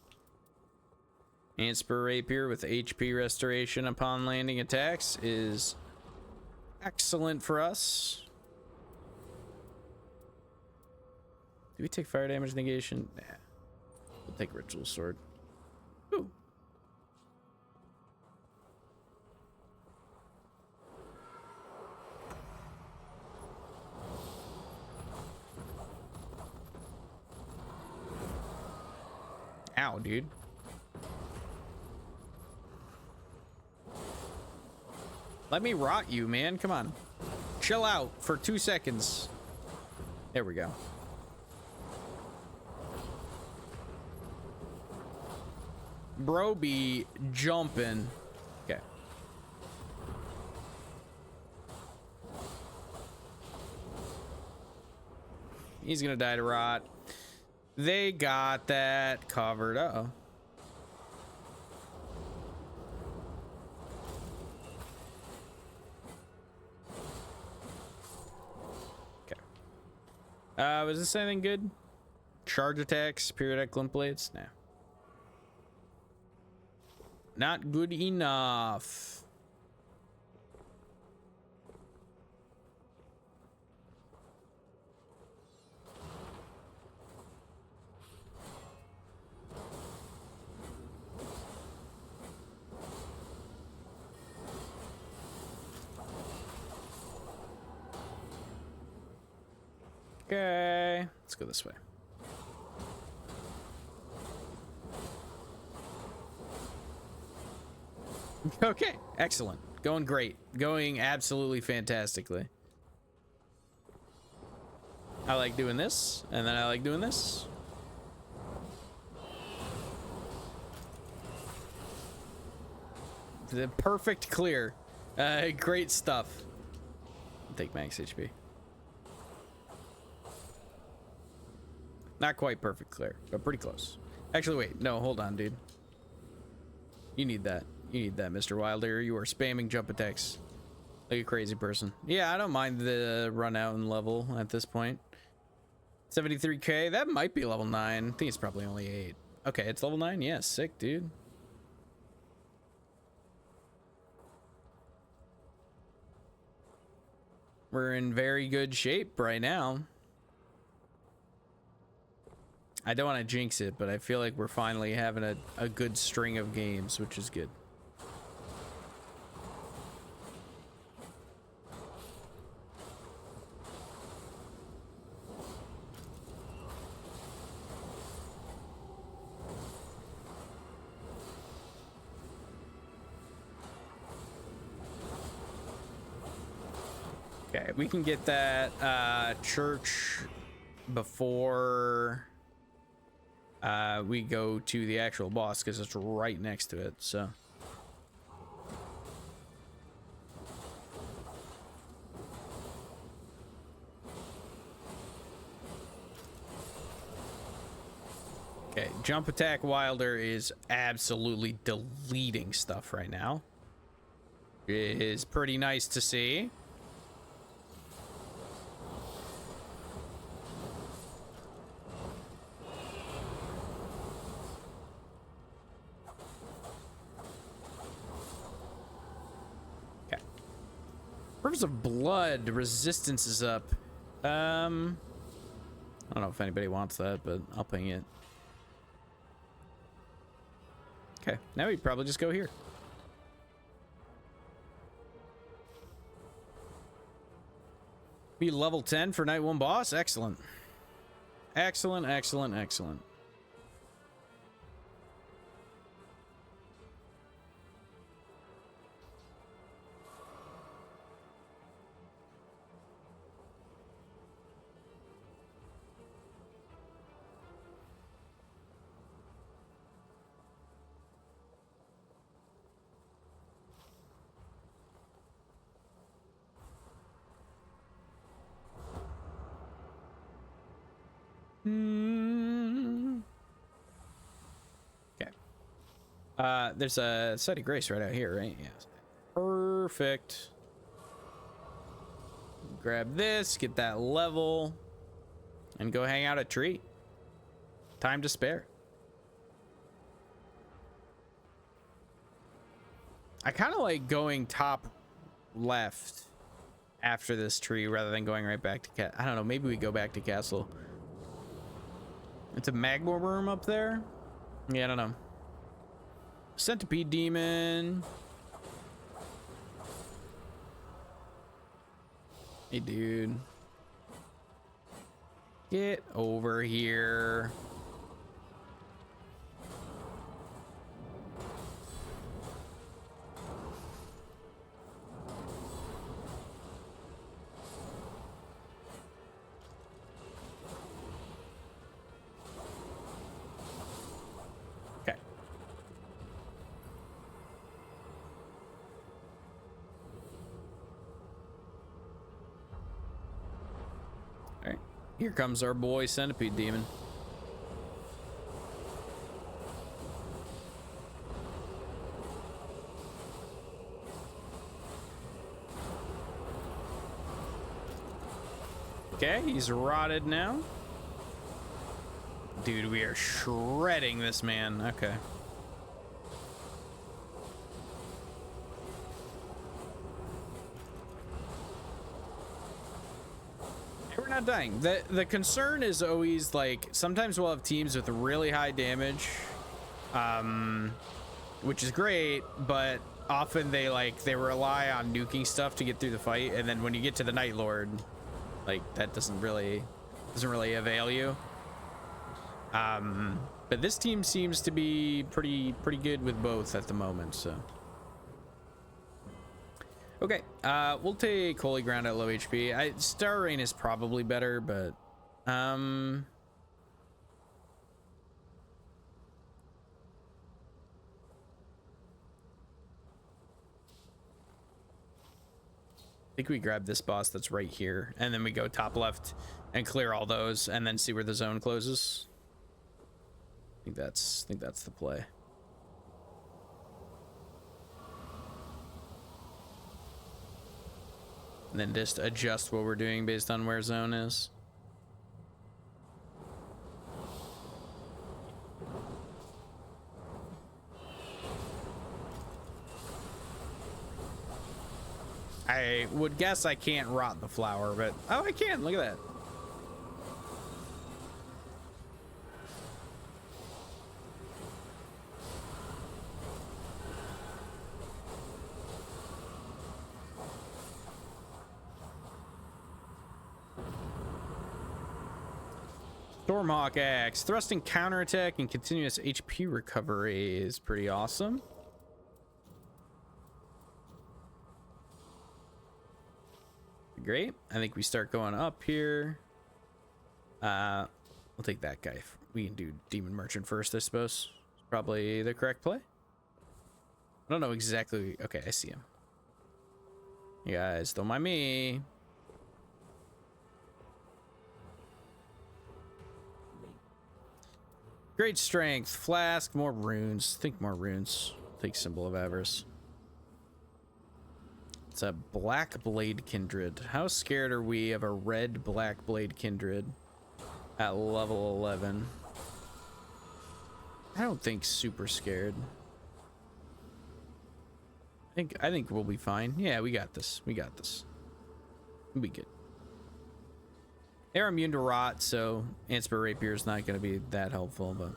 Inspire Rapier with HP restoration upon landing attacks is excellent for us. Do we take fire damage negation? Nah. We'll take Ritual Sword. Ooh. Ow, dude. Let me rot you, man. Come on. Chill out for 2 seconds. There we go. Bro be jumping. Okay. He's gonna die to rot. They got that covered. Uh-oh. Was this anything good? Charge attacks, periodic limp blades? Nah. Not good enough. Okay, let's go this way. Okay, excellent. Going great. Going absolutely fantastically. I like doing this, and then I like doing this. The perfect clear. Great stuff. Take max HP. Not quite perfect clear, but pretty close. Actually, wait. No, hold on, dude. You need that. You need that, Mr. Wilder. You are spamming jump attacks like a crazy person. Yeah, I don't mind the run out and level at this point. 73k. That might be level 9. I think it's probably only 8. Okay, it's level 9. Yeah, sick, dude. We're in very good shape right now. I don't want to jinx it, but I feel like we're finally having a good string of games, which is good. Okay, we can get that church before we go to the actual boss, because it's right next to it, so. Okay, jump attack Wilder is absolutely deleting stuff right now. It is pretty nice to see. Rivers of Blood resistance is up. I don't know if anybody wants that, but I'll ping it. Okay, now we'd probably just go here. Be level 10 for night 1 boss. Excellent. Excellent, excellent, excellent. Okay. There's a site of grace right out here, right? Yes. Perfect. Grab this, get that level, and go hang out at tree. Time to spare. I kind of like going top left after this tree rather than going right back to I don't know, maybe we go back to castle. It's a magma worm up there. Yeah, I don't know. Centipede demon. Hey, dude. Get over here. Okay. All right. Here comes our boy Centipede Demon. Okay, he's rotted now. Dude, we are shredding this man. Okay. We're not dying. The concern is always like sometimes we'll have teams with really high damage, which is great, but often they rely on nuking stuff to get through the fight, and then when you get to the Night Lord, like that doesn't really avail you. But this team seems to be pretty good with both at the moment, so. Okay, we'll take Holy Ground at low HP. Star Rain is probably better, but I think we grab this boss that's right here, and then we go top left and clear all those, and then see where the zone closes. I think that's the play. And then just adjust what we're doing based on where zone is. I would guess I can't rot the flower, but oh, I can. Look at that. Stormhawk Axe. Thrusting counterattack and continuous HP recovery is pretty awesome. Great. I think we start going up here. We'll take that guy. We can do Demon Merchant first, I suppose. Probably the correct play. I don't know exactly. Okay, I see him. You guys, don't mind me. Great strength, flask, more runes. Think more runes. Take Symbol of Avarice. It's a Black Blade Kindred. How scared are we of a red Black Blade Kindred at level 11? I don't think super scared. I think we'll be fine. Yeah, we got this. We got this. We'll be good. They're immune to rot, so Anspir Rapier is not going to be that helpful, but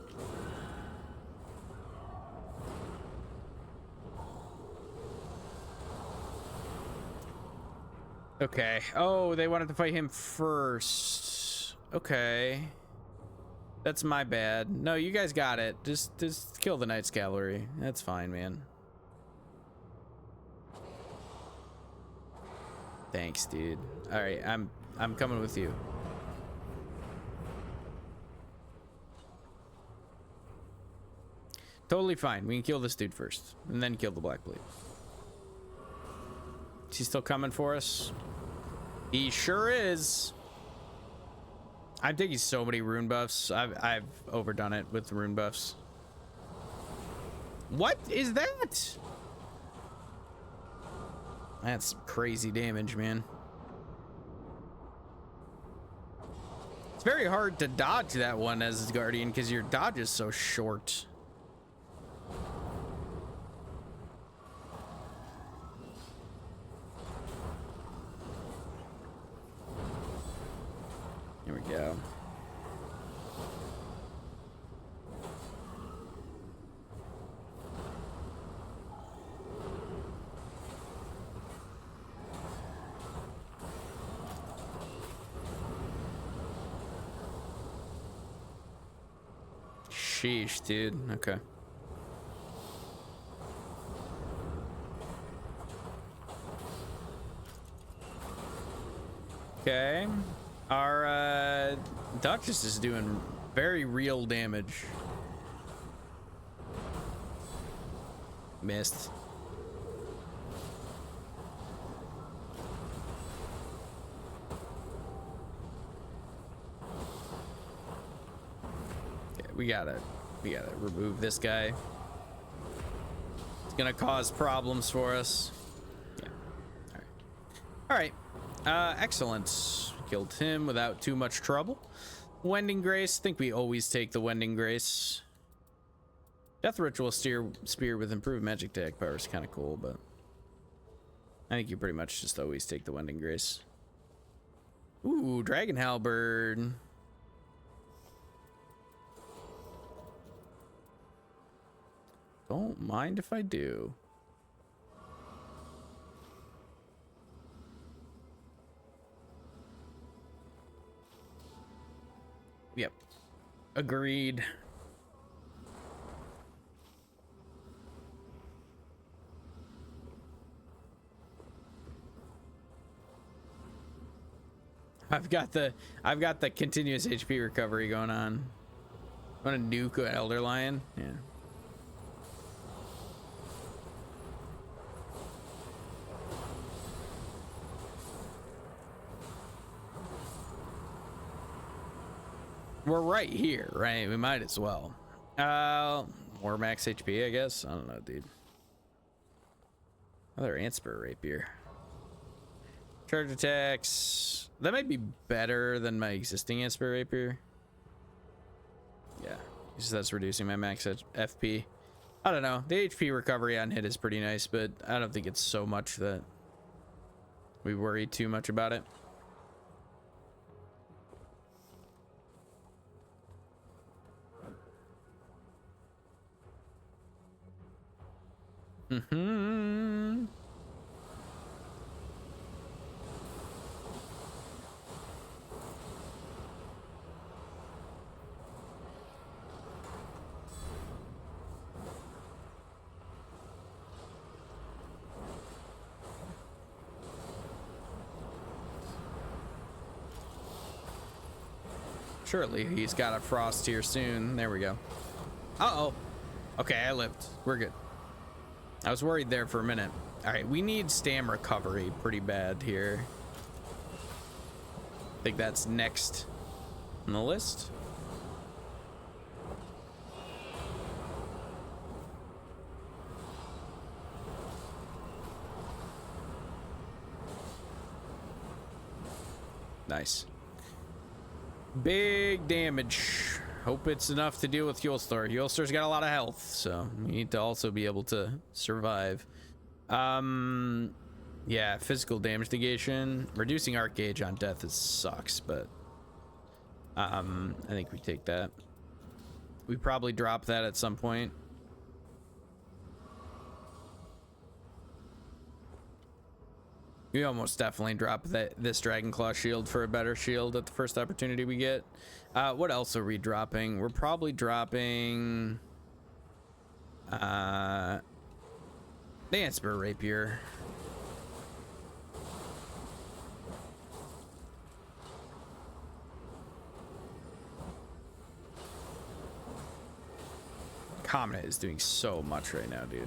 okay. Oh, they wanted to fight him first. Okay, that's my bad. No, you guys got it. Just kill the Knights Cavalry. That's fine, man. Thanks, dude. All right, I'm coming with you. Totally fine. We can kill this dude first, and then kill the Black Blade. Is he still coming for us? He sure is. I'm taking so many rune buffs. I've overdone it with the rune buffs. What is that? That's crazy damage, man. It's very hard to dodge that one as Guardian because your dodge is so short. Here we go. Sheesh, dude. Okay. Okay. Our Duchess is doing very real damage. Missed. Okay, we gotta remove this guy. It's gonna cause problems for us. Yeah. All right. Excellent. Killed him without too much trouble. Wending Grace. Think we always take the Wending Grace. Death Ritual Spear with improved magic attack power is kind of cool, but I think you pretty much just always take the Wending Grace. Ooh, Dragon Halberd. Don't mind if I do. Yep. Agreed. I've got the continuous HP recovery going on. Want to nuke an Elder Lion? Yeah. We're right here, right? We might as well. More max HP, I guess. I don't know, dude. Another Anspir Rapier. Charge attacks. That might be better than my existing Anspir Rapier. Yeah, because that's reducing my max FP. I don't know. The HP recovery on hit is pretty nice, but I don't think it's so much that we worry too much about it. Mm-hmm. Surely he's got a frost here soon. There we go. Uh-oh. Okay, I lived. We're good. I was worried there for a minute. All right, we need stam recovery pretty bad here. I think that's next on the list. Nice. Big damage. Hope it's enough to deal with Yulstar. Yulstar's got a lot of health, so we need to also be able to survive. Yeah, physical damage negation. Reducing arc gauge on death sucks, but I think we take that. We probably drop that at some point. We almost definitely drop this Dragon Claw shield for a better shield at the first opportunity we get. What else are we dropping? We're probably dropping the Ansper Rapier. Comet is doing so much right now, dude.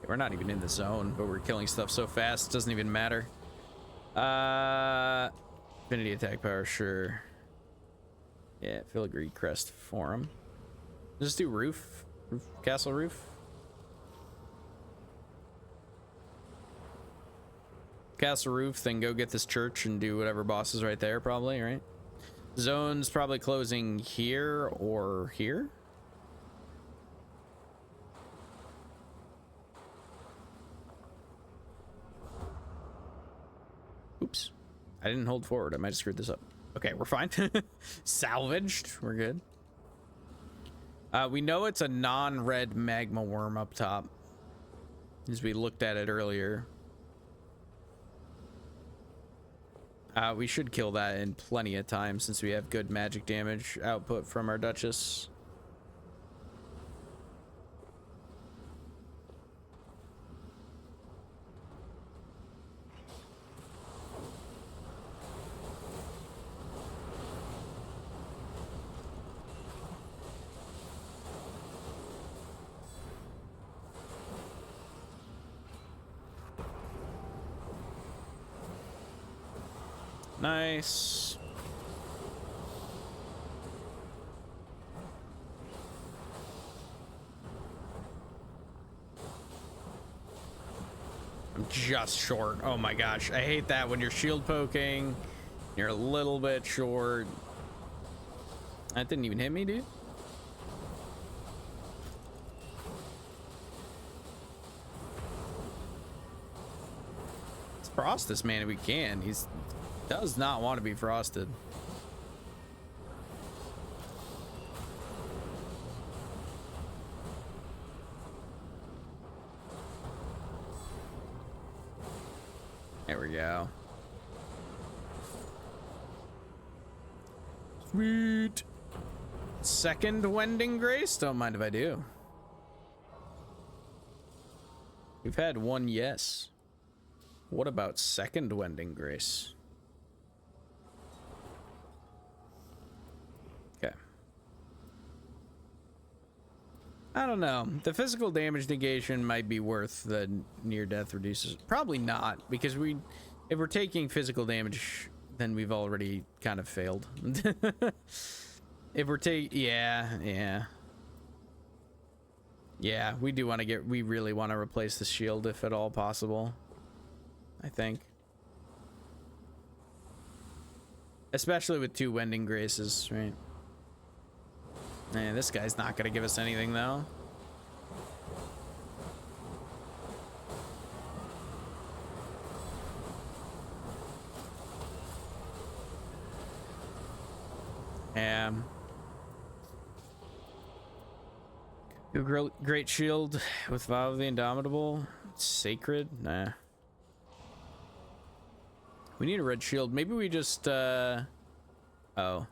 We're not even in the zone, but we're killing stuff so fast, it doesn't even matter. Affinity attack power, sure. Yeah, Filigree Crest Forum. Just do roof, castle roof. Castle roof, then go get this church and do whatever boss is right there, probably, right? Zone's probably closing here or here. Oops, I didn't hold forward. I might have screwed this up. Okay, we're fine. Salvaged, we're good. We know it's a non-red magma worm up top, as we looked at it earlier. We should kill that in plenty of time since we have good magic damage output from our Duchess. Nice. I'm just short. Oh my gosh. I hate that when you're shield poking. You're a little bit short. That didn't even hit me, dude. Let's frost this man if we can. He's does not want to be frosted. There we go. Sweet. Second Wending Grace? Don't mind if I do. We've had one yes. What about second Wending Grace? Okay. I don't know. The physical damage negation might be worth the near death reduces. Probably not, because if we're taking physical damage, then we've already kind of failed. If we're yeah, we do want to we really want to replace the shield if at all possible, I think. Especially with 2 Wending Graces, right? Man, this guy's not gonna give us anything though. Great shield with Vow of the Indomitable. Sacred? Nah. We need a red shield. Maybe we just, oh. I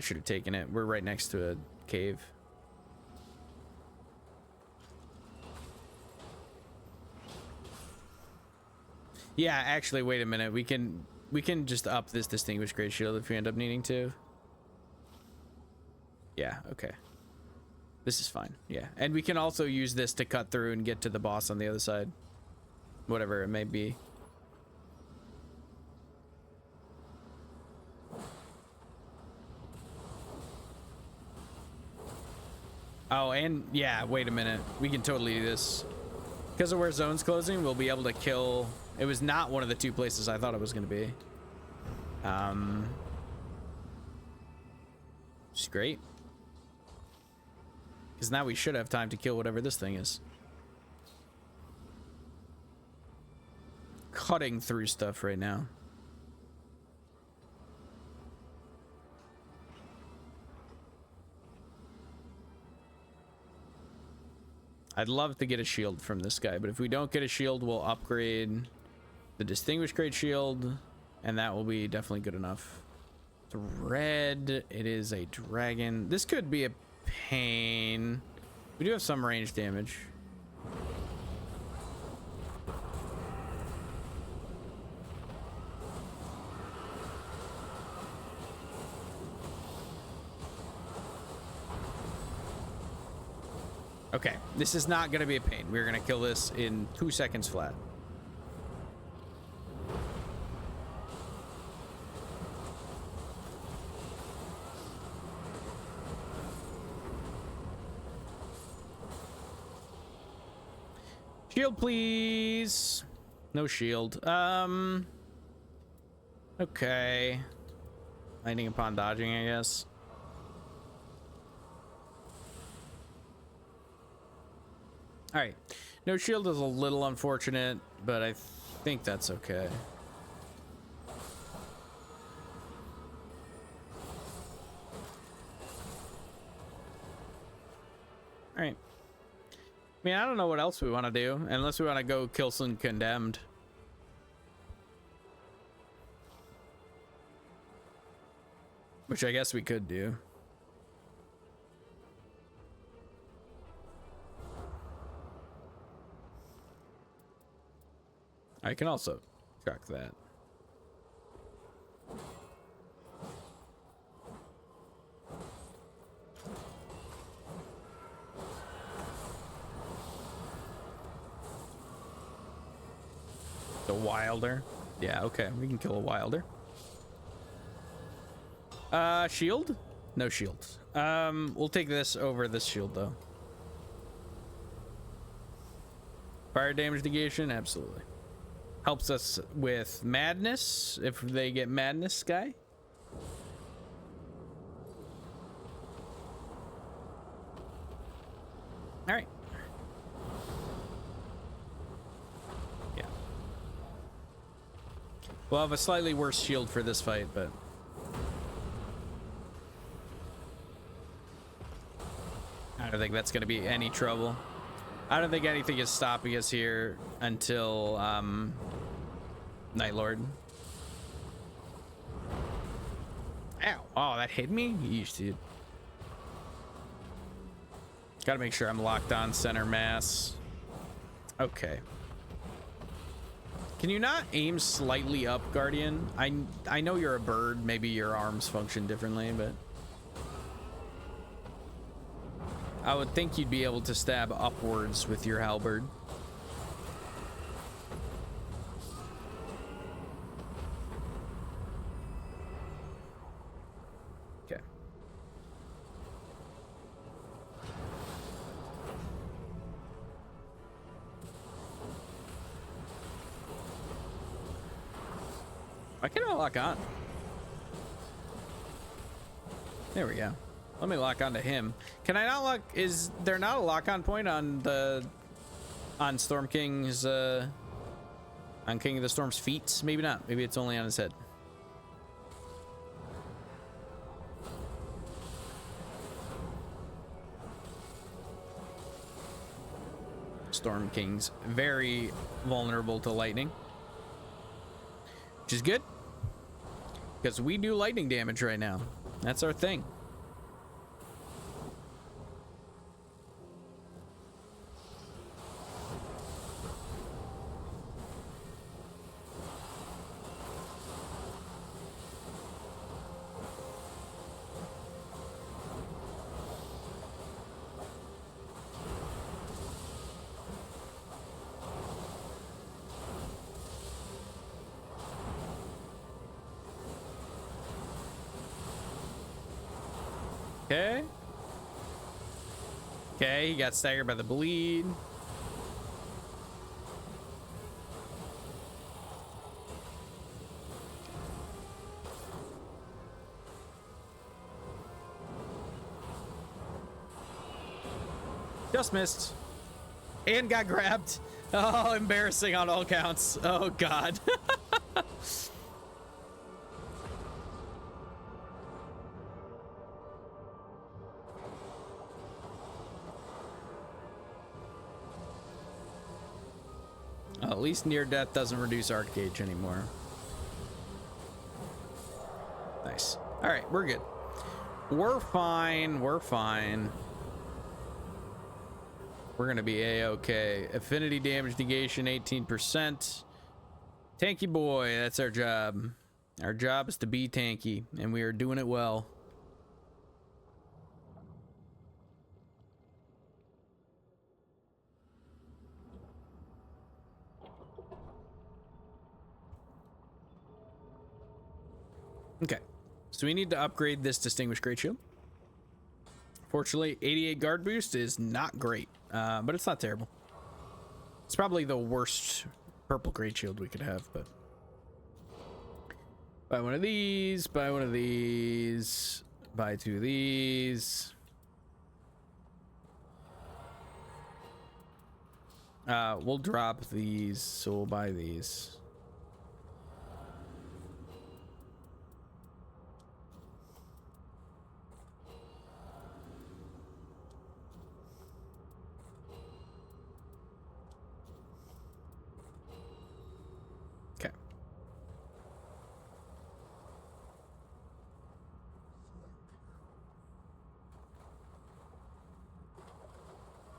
should have taken it. We're right next to a cave. Yeah, actually, wait a minute. We can just up this Distinguished Great Shield if we end up needing to. Yeah, okay. This is fine. Yeah, and we can also use this to cut through and get to the boss on the other side. Whatever it may be. Oh, and yeah, wait a minute. We can totally do this. Because of where zone's closing, we'll be able to kill... It was not one of the two places I thought it was going to be. It's great. Because now we should have time to kill whatever this thing is. Cutting through stuff right now. I'd love to get a shield from this guy, but if we don't get a shield, we'll upgrade the Distinguished Great Shield, and that will be definitely good enough. It's red. It is a dragon. This could be a pain. We do have some range damage. Okay, this is not going to be a pain. We're going to kill this in 2 seconds flat. Shield, please. No shield. Okay. Lightning upon dodging, I guess. All right. No shield is a little unfortunate, but I think that's okay. All right. I mean, I don't know what else we want to do, unless we want to go kill some condemned. Which I guess we could do. I can also chuck that. The Wilder. Yeah, okay. We can kill a Wilder. Shield? No shields. We'll take this over this shield, though. Fire damage negation? Absolutely. Helps us with madness, if they get madness, guy. All right. Yeah. We'll have a slightly worse shield for this fight, but... I don't think that's going to be any trouble. I don't think anything is stopping us here until, Night Lord. Ow. Oh, that hit me? Yeesh, dude. Gotta make sure I'm locked on center mass. Okay. Can you not aim slightly up, Guardian? I know you're a bird. Maybe your arms function differently, but... I would think you'd be able to stab upwards with your halberd. Okay. Why can't I lock on? There we go. Let me lock onto him. Can I not lock? Is there not a lock-on point on the Storm King's on King of the Storm's feet? Maybe not. Maybe it's only on his head. Storm King's very vulnerable to lightning, which is good because we do lightning damage right now. That's our thing. Okay. Okay, he got staggered by the bleed. Just missed. And got grabbed. Oh, embarrassing on all counts. Oh, God. At least near death doesn't reduce arc gauge anymore. Nice. All right, we're good. We're fine. We're fine. We're gonna be a-okay. Affinity damage negation 18%. Tanky boy, that's our job. Our job is to be tanky, and we are doing it well. Okay, so we need to upgrade this Distinguished Great Shield. Fortunately, 88 guard boost is not great, but it's not terrible. It's probably the worst purple Great Shield we could have, but... Buy one of these, buy one of these, buy two of these. We'll drop these, so we'll buy these.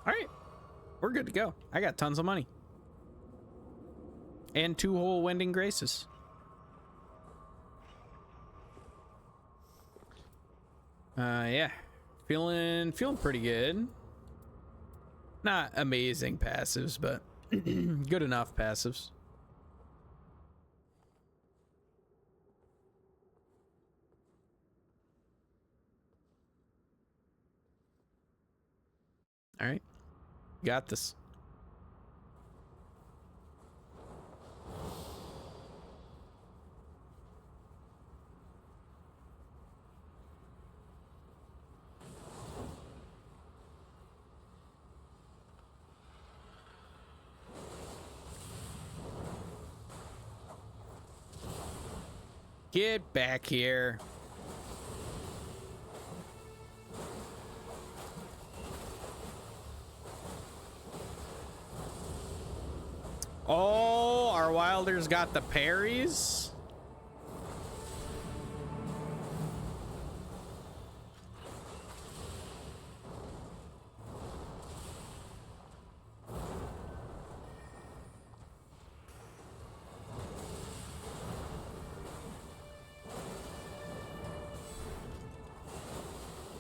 All right, we're good to go. I got tons of money. And 2 whole Wending Graces. Yeah. Feeling pretty good. Not amazing passives, but good enough passives. All right. Got this. Get back here. Oh, our Wilders got the parries.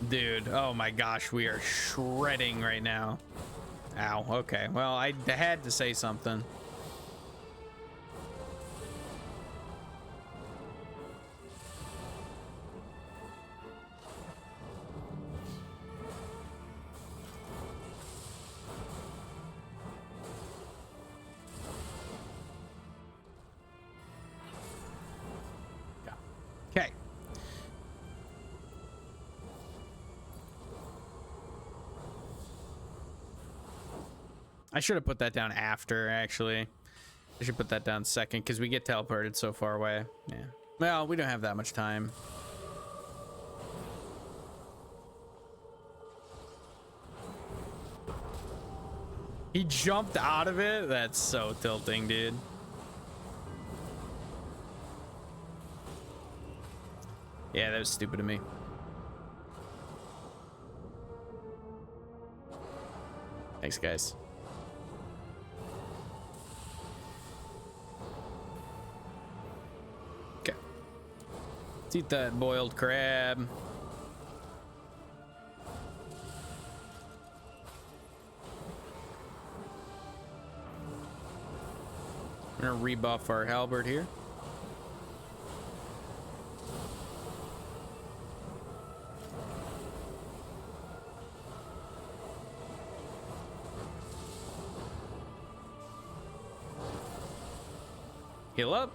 Dude, oh my gosh, we are shredding right now. Ow, okay. Well, I had to say something. Okay. I should have put that down after, actually. I should put that down second, because we get teleported so far away. Yeah. Well, we don't have that much time. He jumped out of it? That's so tilting, dude. Yeah, that was stupid of me. Thanks, guys. Okay. Let's eat that boiled crab. I'm gonna rebuff our halberd here. Heal up.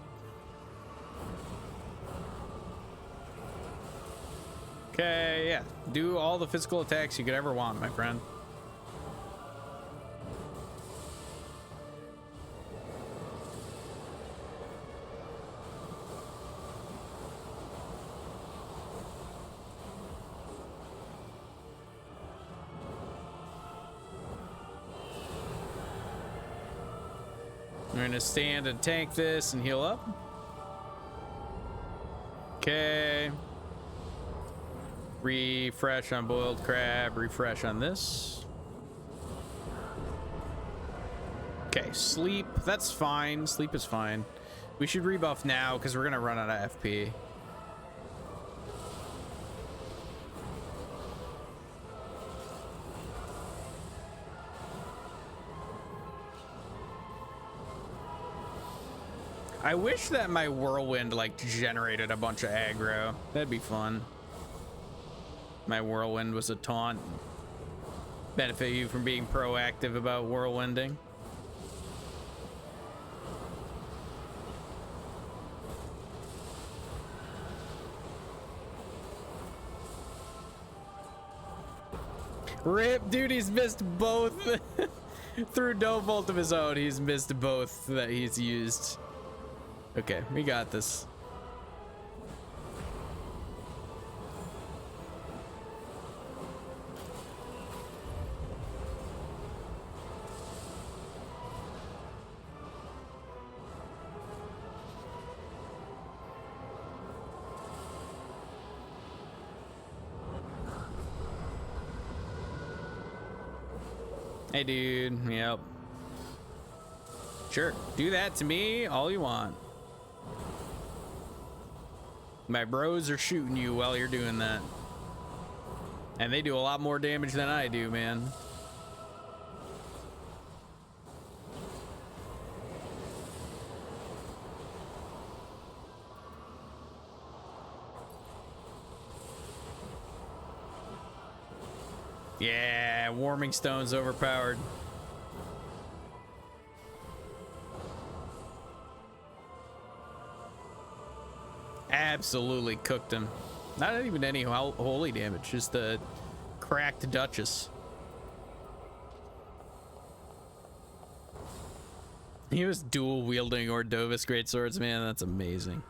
Okay, yeah. Do all the physical attacks you could ever want, my friend. I'm gonna stand and tank this and heal up. Okay. Refresh on boiled crab, refresh on this. Okay, sleep, that's fine. Sleep is fine. We should rebuff now because we're gonna run out of FP. I wish that my whirlwind like generated a bunch of aggro. That'd be fun. My whirlwind was a taunt. Benefit you from being proactive about whirlwinding. Rip, dude, he's missed both. Through no fault of his own, he's missed both that he's used. Okay, we got this. Hey, dude. Yep. Sure. Do that to me all you want. My bros are shooting you while you're doing that. And they do a lot more damage than I do, man. Yeah, warming stone's overpowered. Absolutely cooked him. Not even any holy damage, just the cracked Duchess. He was dual wielding Ordovis greatswords, man. That's amazing.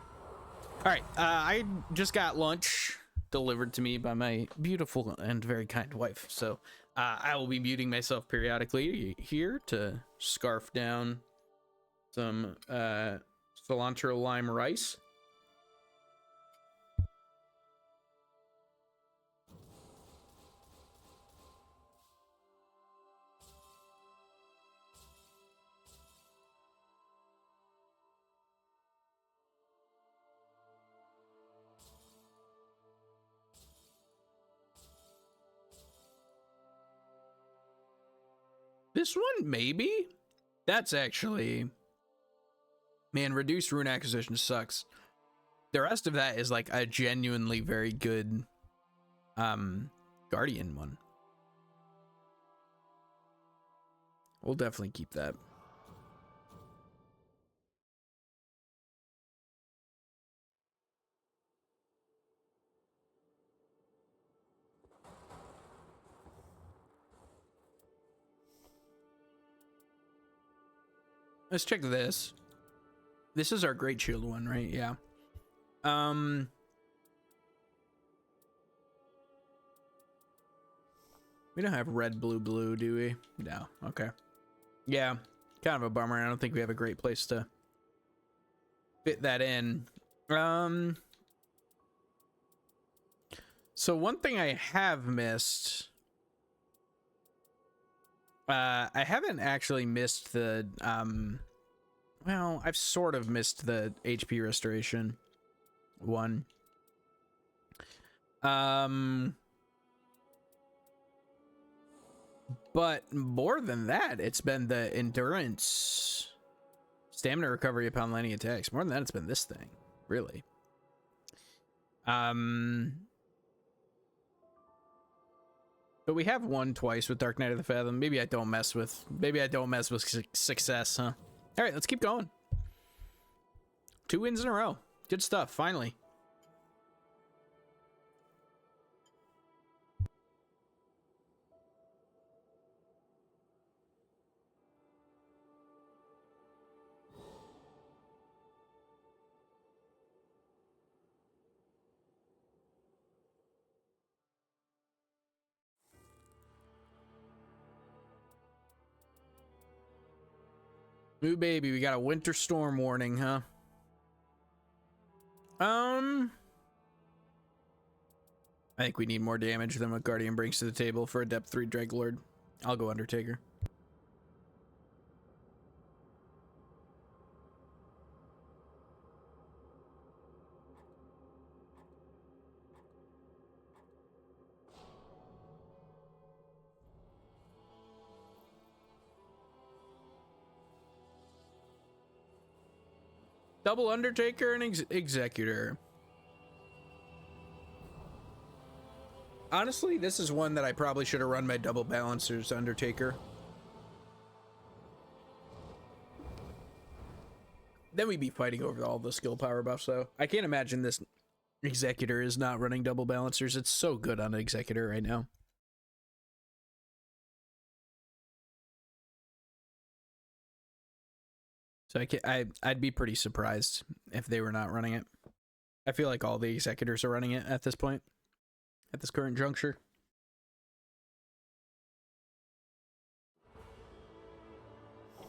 All right, I just got lunch delivered to me by my beautiful and very kind wife, so I will be muting myself periodically here to scarf down some cilantro lime rice. This one, maybe? That's actually... Man, reduced rune acquisition sucks. The rest of that is like a genuinely very good Guardian one. We'll definitely keep that. Let's check this. This is our Great Shield one, right? Yeah. We don't have red, blue, blue, do we? No. Okay. Yeah, kind of a bummer. I don't think we have a great place to fit that in. So one thing I have missed, I haven't actually missed the, well, I've sort of missed the HP restoration one. But more than that, it's been the endurance, stamina recovery upon landing attacks. More than that, it's been this thing, really. But we have won twice with Dark Knight of the Fathom. Maybe I don't mess with success, huh? All right, let's keep going. 2 wins in a row. Good stuff, finally. Ooh, baby, we got a winter storm warning, huh? I think we need more damage than what Guardian brings to the table for a depth 3 Dreglord. I'll go Undertaker. Double Undertaker and Executor. Honestly, this is one that I probably should have run my double balancers Undertaker. Then we'd be fighting over all the skill power buffs, though. I can't imagine this Executor is not running double balancers. It's so good on Executor right now. So I'd be pretty surprised if they were not running it. I feel like all the Executors are running it at this point, at this current juncture.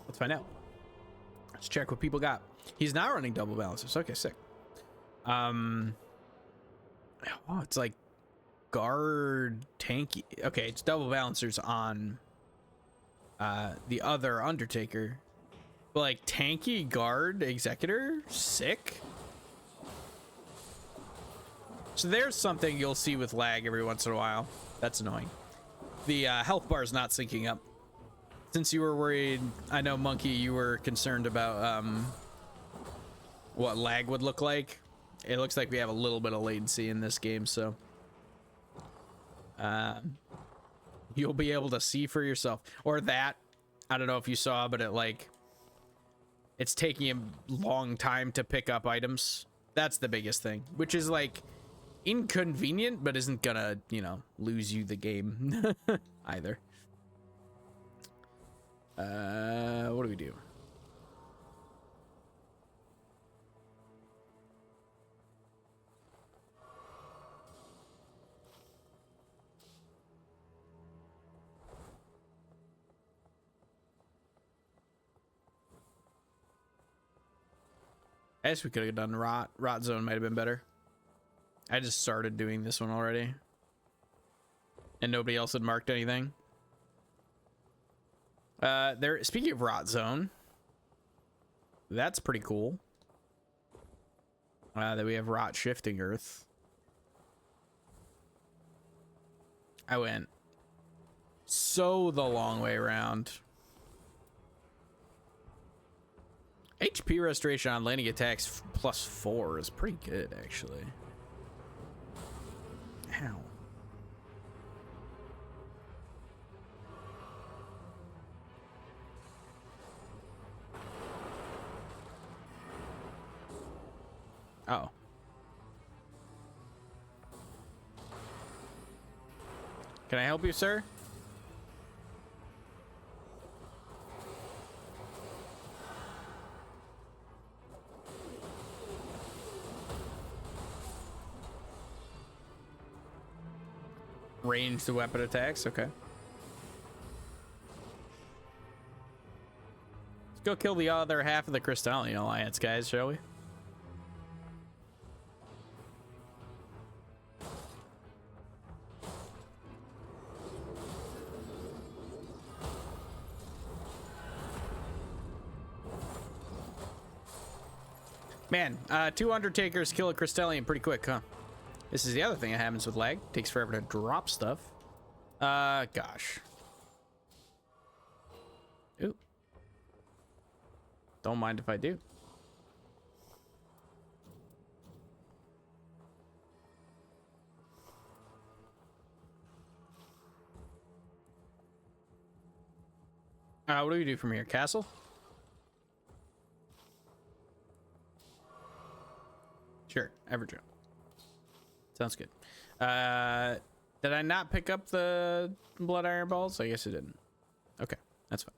Let's find out. Let's check what people got. He's not running double balances. Okay, sick. Oh, it's like guard tanky. Okay, it's double balancers on the other Undertaker. But like tanky guard Executor? Sick. So there's something you'll see with lag every once in a while. That's annoying. The health bar is not syncing up. Since you were worried, I know, Monkey, you were concerned about what lag would look like. It looks like we have a little bit of latency in this game, so you'll be able to see for yourself. Or that, I don't know if you saw, but it's taking a long time to pick up items. That's the biggest thing, which is like inconvenient, but isn't gonna, you know, lose you the game either. What do we do? I guess we could have done rot zone. Might have been better. I just started doing this one already, and nobody else had marked anything. Speaking of rot zone, that's pretty cool. That we have rot shifting earth. I went so the long way around. HP restoration on landing attacks +4 is pretty good, actually. Ow. Oh. Can I help you, sir? Ranged weapon attacks, okay. Go kill the other half of the Crystalline Alliance, guys, shall we? Man, 2 Undertakers kill a Crystalline pretty quick, huh? This is the other thing that happens with lag. Takes forever to drop stuff. Gosh. Ooh. Don't mind if I do. What do we do from here? Castle? Sure, Everjoe. Sounds good. Did I not pick up the blood iron balls? I guess I didn't. Okay, that's fine.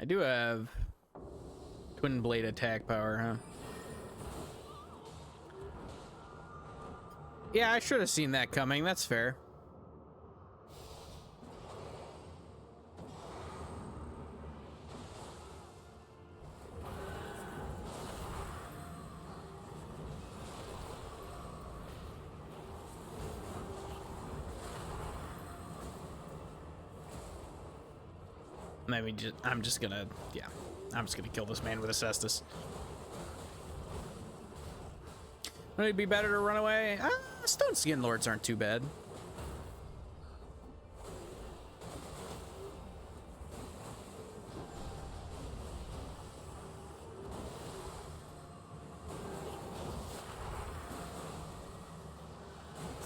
I do have twin blade attack power, huh? Yeah, I should have seen that coming. That's fair. Maybe I'm just gonna kill this man with a cestus. Would it be better to run away? Stone Skin Lords aren't too bad.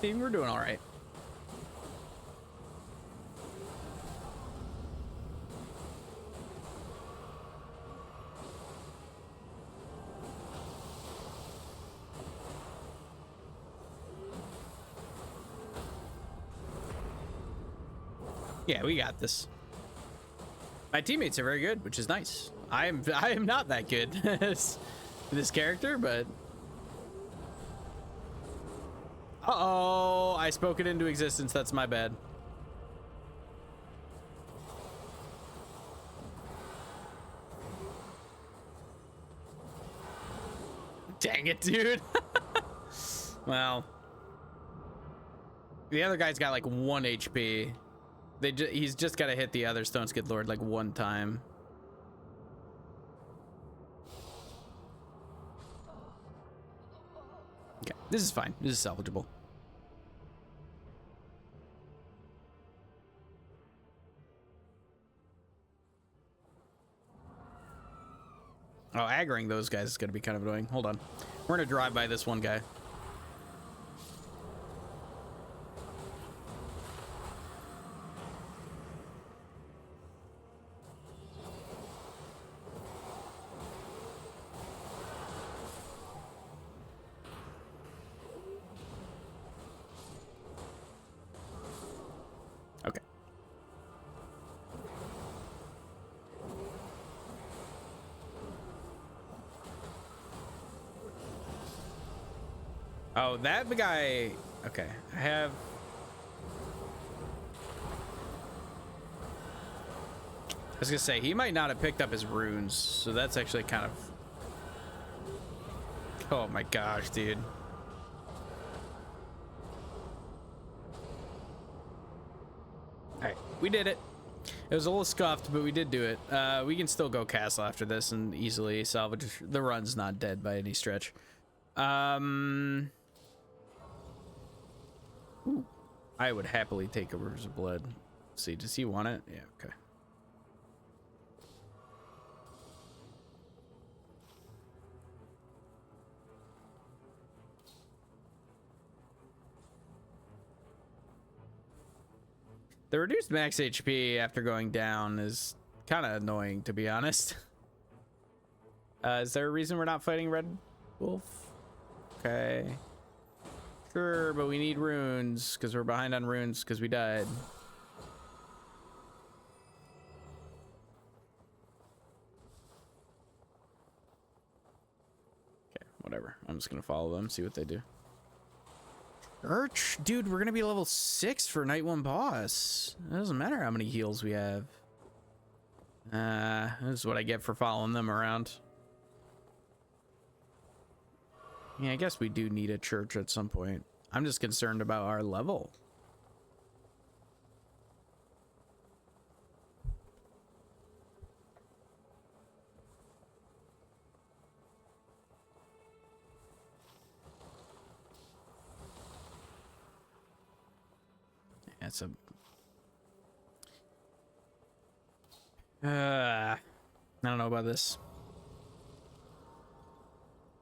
See, we're doing all right. Yeah, we got this. My teammates are very good, which is nice. I am not that good as this character, but uh-oh, I spoke it into existence. That's my bad. Dang it, dude. Well, the other guy's got like 1 HP. He's just got to hit the other Stone Skid Lord like 1 time. Okay, this is fine. This is salvageable. Oh, aggroing those guys is going to be kind of annoying. Hold on. We're going to drive by this one guy. Okay. Oh, that the guy. Okay, I have. I was gonna say he might not have picked up his runes, so that's actually kind of. Oh my gosh, dude. Alright, we did it. It was a little scuffed, but we did do it. We can still go castle after this and easily salvage. The run's not dead by any stretch. Ooh. I would happily take a Rivers of Blood. Let's see, does he want it? Yeah, okay. The reduced max HP after going down is kind of annoying, to be honest. Is there a reason we're not fighting Red Wolf? Okay. Sure, but we need runes because we're behind on runes because we died. Okay, whatever. I'm just gonna follow them, see what they do. Dude, we're gonna be level 6 for night 1 boss. It doesn't matter how many heals we have. This is what I get for following them around. Yeah, I guess we do need a church at some point. I'm just concerned about our level. That's a... I don't know about this.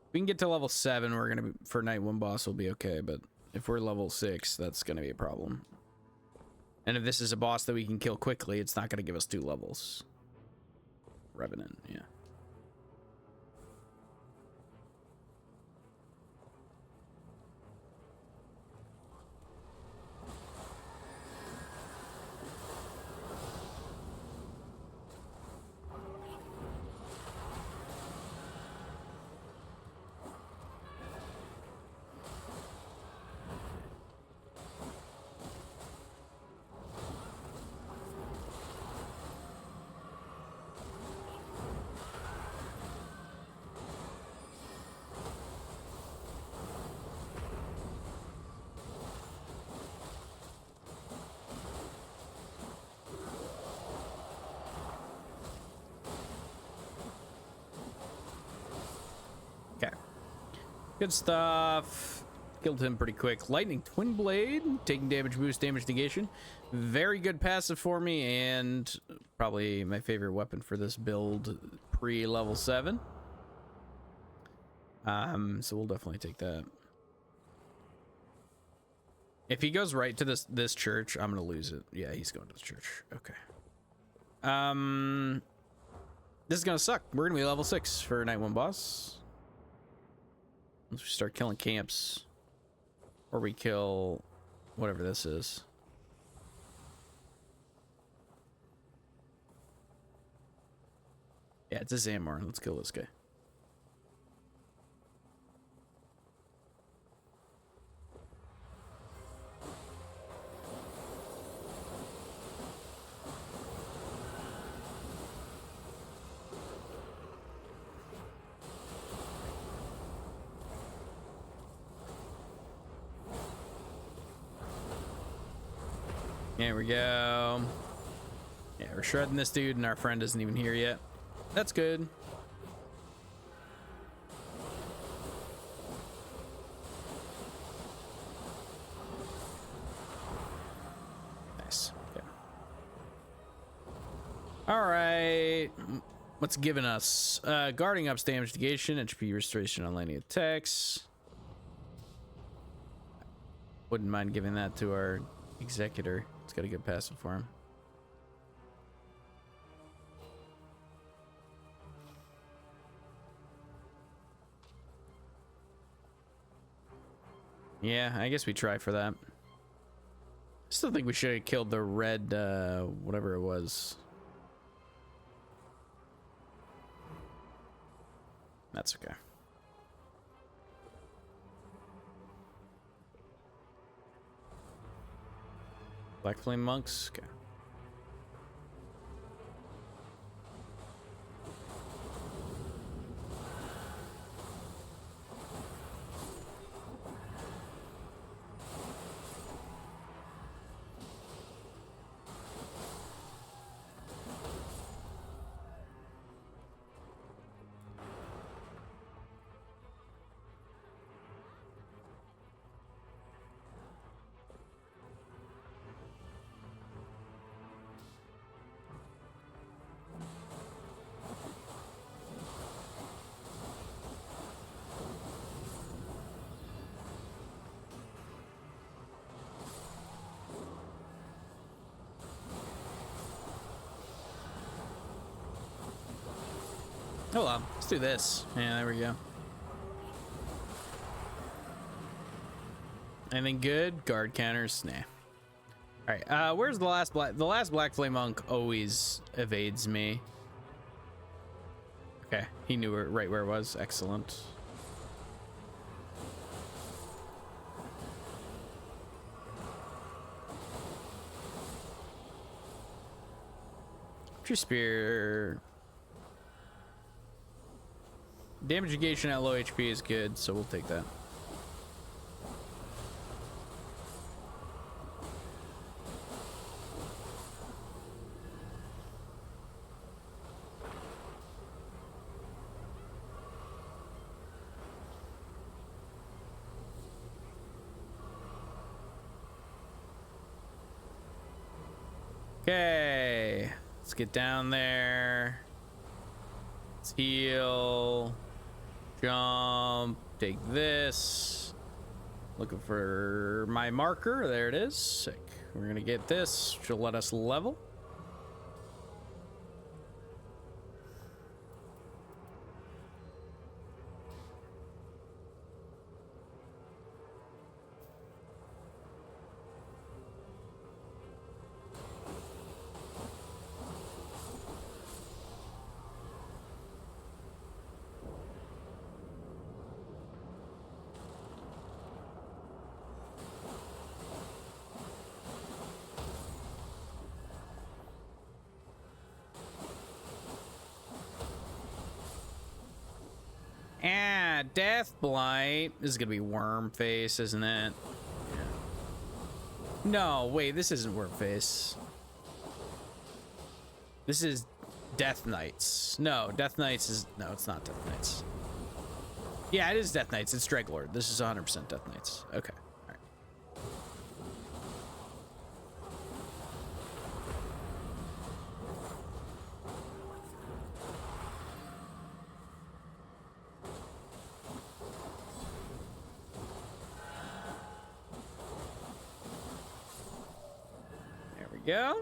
If we can get to level 7, we're gonna be, for night 1 boss will be okay, but if we're level 6, that's gonna be a problem. And if this is a boss that we can kill quickly, it's not gonna give us 2 levels. Revenant, yeah. Okay. Good stuff. Killed him pretty quick. Lightning Twin Blade. Taking damage boost, damage negation. Very good passive for me, and probably my favorite weapon for this build pre-level 7. So we'll definitely take that. If he goes right to this church, I'm gonna lose it. Yeah, he's going to the church. Okay. This is gonna suck. We're gonna be level 6 for night 1 boss. Once we start killing camps. Or we kill whatever this is. Yeah, it's a Zamor. Let's kill this guy. There we go. Yeah, we're shredding this dude, and our friend isn't even here yet. That's good. Nice. Okay. All right. What's it giving us? Guarding ups damage negation, HP restoration on lightning attacks. Wouldn't mind giving that to our executor. It's got a good passive for him. Yeah, I guess we try for that. Still think we should have killed the red, whatever it was. That's okay. Black Flame Monks? Okay. Hold on, let's do this. Yeah, there we go. Anything good? Guard counters? Nah. All right. Where's the last black? The last black flame monk always evades me. Okay, he knew right where it was. Excellent. True spear. Damage negation at low HP is good, so we'll take that. Okay, let's get down there. Let's heal. Jump. Take this. Looking for my marker. There it is. Sick. We're gonna get this, which will let us level. Ah, Death Blight. This is gonna be Worm Face, isn't it? Yeah. No, wait, this isn't Worm Face. This is Death Knights. No, Death Knights is... No, it's not Death Knights. Yeah, it is Death Knights. It's Dreglord. This is 100% Death Knights. Okay. All right. There we go.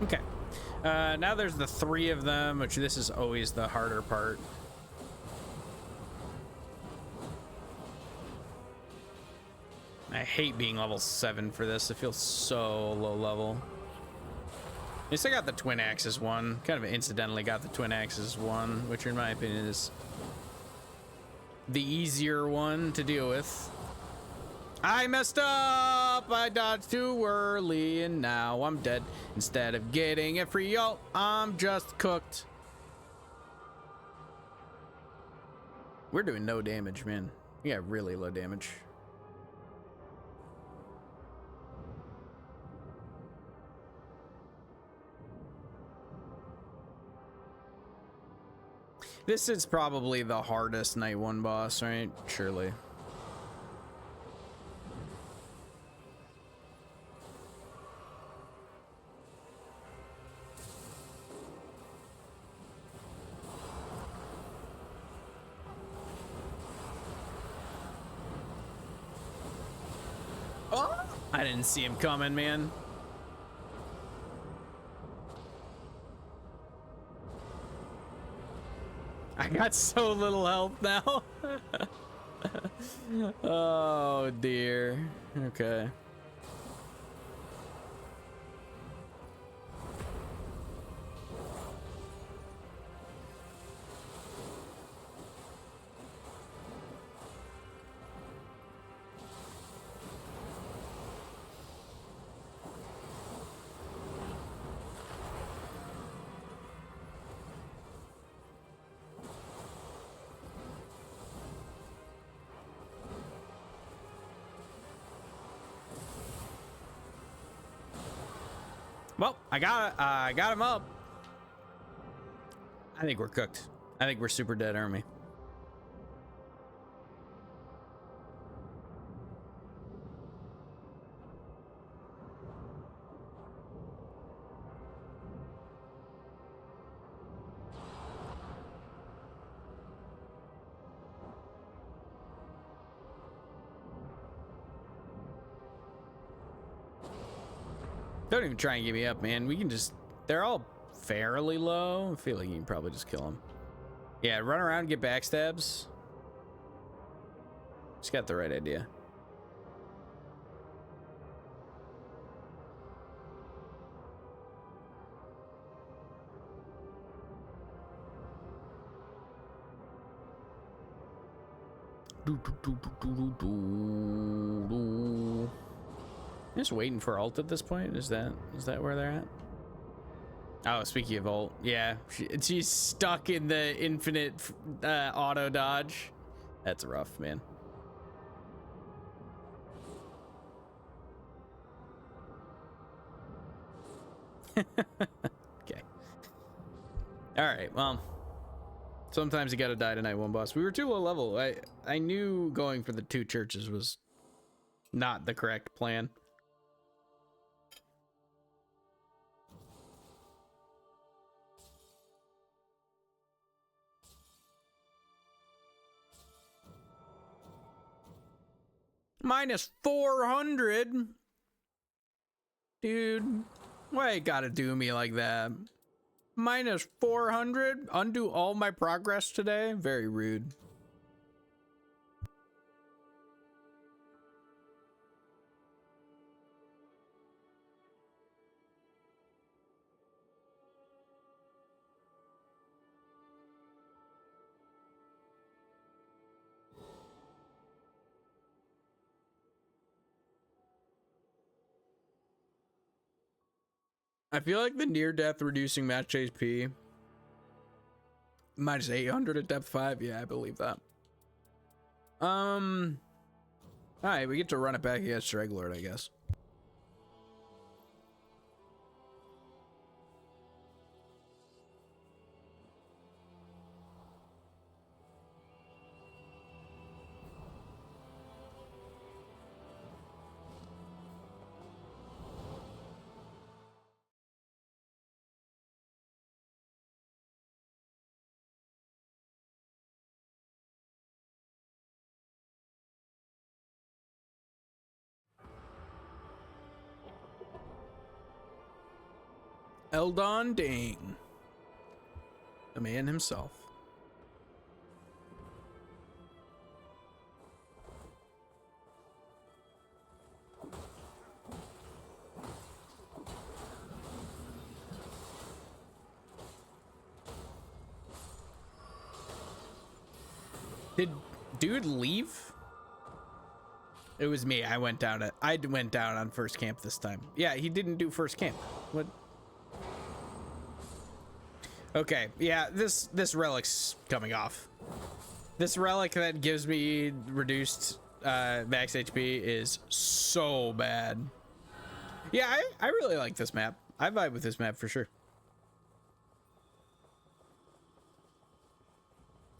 Okay. Now there's the 3 of them, which this is always the harder part. I hate being level 7 for this. It feels so low level. At least I got the Twin Axes one. Kind of incidentally got the Twin Axes one, which in my opinion is the easier one to deal with. I messed up! I dodged too early and now I'm dead. Instead of getting a free ult, I'm just cooked. We're doing no damage, man. We got really low damage. This is probably the hardest night 1 boss, right? Surely. Oh, I didn't see him coming, man. I got so little health now. Oh dear. Okay. Well, I got him up. I think we're cooked. I think we're super dead army. Don't even try and get me up, man. We can just... They're all fairly low. I feel like you can probably just kill them. Yeah, run around and get backstabs. Just got the right idea. Just waiting for ult at this point. Is that where they're at? Oh, speaking of ult, yeah, she's stuck in the infinite auto dodge. That's rough, man. Okay. All right. Well, sometimes you gotta die to night one boss. We were too low level. I knew going for the 2 churches was not the correct plan. Minus 400, dude. Why you gotta do me like that? Minus 400. Undo all my progress today. Very rude. I feel like the near death reducing match HP minus 800 at depth 5. Yeah, I believe that. All right, we get to run it back against Dreglord, I guess. Eldon Ding, the man himself. Did dude leave? It was me. I went down on first camp this time. Yeah, he didn't do first camp. What? Okay, yeah, this relic's coming off. This relic that gives me reduced max HP is so bad. Yeah, I really like this map. I vibe with this map for sure.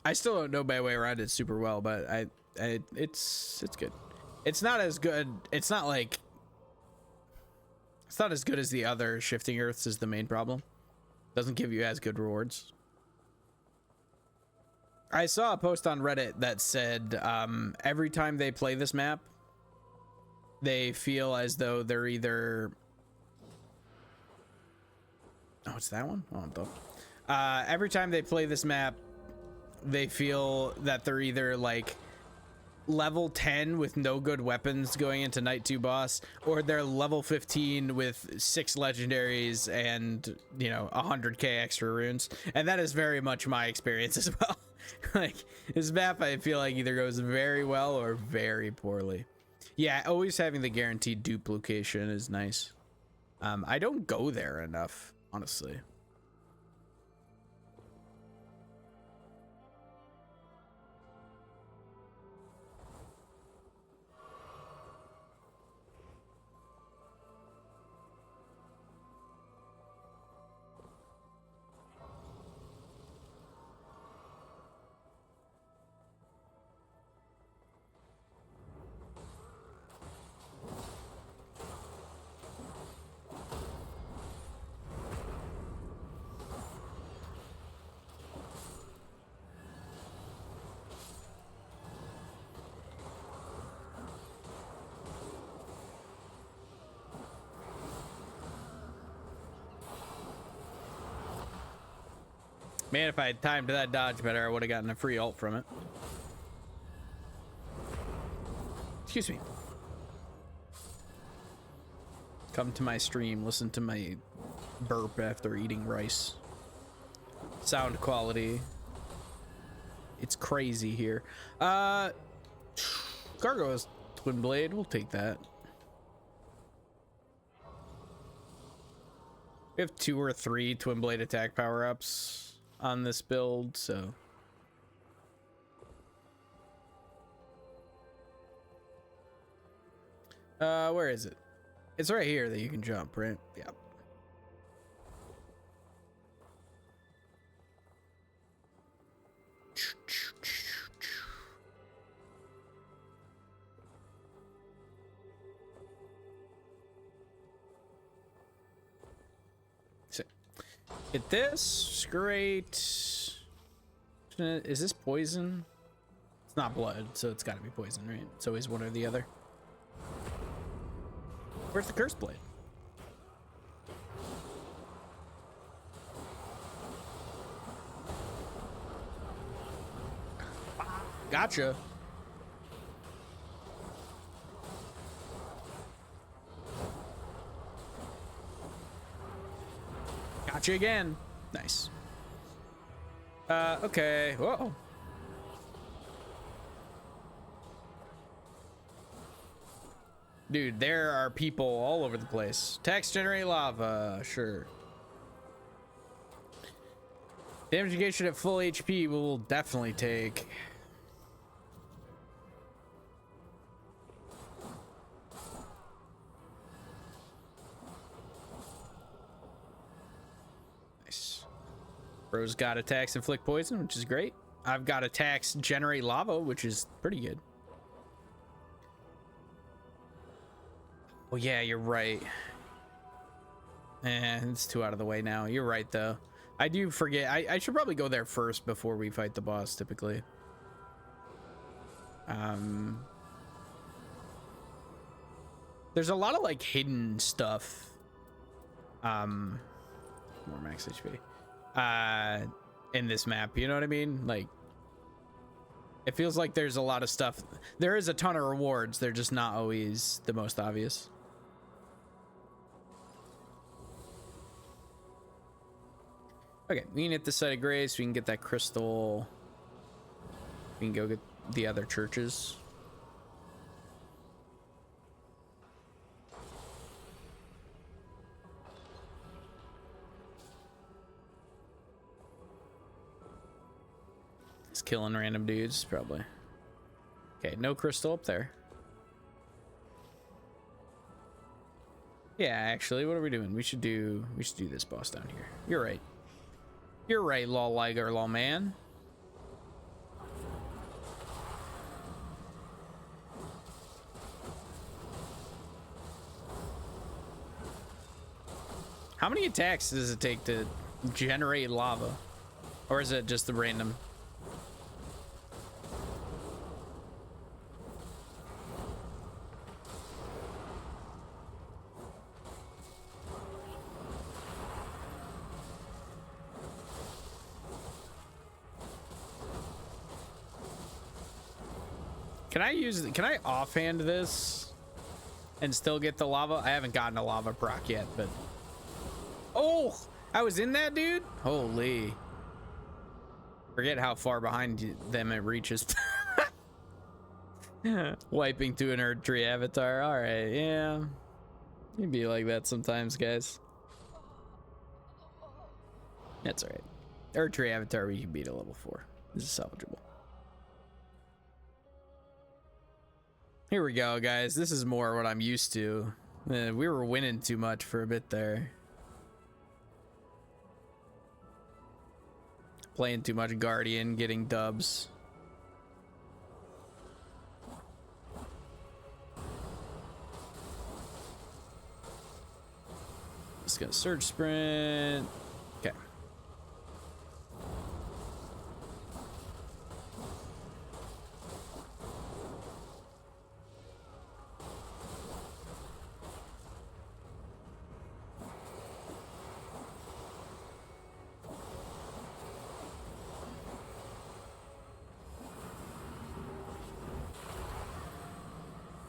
I still don't know my way around it super well, but it's good. It's not as good. It's not as good as the other shifting earths is the main problem. Doesn't give you as good rewards. I saw a post on Reddit that said every time they play this map, they feel as though they're either... Oh, it's that one? Oh, I'm dumb. Every time they play this map, they feel that they're either like level 10 with no good weapons going into night 2 boss, or they're level 15 with 6 legendaries and, you know, 100k extra runes. And that is very much my experience as well. Like, this map I feel like either goes very well or very poorly. Yeah, always having the guaranteed dupe location is nice. I don't go there enough, honestly. Man, if I had timed that dodge better, I would have gotten a free ult from it. Excuse me. Come to my stream, listen to my burp after eating rice. Sound quality. It's crazy here. Gargoyle's twin blade, we'll take that. We have 2 or 3 twin blade attack power-ups on this build, so where is it? It's right here that you can jump, right? Yeah. So, get this. Great. Is this poison? It's not blood, so it's got to be poison, right? It's always one or the other. Where's the curse blade? Gotcha. Gotcha again. Nice. Okay. Whoa. Dude, there are people all over the place. Text generate lava, sure. Damage negation at full HP will definitely take. Nice. Bro's got attacks inflict poison, which is great. I've got attacks generate lava, which is pretty good. Oh yeah, you're right. It's too out of the way now. You're right though. I do forget. I should probably go there first before we fight the boss typically. There's a lot of like hidden stuff. More max HP. In this map, you know what I mean? Like it feels like there's a lot of stuff. There is a ton of rewards. They're just not always the most obvious. Okay, we can hit the site of grace. We can get that crystal. We can go get the other churches. It's killing random dudes, probably. Okay, no crystal up there. Yeah, actually, what are we doing? We should do this boss down here. You're right. You're right, lol liger, lol man. How many attacks does it take to generate lava? Or is it just the random? Can I offhand this and still get the lava? I haven't gotten a lava proc yet, but oh, I was in that, dude. Holy, forget how far behind them it reaches. Wiping to an Earth Tree avatar. All right, yeah, you'd be like that sometimes, guys. That's all right. Earth Tree avatar we can beat a level 4. This is salvageable. Here we go, guys. This is more what I'm used to. We were winning too much for a bit there. Playing too much Guardian, getting dubs. Just gonna surge sprint. Okay.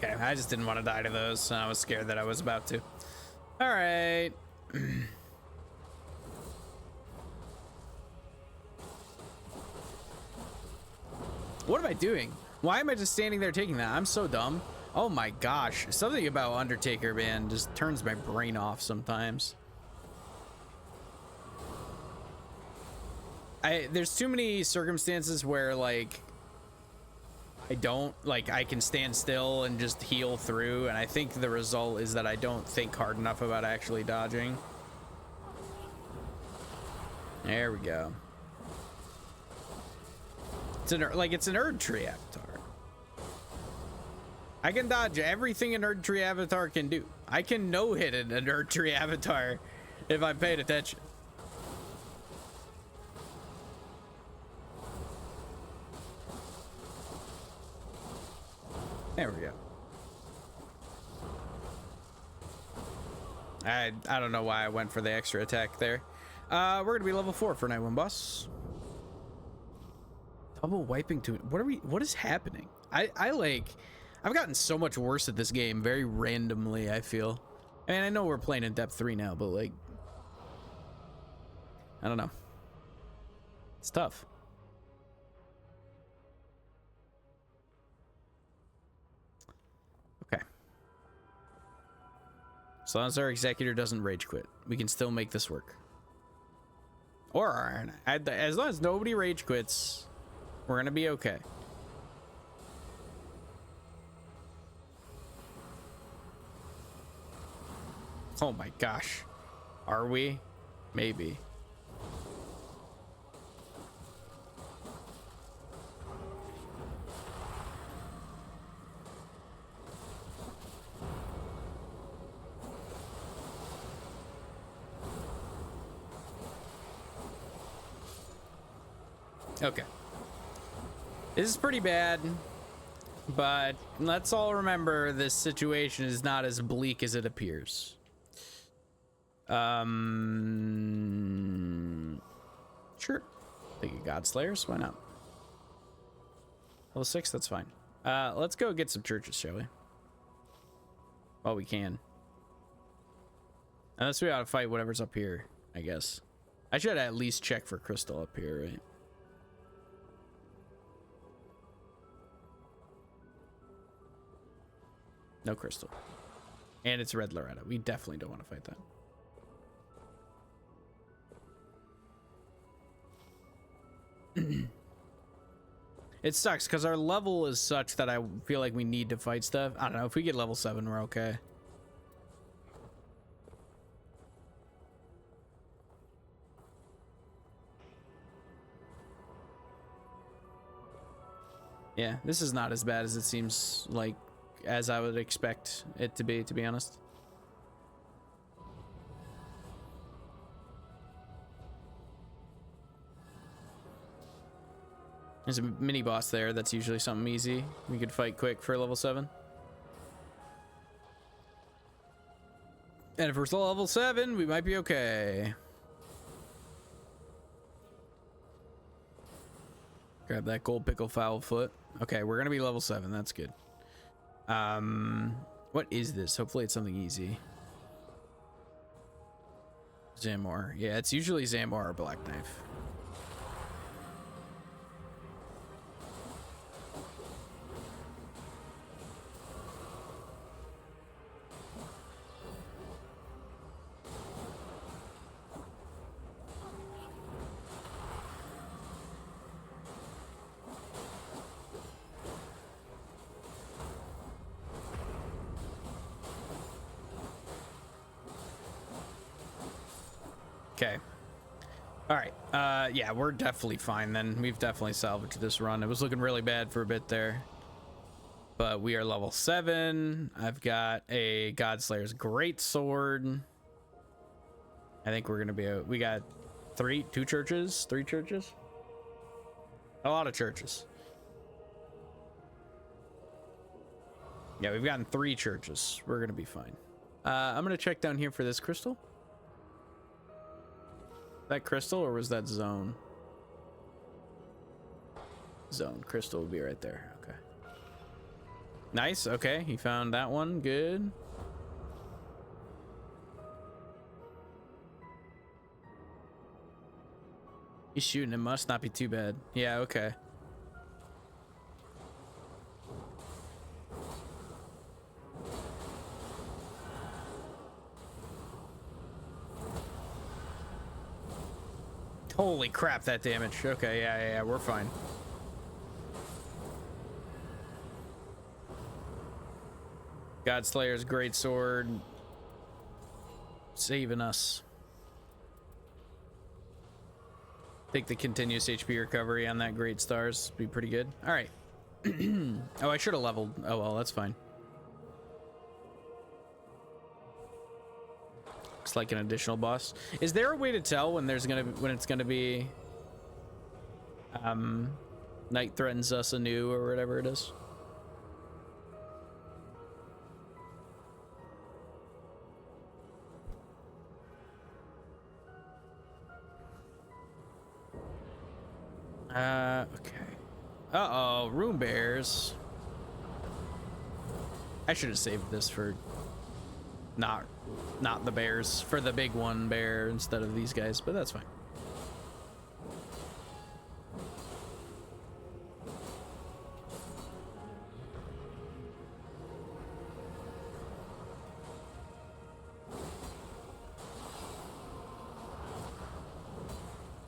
Okay, I just didn't want to die to those, and I was scared that I was about to. All right. What am I doing? Why am I just standing there taking that? I'm so dumb. Oh my gosh. Something about Undertaker, man, just turns my brain off sometimes. There's too many circumstances where, like, I can stand still and just heal through, and I think the result is that I don't think hard enough about actually dodging. There we go. It's an Erd Tree avatar. I can dodge everything an Erd Tree avatar can do. I can no-hit an Erd Tree avatar if I'm paying attention. There we go. I don't know why I went for the extra attack there. We're gonna be level 4 for night 1 boss. Double wiping to what is happening? I've gotten so much worse at this game very randomly, I feel. I mean, I know we're playing in depth 3 now, but like, I don't know. It's tough. Okay. As long as our executor doesn't rage quit, we can still make this work. Or as long as nobody rage quits, we're gonna be okay. Oh my gosh. Are we? Maybe. Okay. This is pretty bad, but let's all remember this situation is not as bleak as it appears. Sure. Think of God Slayers, why not? Level 6, that's fine. Let's go get some churches, shall we? Well, we can. Unless we ought to fight whatever's up here, I guess. I should at least check for crystal up here, right? No crystal. And it's red Loretta. We definitely don't want to fight that. It sucks because our level is such that I feel like we need to fight stuff. I don't know. If we get level 7, we're okay. Yeah, this is not as bad as it seems like, as I would expect it to be honest. There's a mini boss there. That's usually something easy. We could fight quick for level 7. And if we're still level 7, we might be okay. Grab that gold pickle foul foot. Okay, we're gonna be level 7. That's good. What is this? Hopefully it's something easy. Zamor. Yeah, it's usually Zamor or Black Knife. Okay. All right. Yeah, we're definitely fine then. We've definitely salvaged this run. It was looking really bad for a bit there. But we are level 7. I've got a Godslayer's Great Sword. I think we're going to be... we got 3 churches? A lot of churches. Yeah, we've gotten 3 churches. We're going to be fine. I'm going to check down here for this crystal. That crystal, or was that zone? Zone. Crystal would be right there. Okay. Nice. Okay, he found that one. Good. He's shooting. It must not be too bad. Yeah, okay. Holy crap, that damage. Okay, yeah, we're fine. Godslayer's great sword saving us. Take the continuous HP recovery on that great stars. Be pretty good. All right. Oh, I should have leveled. Oh well, that's fine. Looks like an additional boss. Is there a way to tell when it's gonna be night threatens us anew or whatever it is? Okay. Uh-oh, room bears. I should have saved this for not the bears, for the big one bear instead of these guys, but that's fine.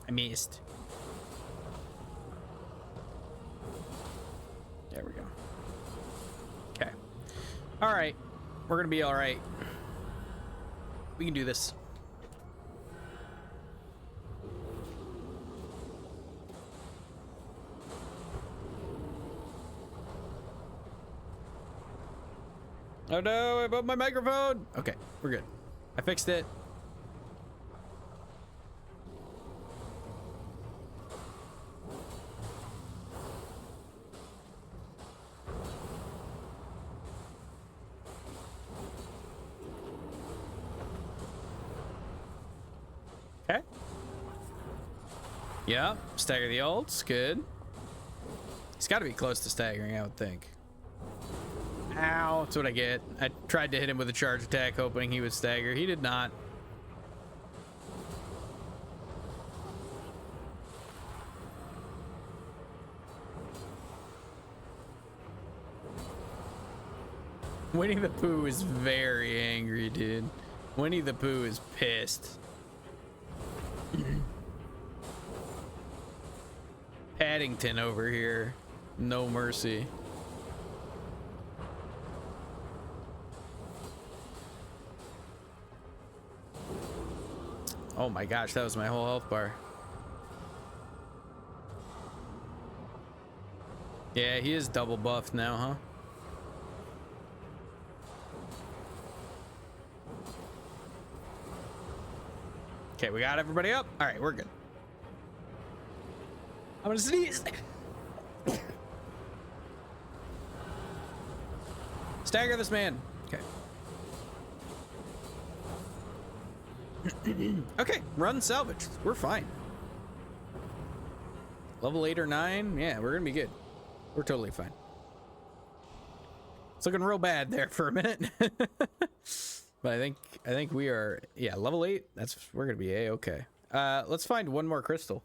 I missed. There we go. Okay. All right. We're gonna be all right. We can do this. Oh no, I bumped my microphone. Okay, we're good. I fixed it. Okay. Yeah, stagger the ults, good. He's got to be close to staggering, I would think. Ow, that's what I get. I tried to hit him with a charge attack, hoping he would stagger. He did not. Winnie the Pooh is very angry, dude. Winnie the Pooh is pissed. Paddington over here. No mercy. Oh my gosh, that was my whole health bar. Yeah, he is double buffed now, huh? Okay, we got everybody up. All right, we're good. I'm gonna sneeze. Stagger this man. Okay. Okay, run salvage. We're fine. Level 8 or 9. Yeah, we're gonna be good. We're totally fine. It's looking real bad there for a minute. But I think we are, yeah, level 8. We're gonna be A-okay. Let's find one more crystal.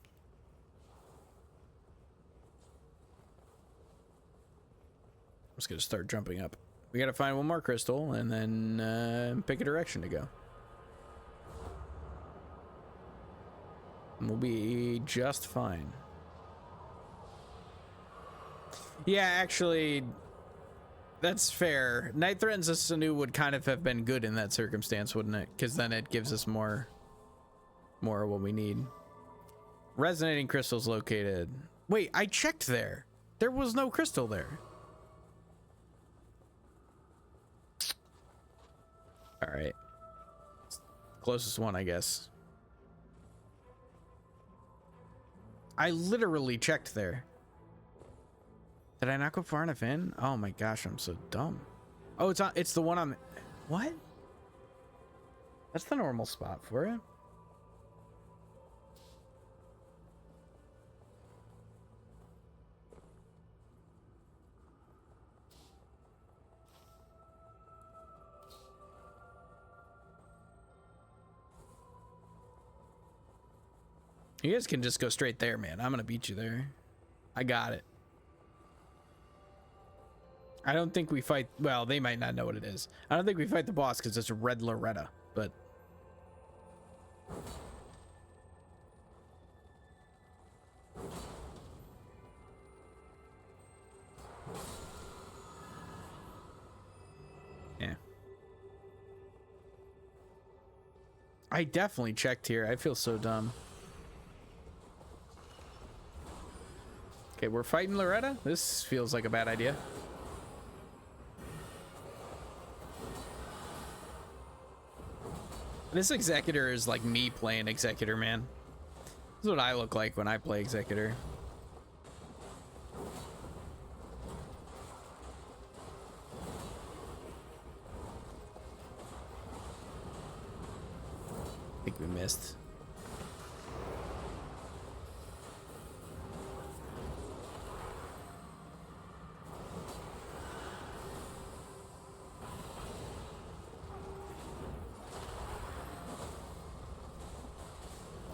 I'm just gonna start jumping up. We gotta find one more crystal and then pick a direction to go. And we'll be just fine. Yeah, actually, that's fair. Night Threatens Us Anew would kind of have been good in that circumstance, wouldn't it? Because then it gives us more of what we need. Resonating crystals located. Wait, I checked there. There was no crystal there. All right. Closest one, I guess. I literally checked there. Did I not go far enough in? Oh my gosh, I'm so dumb. Oh, it's the one on... What? That's the normal spot for it. You guys can just go straight there, man. I'm gonna beat you there. I got it. I don't think we fight. Well, they might not know what it is. I don't think we fight the boss because it's a red Loretta, but. Yeah. I definitely checked here. I feel so dumb. Okay, we're fighting Loretta. This feels like a bad idea. This Executor is like me playing Executor, man. This is what I look like when I play Executor. I think we missed.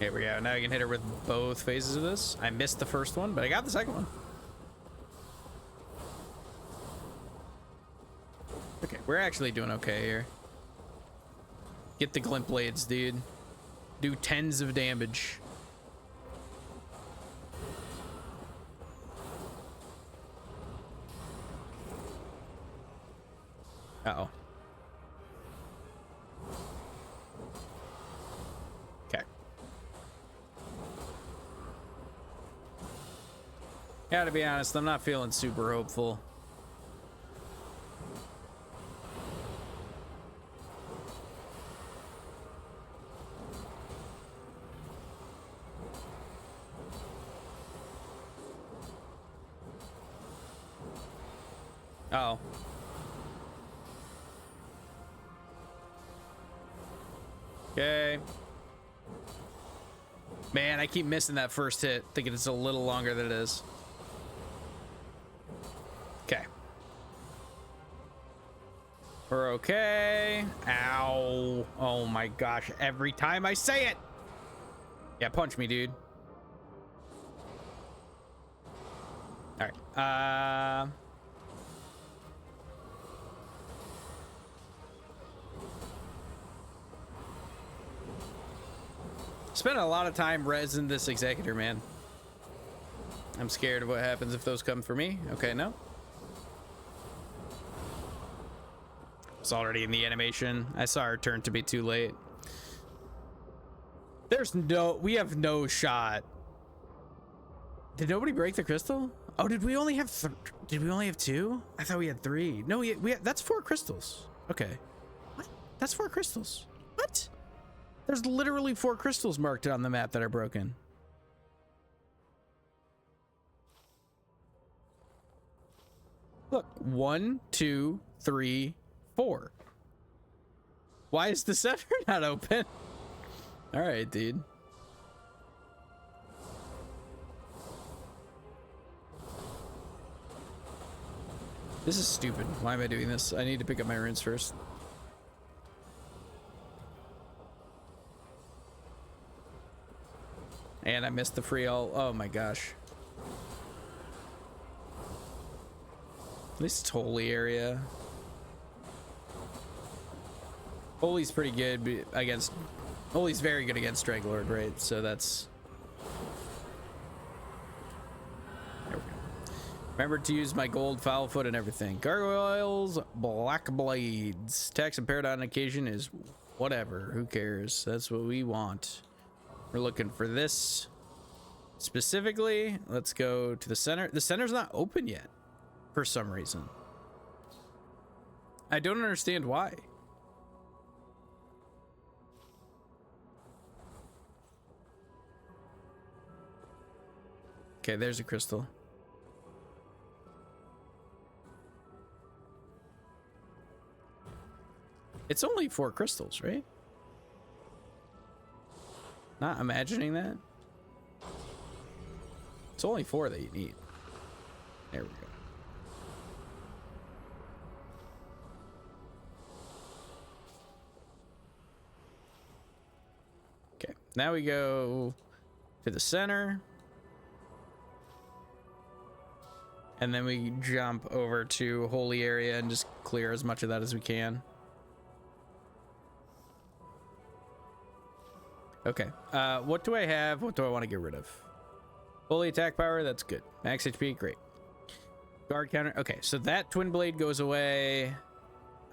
Here we go. Now I can hit her with both phases of this. I missed the first one, but I got the second one. Okay, we're actually doing okay here. Get the glint blades, dude. Do tens of damage. Uh-oh. Okay. Yeah, to be honest, I'm not feeling super hopeful. Uh-oh. Okay. Man, I keep missing that first hit, thinking it's a little longer than it is. Okay. We're okay. Ow. Oh my gosh. Every time I say it. Yeah, punch me, dude. All right. Spent a lot of time rezzing this Executor, man. I'm scared of what happens if those come for me. Okay, no. It's already in the animation. I saw her turn to be too late. We have no shot. Did nobody break the crystal? Oh, did we only have two? I thought we had three. No, that's 4 crystals. Okay. What? That's 4 crystals. What? There's literally 4 crystals marked on the map that are broken. Look, 1, 2, 3, 4. Why is the center not open? All right, dude. This is stupid. Why am I doing this? I need to pick up my runes first. And I missed the free all. Oh my gosh. At least it's holy area. Holy's pretty good against. Holy's very good against Draglord, right? So that's. There we go. Remember to use my gold foul foot and everything. Gargoyles, black blades. Tax and paradigm on occasion is whatever. Who cares? That's what we want. We're looking for this specifically. Let's go to the center. The center's not open yet for some reason. I don't understand why. Okay, there's a crystal. It's only 4 crystals, right? Not imagining that. It's only 4 that you need. There we go. Okay, now we go to the center. And then we jump over to holy area and just clear as much of that as we can. Okay, what do I have? What do I want to get rid of? Holy attack power, that's good. Max HP, great. Guard counter, okay, so that twin blade goes away.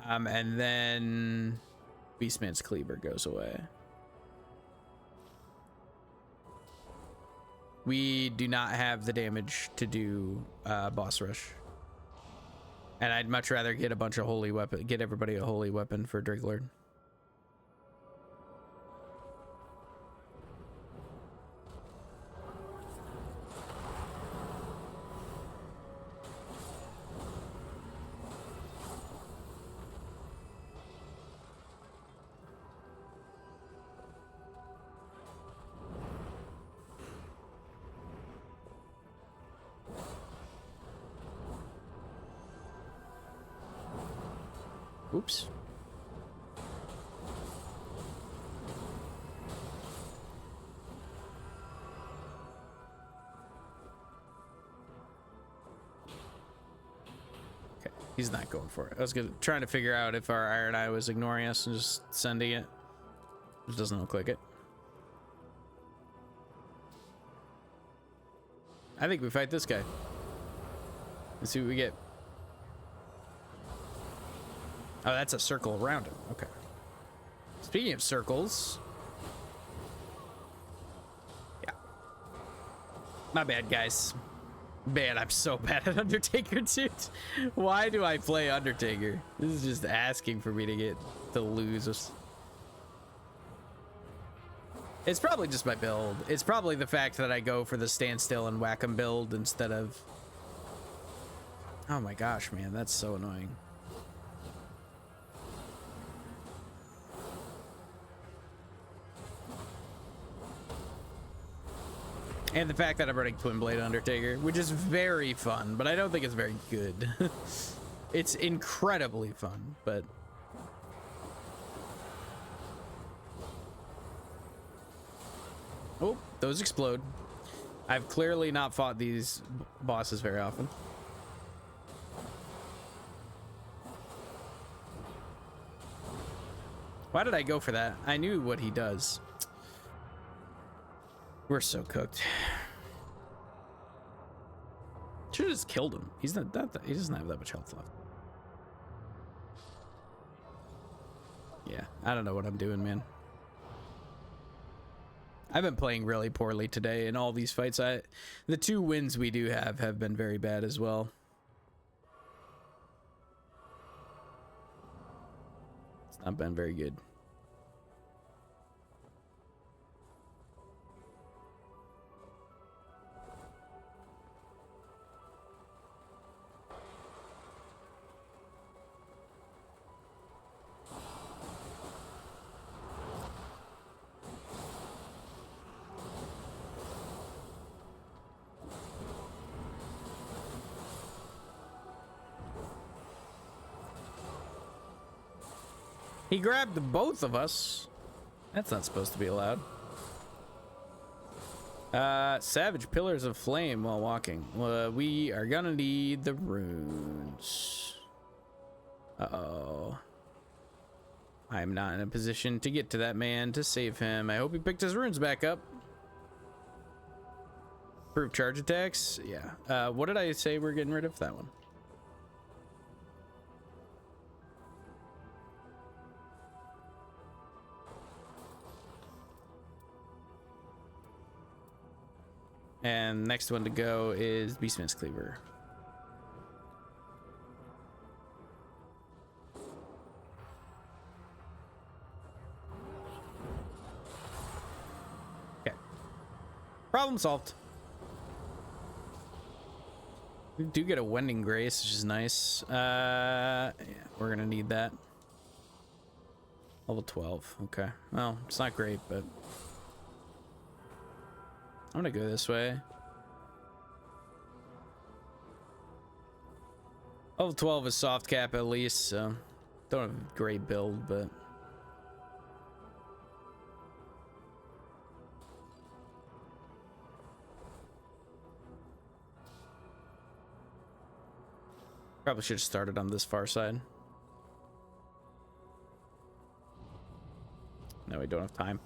And then Beastman's cleaver goes away. We do not have the damage to do boss rush. And I'd much rather get a bunch of holy weapon, get everybody a holy weapon for Driglord. Oops. Okay, he's not going for it. I was trying to figure out if our Iron Eye was ignoring us and just sending it. It doesn't look like it. I think we fight this guy. Let's see what we get. Oh, that's a circle around him. Okay. Speaking of circles. Yeah. My bad, guys. Man, I'm so bad at Undertaker, dude. Why do I play Undertaker? This is just asking for me to lose us. It's probably just my build. It's probably the fact that I go for the standstill and whack 'em build instead of... Oh my gosh, man. That's so annoying. And the fact that I'm running Twin Blade Undertaker, which is very fun, but I don't think it's very good. It's incredibly fun, but... Oh, those explode. I've clearly not fought these bosses very often. Why did I go for that? I knew what he does. We're so cooked. Should have just killed him. He's not that. He doesn't have that much health left. Yeah, I don't know what I'm doing, man. I've been playing really poorly today in all these fights. The 2 wins we do have been very bad as well. It's not been very good. He grabbed both of us. That's not supposed to be allowed. Savage pillars of flame while walking. We are gonna need the runes. Uh-oh. I'm not in a position to get to that man to save him. I hope he picked his runes back up. Proof charge attacks? Yeah. What did I say we're getting rid of? That one. And next one to go is Beastman's Cleaver. Okay. Problem solved. We do get a Wending Grace, which is nice. Yeah, we're gonna need that. Level 12. Okay. Well, it's not great, but... I'm gonna go this way. Level 12 is soft cap at least, so don't have a great build, but Probably should have started on this far side. No, we don't have time.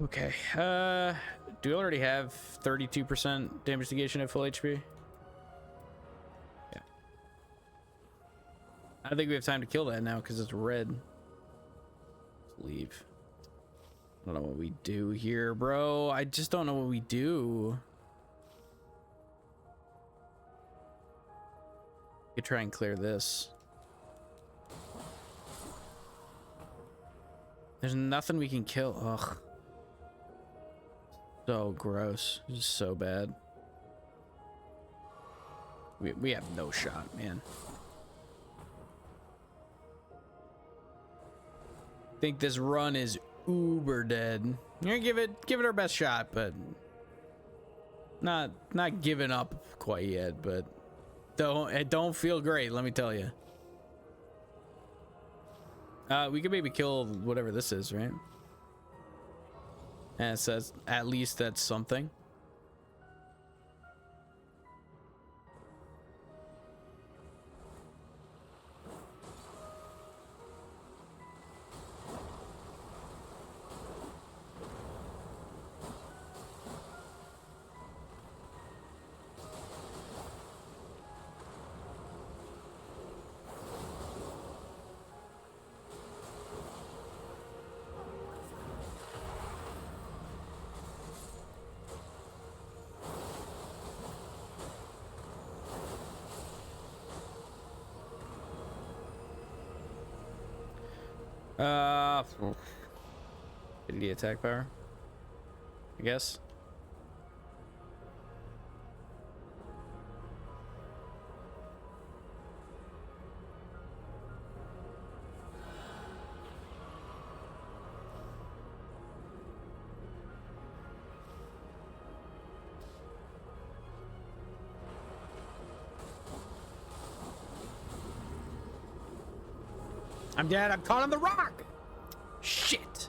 Okay. Do we already have 32% damage negation at full HP? Yeah. I don't think we have time to kill that now because it's red. Let's leave. I don't know what we do here, bro. I just don't know what we do. We could try and clear this. There's nothing we can kill. Ugh. So gross. This is so bad. We have no shot, man. I think this run is uber dead. You're gonna give it our best shot, but not giving up quite yet, but it don't feel great, let me tell you. We could maybe kill whatever this is, right? And it says at least that's something. Did he get attack power? I guess. I'm dead. I'm caught on the rock. Shit.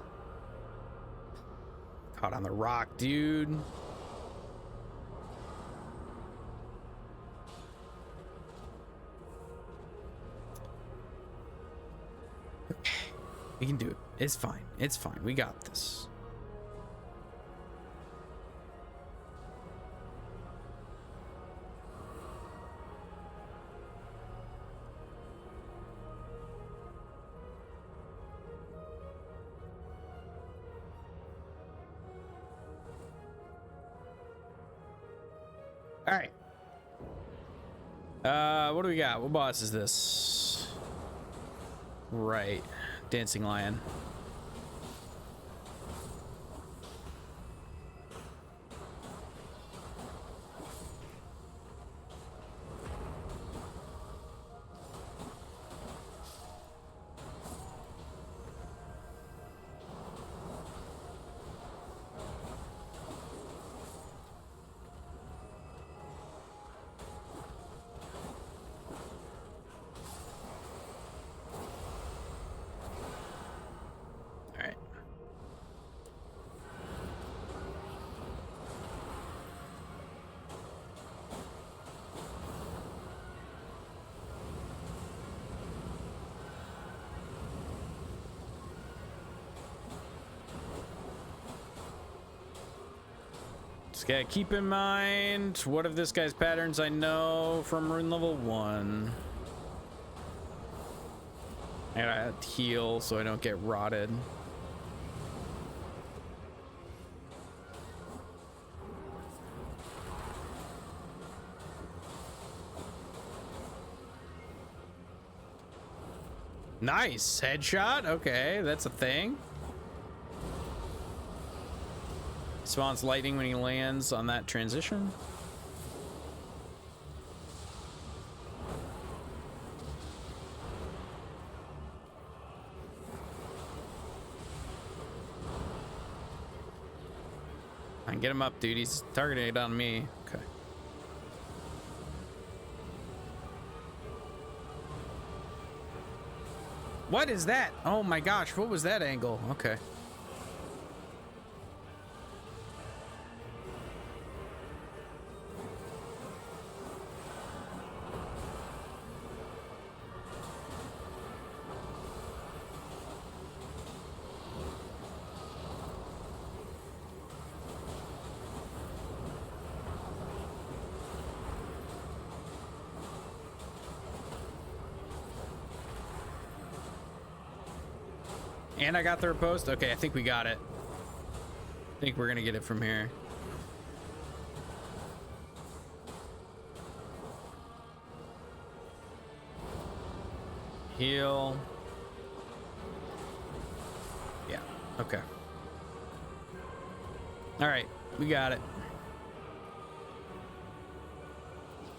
Caught on the rock, dude. Okay. We can do it. It's fine. It's fine. We got this. All right. What do we got? What boss is this? Right. Dancing Lion. Just gotta keep in mind, what of this guy's patterns I know from rune level 1. I gotta heal so I don't get rotted. Nice headshot. Okay, that's a thing. Spawns lightning when he lands on that transition. I can get him up, dude. He's targeting it on me. Okay. What is that? Oh my gosh, what was that angle? Okay. And I got the riposte. Okay, I think we got it. I think we're gonna get it from here. Heal. Yeah, okay. All right, we got it.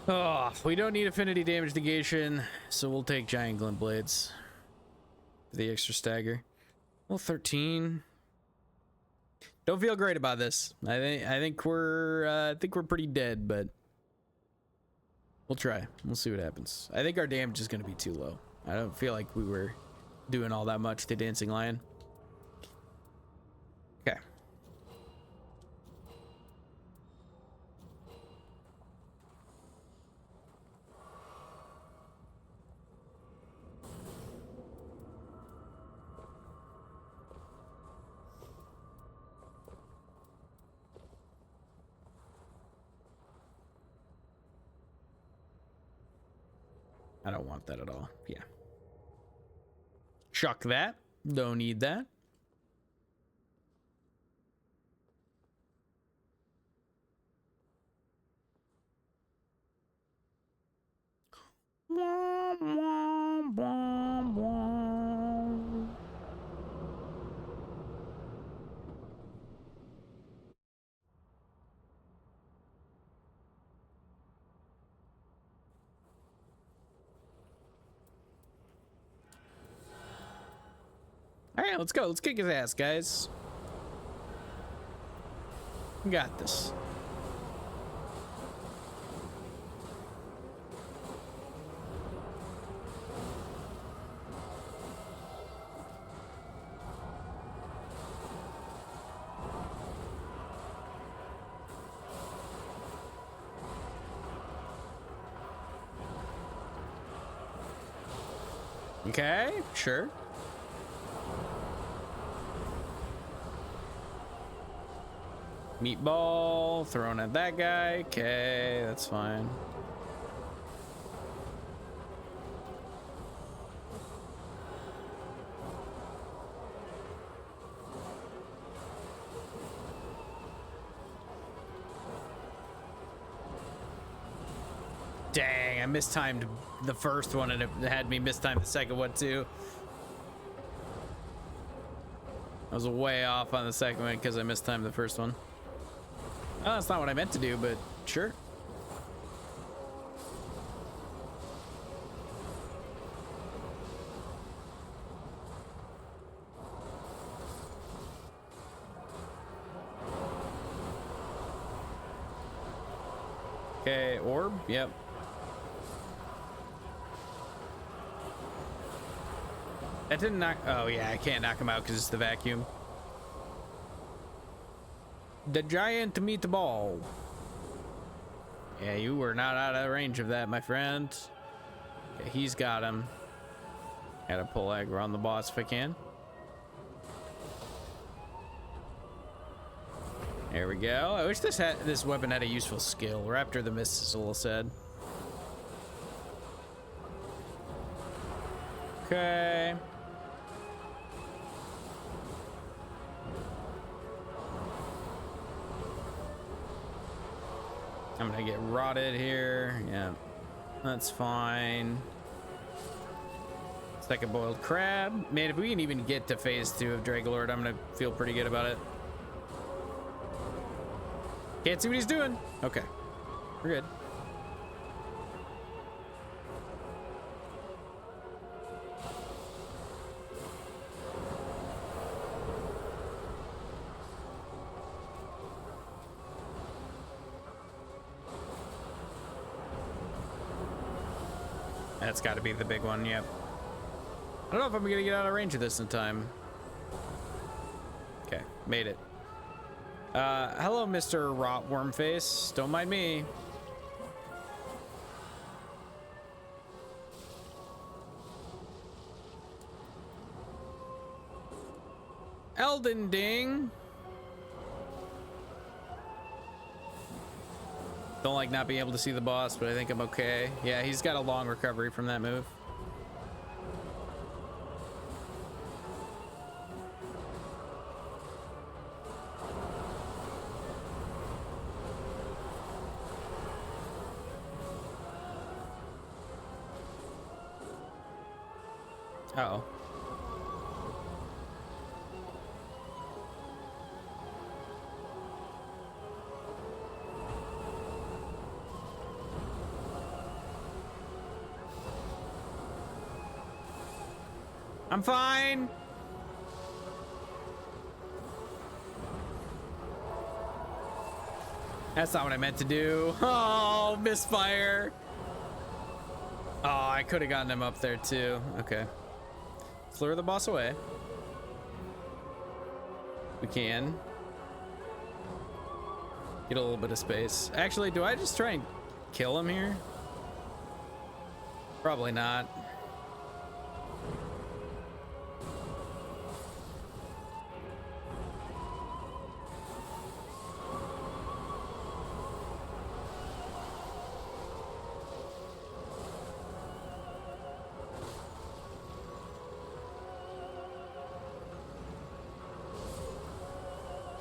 Oh, we don't need affinity damage negation, so we'll take giant glint blades for the extra stagger. Well, 13. Don't feel great about this. I think we're pretty dead, but we'll try. We'll see what happens. I think our damage is going to be too low. I don't feel like we were doing all that much to Dancing Lion. Okay. I don't want that at all. Yeah. Chuck that. Don't need that. All right, let's go. Let's kick his ass, guys. We got this. Okay, sure. Meatball thrown at that guy. Okay, that's fine. Dang, I mistimed the first one and it had me mistime the second one too. I was way off on the second one because I mistimed the first one. Oh, that's not what I meant to do, but sure. Okay, orb, yep. That didn't knock. Oh, yeah, I can't knock him out because it's the vacuum. The giant meatball. Yeah, you were not out of range of that, my friend. Okay, he's got him. Gotta pull aggro on the boss if I can. There we go. I wish this weapon had a useful skill. Raptor the Missile said. Okay. I'm gonna get rotted here. Yeah, that's fine. Second boiled crab. Man, if we can even get to phase 2 of Dragalord, I'm gonna feel pretty good about it. Can't see what he's doing. Okay, we're good. That's got to be the big one, yep. I don't know if I'm gonna get out of range of this in time. Okay, made it. Hello, Mr. Rot Wormface. Don't mind me. Elden Ding. Don't like not being able to see the boss, but I think I'm okay. Yeah, he's got a long recovery from that move. Uh-oh. I'm fine. That's not what I meant to do. Oh, misfire. Oh, I could have gotten him up there too. Okay. Let's lure the boss away. We can. Get a little bit of space. Actually, do I just try and kill him here? Probably not.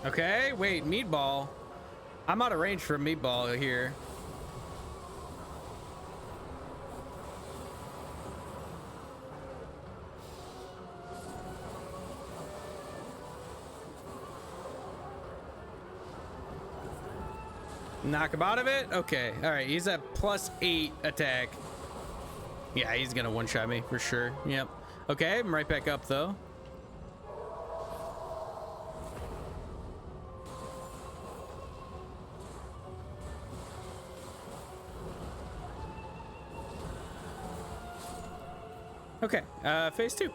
Okay, wait, meatball. I'm out of range for meatball here. Knock him out of it? Okay, all right, he's at +8 attack. Yeah, he's gonna one-shot me for sure. Yep. Okay, I'm right back up though. Okay, phase 2.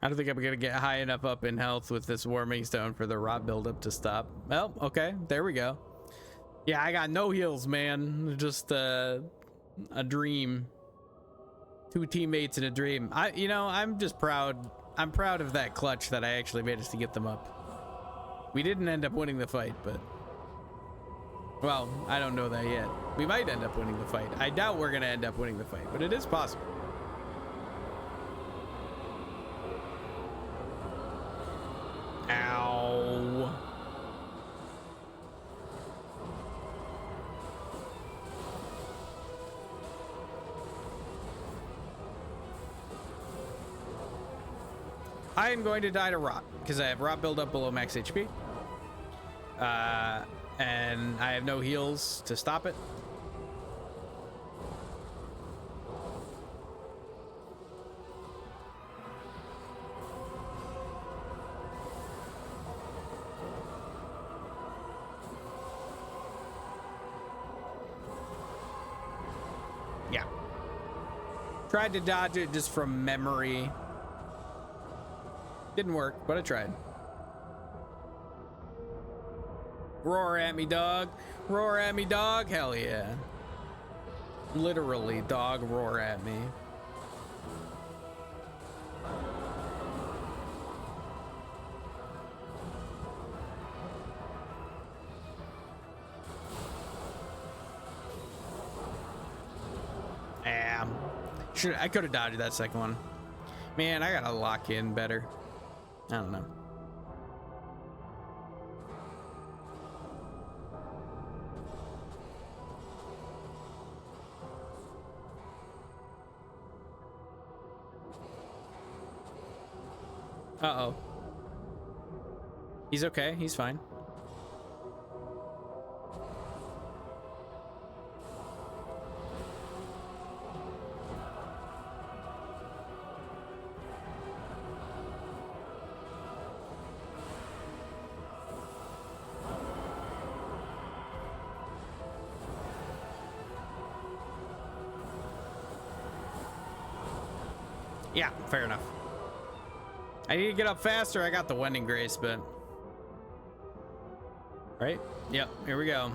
I don't think I'm gonna get high enough up in health with this warming stone for the rot buildup to stop. Well, okay, there we go. Yeah, I got no heals, man. Just a dream. 2 teammates in a dream. I'm just proud. I'm proud of that clutch that I actually managed to get them up. We didn't end up winning the fight, but... Well, I don't know that yet. We might end up winning the fight. I doubt we're gonna end up winning the fight, but it is possible. Ow. I am going to die to rot because I have rot buildup below max HP. And I have no heals to stop it. Yeah. Tried to dodge it just from memory. Didn't work, but I tried. Roar at me, dog. Roar at me, dog. Hell yeah. Literally, dog, roar at me. I could have dodged that second one. Man, I gotta lock in better. I don't know. Uh-oh. He's okay. He's fine. Yeah, fair enough. I need to get up faster. I got the Wending Grace, but... Right? Yep, here we go.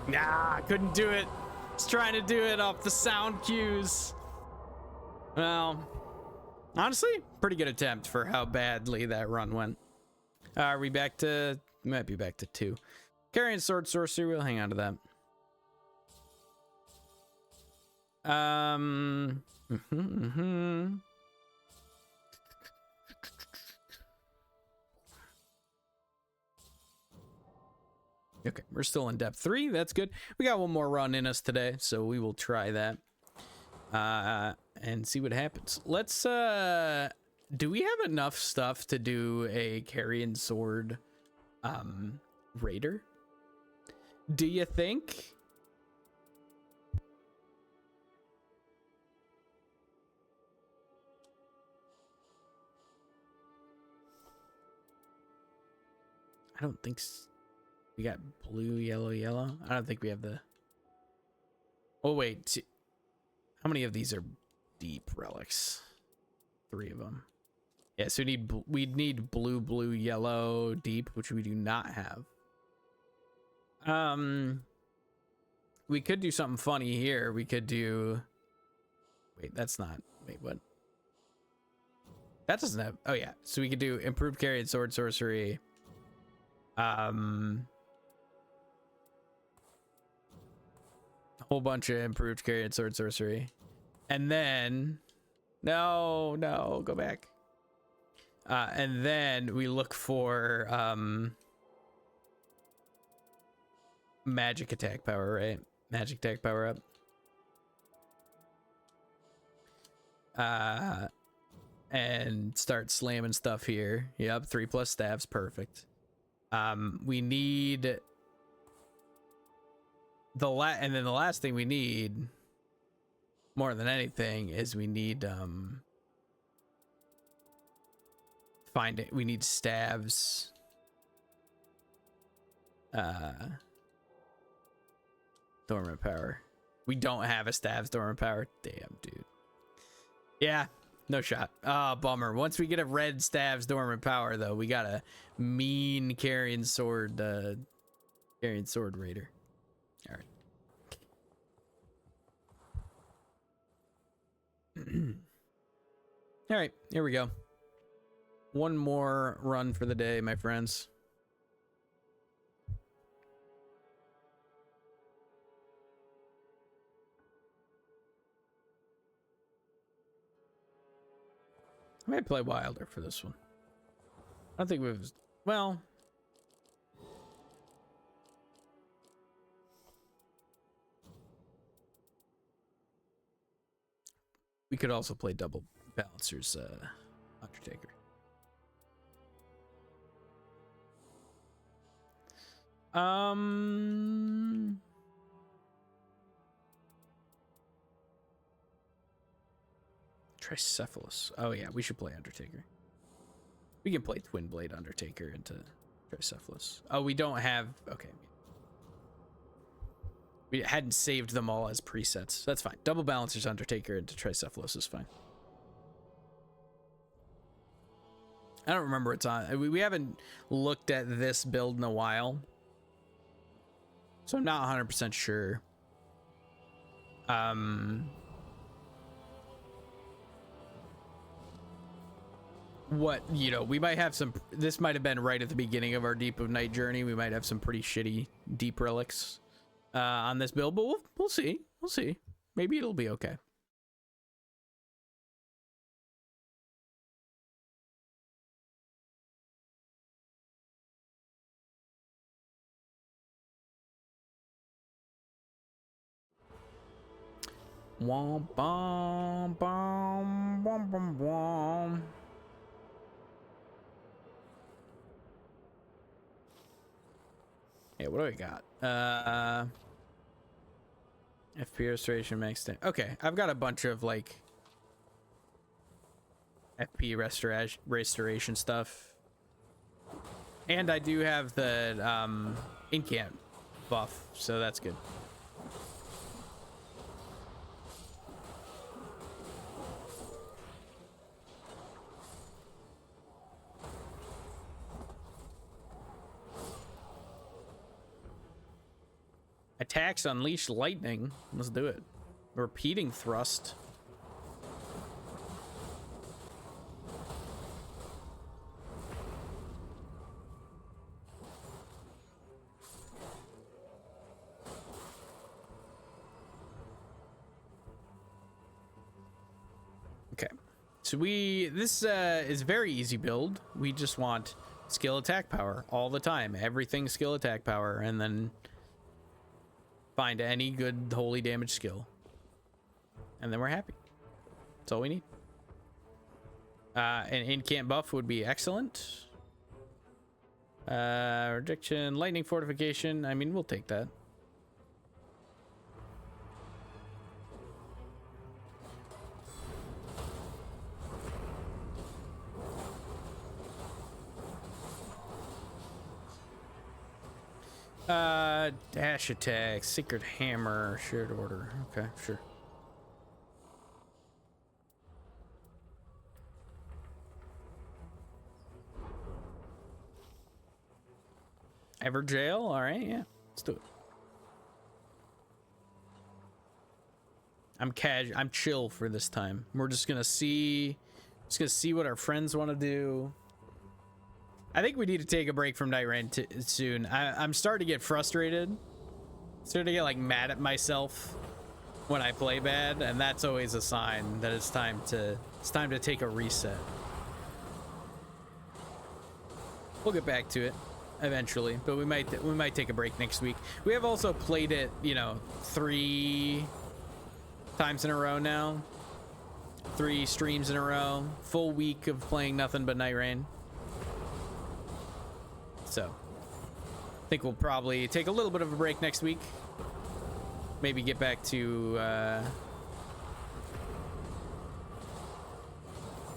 Nah, I couldn't do it. I was trying to do it off the sound cues. Well, Honestly, pretty good attempt for how badly that run went. Are we back to... Might be back to 2. Carrying sword sorcery, we'll hang on to that. Okay, we're still in depth 3. That's good. We got one more run in us today, so we will try that and see what happens. Let's do we have enough stuff to do a carrion sword raider? Do you think? I don't think we got blue, yellow, yellow. I don't think we have the... Oh, wait. How many of these are deep relics? 3 of them. Yeah, so we'd need blue, blue, yellow, deep, which we do not have. We could do something funny here. We could do... Wait, that's not... Wait, what? That doesn't have... Oh, yeah. So we could do improved carry and sword sorcery. A whole bunch of improved carry and sword sorcery. And then... No, go back. And then we look for magic attack power, right? Magic attack power up. And start slamming stuff here. Yep, 3+ staves, perfect. We need and then the last thing we need more than anything is we need we need staves. Dormant power. We don't have a staves dormant power. Damn, dude. Yeah, no shot. Oh, bummer. Once we get a red staves dormant power, though, we got a mean carrying sword raider. All right. All right, here we go. One more run for the day, my friends. I might play Wilder for this one. I don't think we've... Well... We could also play double balancers, Undertaker. Tricephalus. Oh yeah, we should play Undertaker. We can play Twin Blade Undertaker into Tricephalus. Oh, we don't have... Okay. We hadn't saved them all as presets. That's fine. Double balancers Undertaker into Tricephalus is fine. I don't remember what's on. We haven't looked at this build in a while, so I'm not 100% sure. What, you know, we might have some... This might have been right at the beginning of our Deep of Night journey. We might have some pretty shitty deep relics on this build, but we'll see. We'll see. Maybe it'll be okay. Womp bom bom bom bom bom. Yeah, what do we got? FP restoration max 10. Okay, I've got a bunch of like FP restoration stuff. And I do have the incant buff, so that's good. Attacks unleash lightning. Let's do it. Repeating thrust. So this is very easy build. We just want skill attack power all the time. Everything skill attack power, and then find any good holy damage skill. And then we're happy. That's all we need. An in-camp buff would be excellent. Rejection, lightning fortification. I mean, we'll take that. Dash attack, secret hammer, shared order. Okay, sure. Ever jail? All right, yeah, let's do it. I'm chill for this time. We're just gonna see what our friends want to do. I think we need to take a break from Nightreign soon. I'm starting to get frustrated. Starting to get like mad at myself when I play bad, and that's always a sign that it's time to take a reset. We'll get back to it eventually, but we might take a break next week. We have also played it, you know, 3 times in a row now. 3 streams in a row. Full week of playing nothing but Nightreign. So, I think we'll probably take a little bit of a break next week. Maybe get back to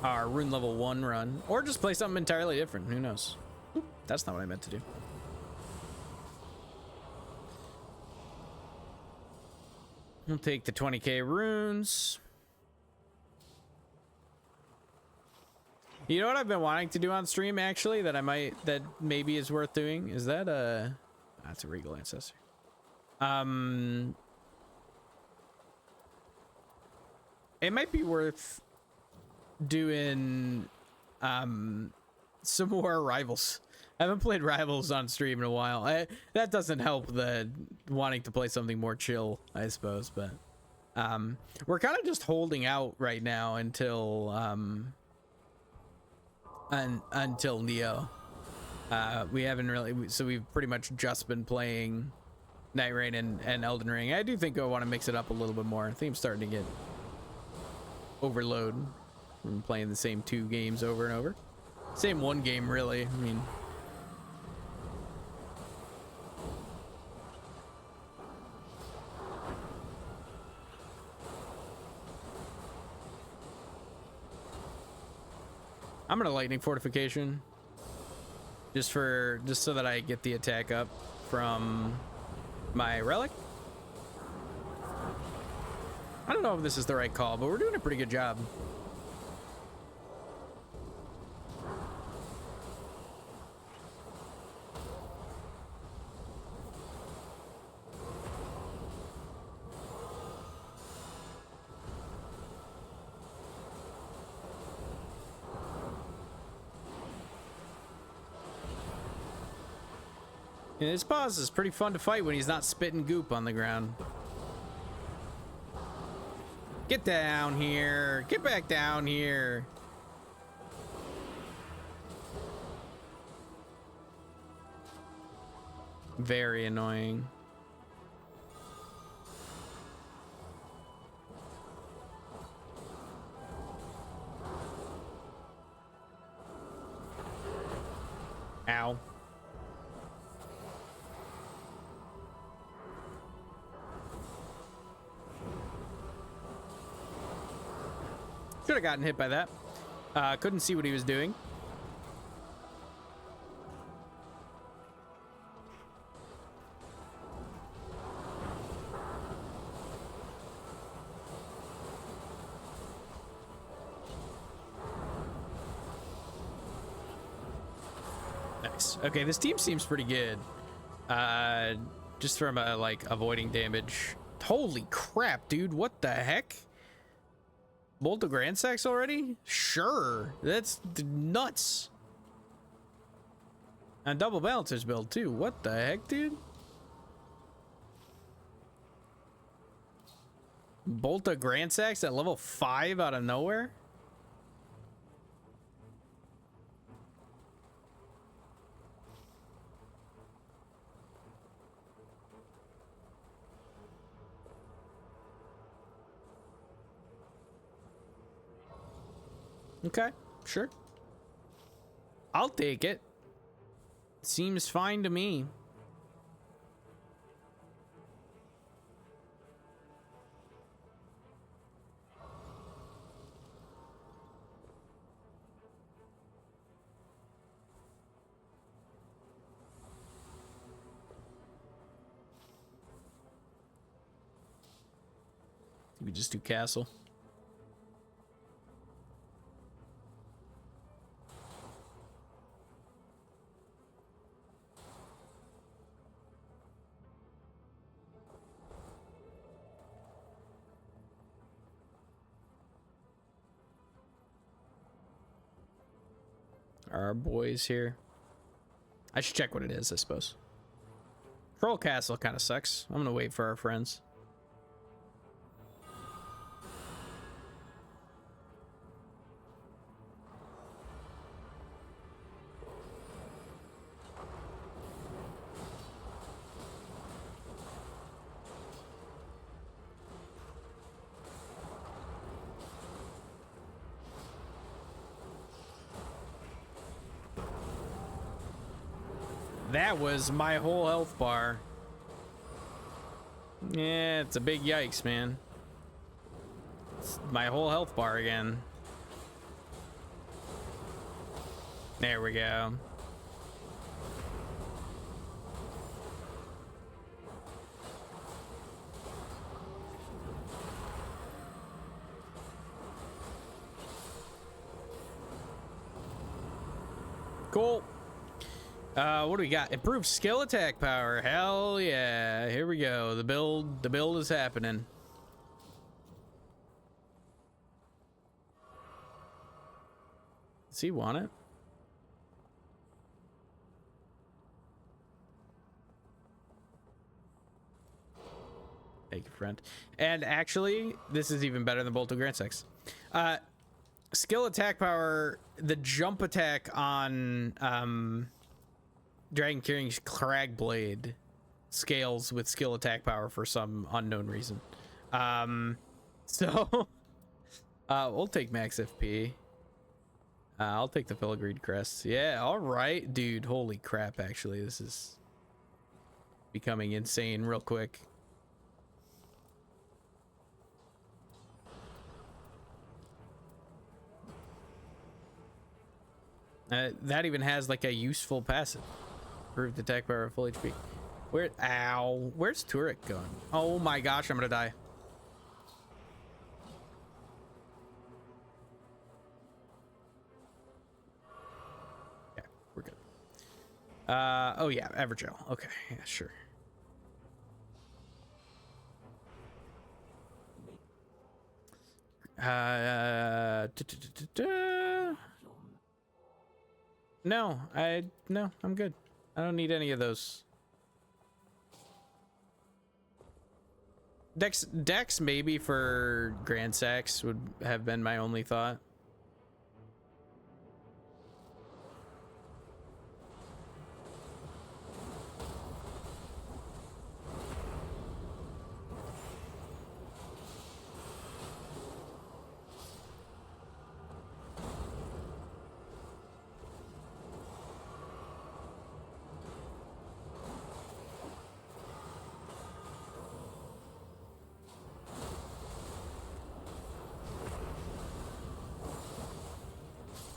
our rune level 1 run, or just play something entirely different. Who knows? Oop, that's not what I meant to do. We'll take the 20k runes. You know what I've been wanting to do on stream, actually, that maybe is worth doing? Is that that's a regal ancestor. It might be worth doing some more rivals. I haven't played rivals on stream in a while. That doesn't help the wanting to play something more chill, I suppose, but we're kind of just holding out right now until Neo. We haven't really, so we've pretty much just been playing Nightreign and Elden Ring. I do think I want to mix it up a little bit more. I think I'm starting to get overload from playing the same 2 games over and over. Same 1 game, really. I mean, I'm gonna lightning fortification just so that I get the attack up from my relic. I don't know if this is the right call, but we're doing a pretty good job. Yeah, his boss is pretty fun to fight when he's not spitting goop on the ground. Get down here. Get back down here. Very annoying. Ow. Should have gotten hit by that. Couldn't see what he was doing. Nice. Okay, this team seems pretty good. Just from like avoiding damage. Holy crap, dude! What the heck? Bolt of Grand Sacks already? Sure. That's nuts. And double balancers build too. What the heck, dude? Bolt of Grand Sacks at level 5 out of nowhere? Okay, sure. I'll take it. Seems fine to me. We just do castle. Our boys here. I should check what it is, I suppose. Troll Castle kind of sucks. I'm gonna wait for our friends. That was my whole health bar. Yeah, it's a big yikes, man. It's my whole health bar again. There we go. Cool. What do we got? Improved skill attack power. Hell yeah. Here we go. The build is happening. Does he want it? Thank you, friend. And actually, this is even better than Bolt of Grand Sex. Skill attack power, the jump attack on Dragon King's Cragblade scales with skill attack power for some unknown reason. So we'll take max FP. I'll take the Filigreed Crest. Yeah, all right, dude. Holy crap, actually, this is becoming insane real quick. That even has like a useful passive. Improved attack power of full HP. Ow. Where's Turek going? Oh my gosh, I'm gonna die. Yeah, we're good. Oh yeah, Evergel. Okay, yeah, sure. No, I'm good. I don't need any of those. Dex maybe for Grand Sax would have been my only thought.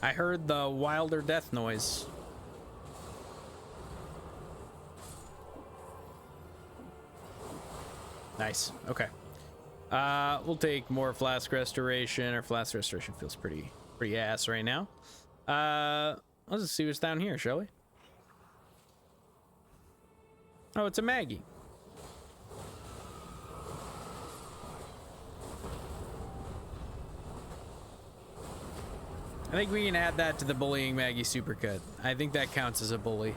I heard the wilder death noise. Nice. Okay. We'll take more flask restoration. Or flask restoration feels pretty ass right now. Let's just see what's down here, shall we? Oh, it's a Maggie. I think we can add that to the bullying Maggie supercut. I think that counts as a bully.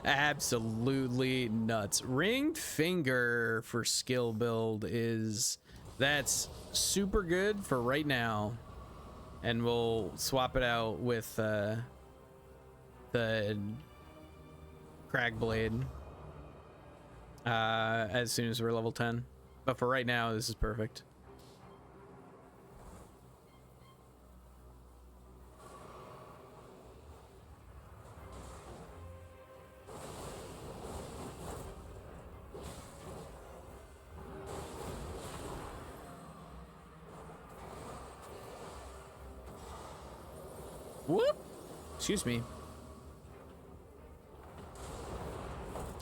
Absolutely nuts. Ringed Finger for skill build that's super good for right now. And we'll swap it out with the Cragblade as soon as we're level 10. But for right now, this is perfect. Whoop! Excuse me.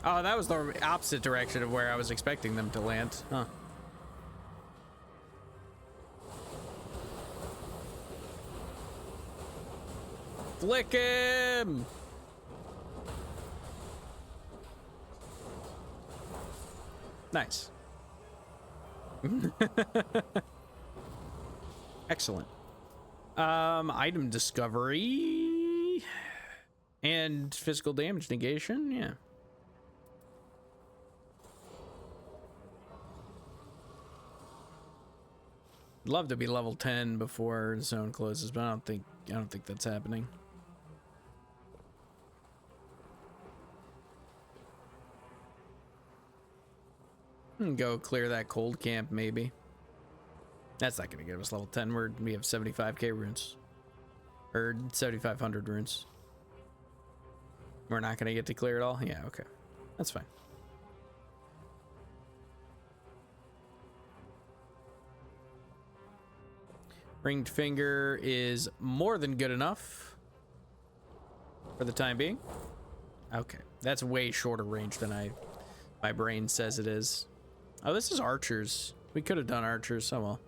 Oh, that was the opposite direction of where I was expecting them to land. Huh. Flick him! Nice. Excellent. Item discovery and physical damage negation. Yeah. Love to be level 10 before the zone closes, but I don't think that's happening. Go clear that cold camp, maybe. That's not gonna get us level 10. We have 75k runes. Or 7,500 runes. We're not gonna get to clear it all? Yeah, okay. That's fine. Ringed finger is more than good enough for the time being. Okay, that's way shorter range than my brain says it is. Oh, this is archers. We could have done archers. Oh well.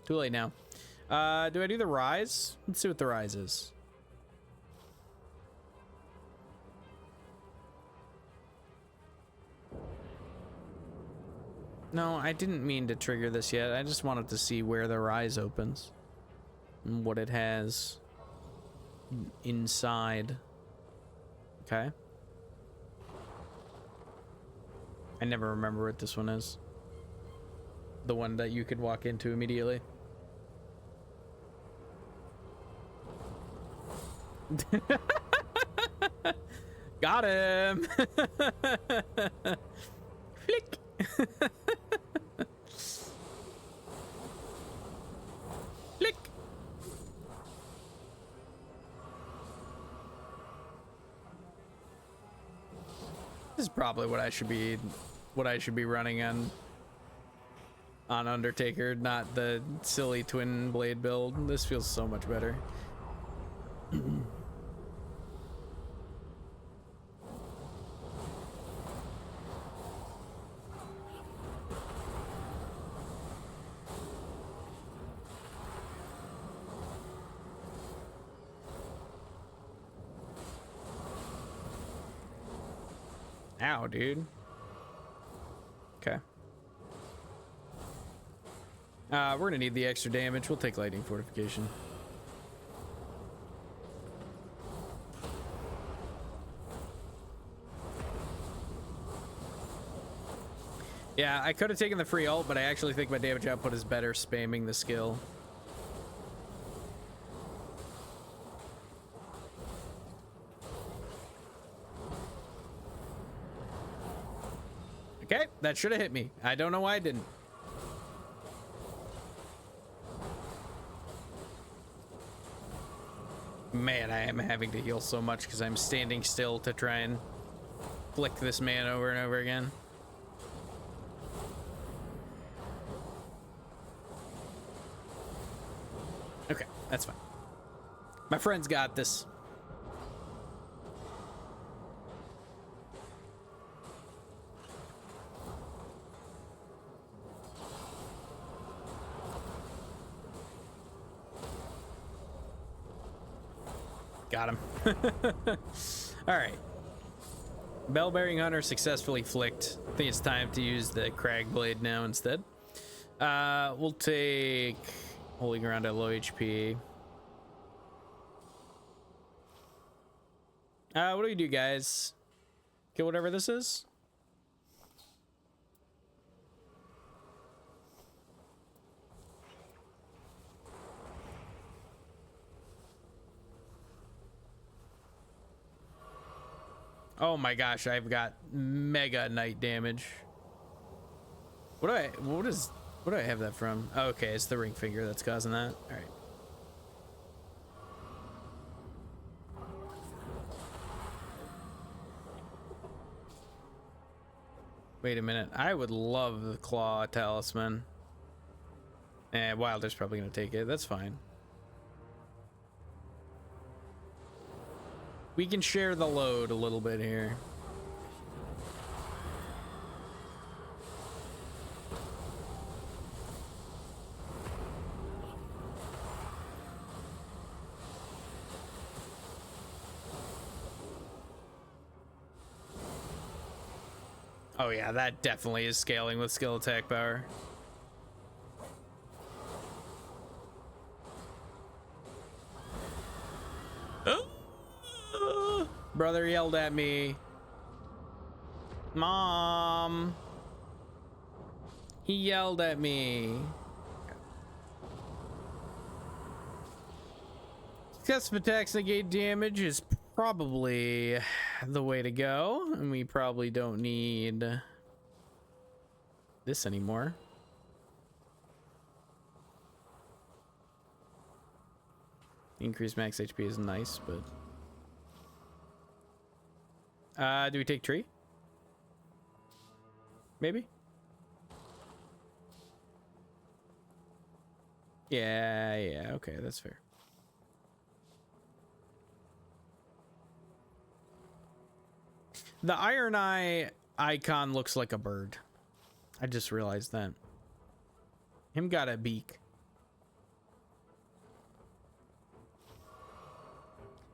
Too late now. Do I do the rise? Let's see what the rise is. No, I didn't mean to trigger this yet. I just wanted to see where the rise opens and what it has inside. Okay. I never remember what this one is. The one that you could walk into immediately. Got him. Flick. Flick. This is probably what I should be running on Undertaker, not the silly twin blade build. This feels so much better. Ow, dude. Okay. We're gonna need the extra damage. We'll take lightning fortification. Yeah, I could have taken the free ult, but I actually think my damage output is better spamming the skill. Okay, that should have hit me. I don't know why I didn't. Man, I am having to heal so much because I'm standing still to try and flick this man over and over again. Okay, that's fine. My friend's got this. Got him. All right. Bell-bearing hunter successfully flicked. I think it's time to use the crag blade now instead. We'll take holy ground at low HP. What do we do, guys? Kill whatever this is. Oh my gosh, I've got mega night damage. What do I have that from? Oh, okay, it's the ring finger that's causing that. All right. Wait a minute. I would love the claw talisman. Wilder's probably gonna take it. That's fine. We can share the load a little bit here. Oh yeah, that definitely is scaling with skill attack power. Brother yelled at me. Mom. He yelled at me. Successive attacks negate damage is probably the way to go. And we probably don't need this anymore. Increased max HP is nice, but... do we take tree? Maybe? Yeah, okay, that's fair. The Iron Eye icon looks like a bird. I just realized that. Him got a beak.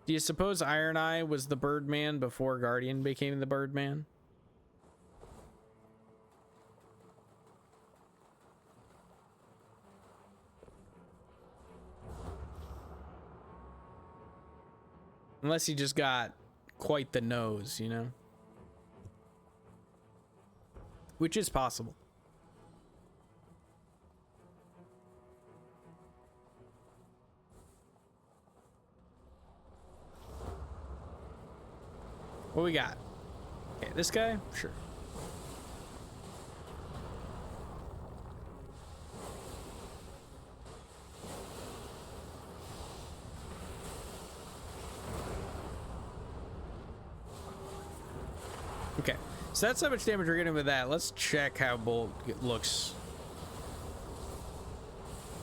Do you suppose Iron Eye was the Birdman before Guardian became the Birdman? Unless he just got quite the nose, you know? Which is possible. What we got? Okay, this guy? Sure. Okay, so that's how much damage we're getting with that. Let's check how Bolt looks.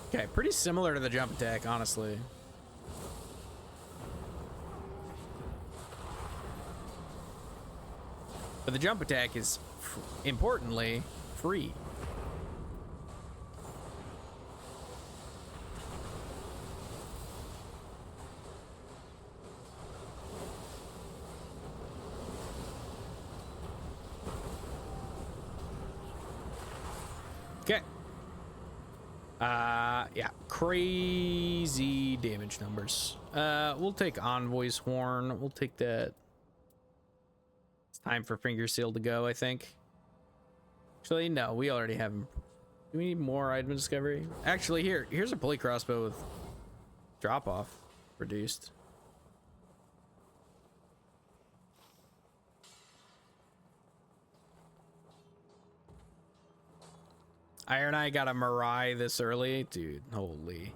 Okay, pretty similar to the jump attack, honestly. But the jump attack is, importantly, free. Okay. Yeah, crazy damage numbers. We'll take Envoy's Horn. We'll take that. Time for Finger Seal to go, I think. Actually, no, we already have him. Do we need more item discovery? Actually, here's a pulley crossbow with drop off reduced. Iron Eye got a Mirai this early, dude. Holy.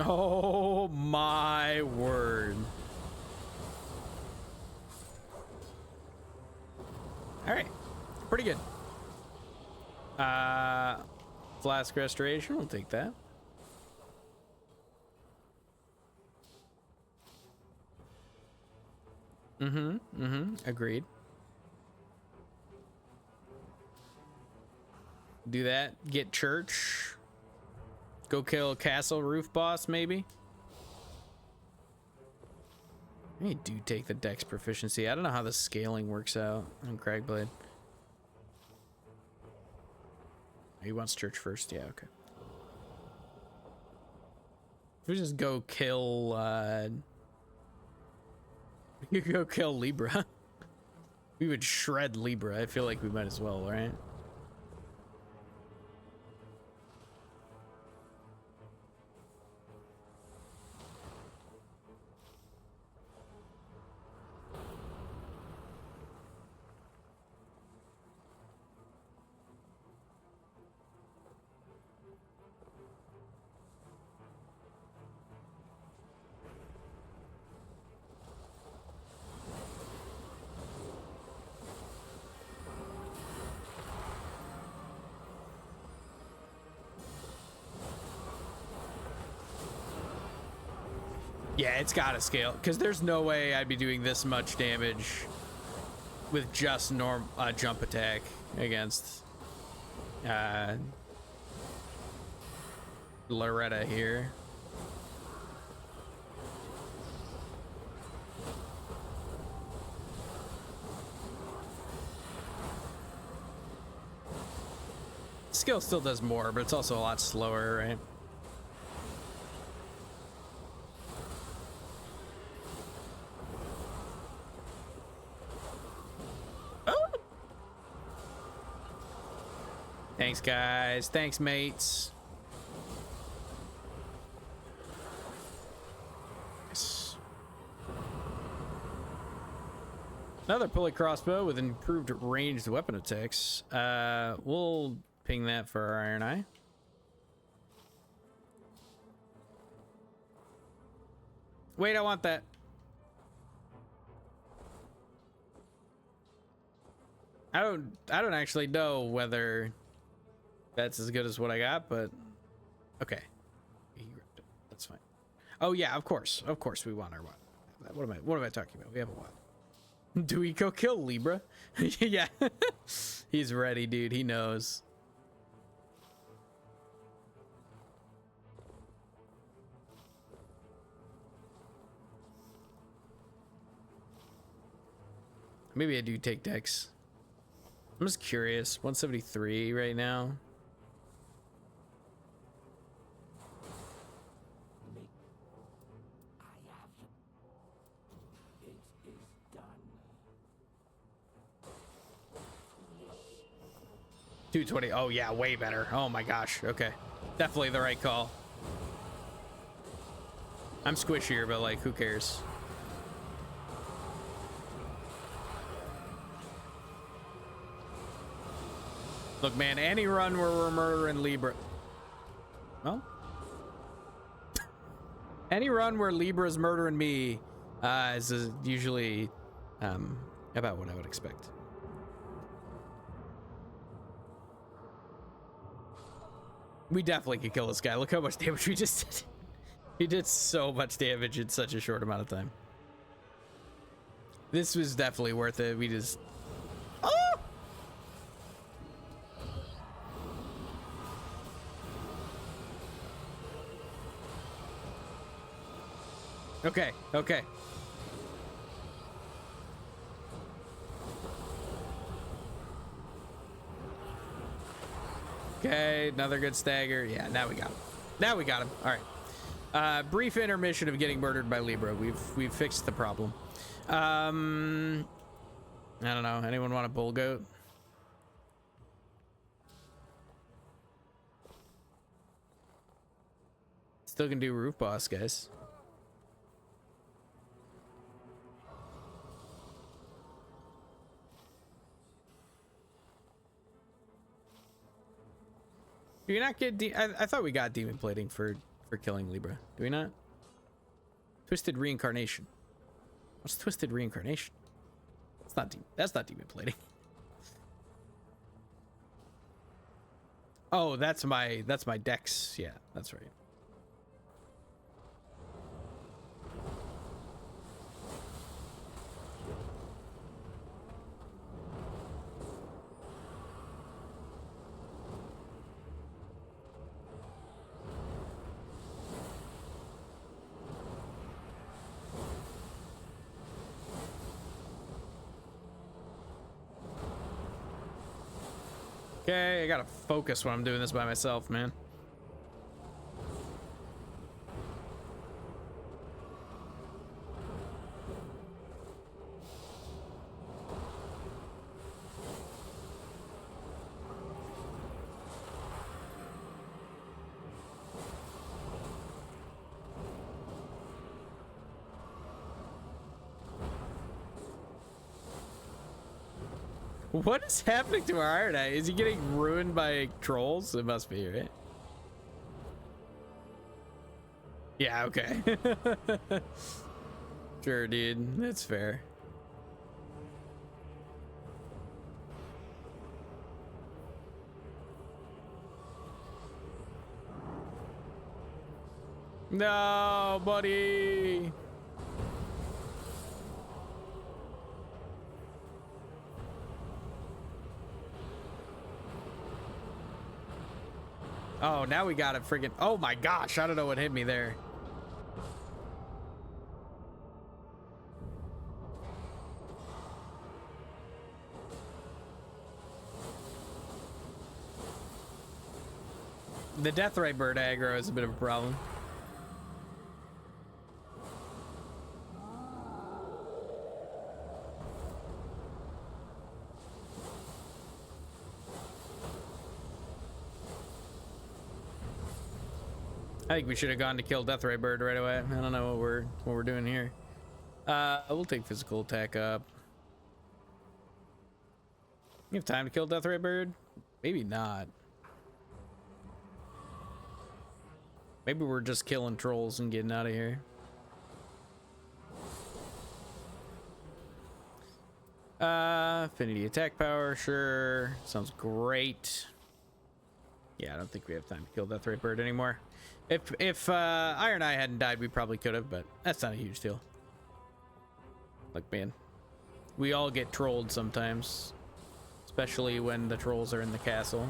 Oh my word. All right, pretty good. Flask restoration, we'll take that. Agreed. Do that, get church. Go kill castle roof boss, maybe. I do take the dex proficiency. I don't know how the scaling works out on Cragblade. He wants church first. Yeah, okay. If we just go kill, we could go kill Libra. We would shred Libra. I feel like we might as well, right? Yeah, it's gotta scale, because there's no way I'd be doing this much damage with just jump attack against Loretta here. Skill still does more, but it's also a lot slower, right? Oh! Thanks, guys. Thanks, mates. Yes. Another pulley crossbow with improved ranged weapon attacks. We'll ping that for our Iron Eye. Wait, I want that. I don't actually know whether that's as good as what I got, but okay. That's fine. Oh yeah, of course we want our what. What am I talking about? We have a what? Do we go kill Libra? Yeah. He's ready, dude. He knows. Maybe I do take Dex. I'm just curious. 173 right now. It is done. 220. Oh yeah, way better. Oh my gosh. Okay. Definitely the right call. I'm squishier, but like, who cares? Look, man, any run where we're murdering Libra. Well, any run where Libra's murdering me is usually about what I would expect. We definitely could kill this guy. Look how much damage we just did. He did so much damage in such a short amount of time. This was definitely worth it. We just... Oh! Okay, okay. Okay, another good stagger. Yeah, now we got him. Now we got him. All right. Brief intermission of getting murdered by Libra. We've fixed the problem. I don't know. Anyone want a bull goat? Still can do roof boss, guys. Do you not get I thought we got demon plating for killing Libra. Do we not? Twisted reincarnation. What's twisted reincarnation? That's not demon plating. Oh, that's my dex. Yeah, that's right. Okay, I gotta focus when I'm doing this by myself, man. What is happening to our Iron Eye? Is he getting ruined by trolls? It must be, right? Yeah, okay. Sure, dude. That's fair. No, buddy. Oh, now we got it freaking. Oh my gosh, I don't know what hit me there. The Deathray bird aggro is a bit of a problem. I think we should have gone to kill Deathray bird right away. I don't know what we're doing here. We'll take physical attack up. You have time to kill Deathray bird? Maybe not. Maybe we're just killing trolls and getting out of here. Affinity attack power, sure. Sounds great. Yeah, I don't think we have time to kill Deathray bird anymore. If Iron Eye hadn't died, we probably could have, but that's not a huge deal. Like, man, we all get trolled sometimes, especially when the trolls are in the castle.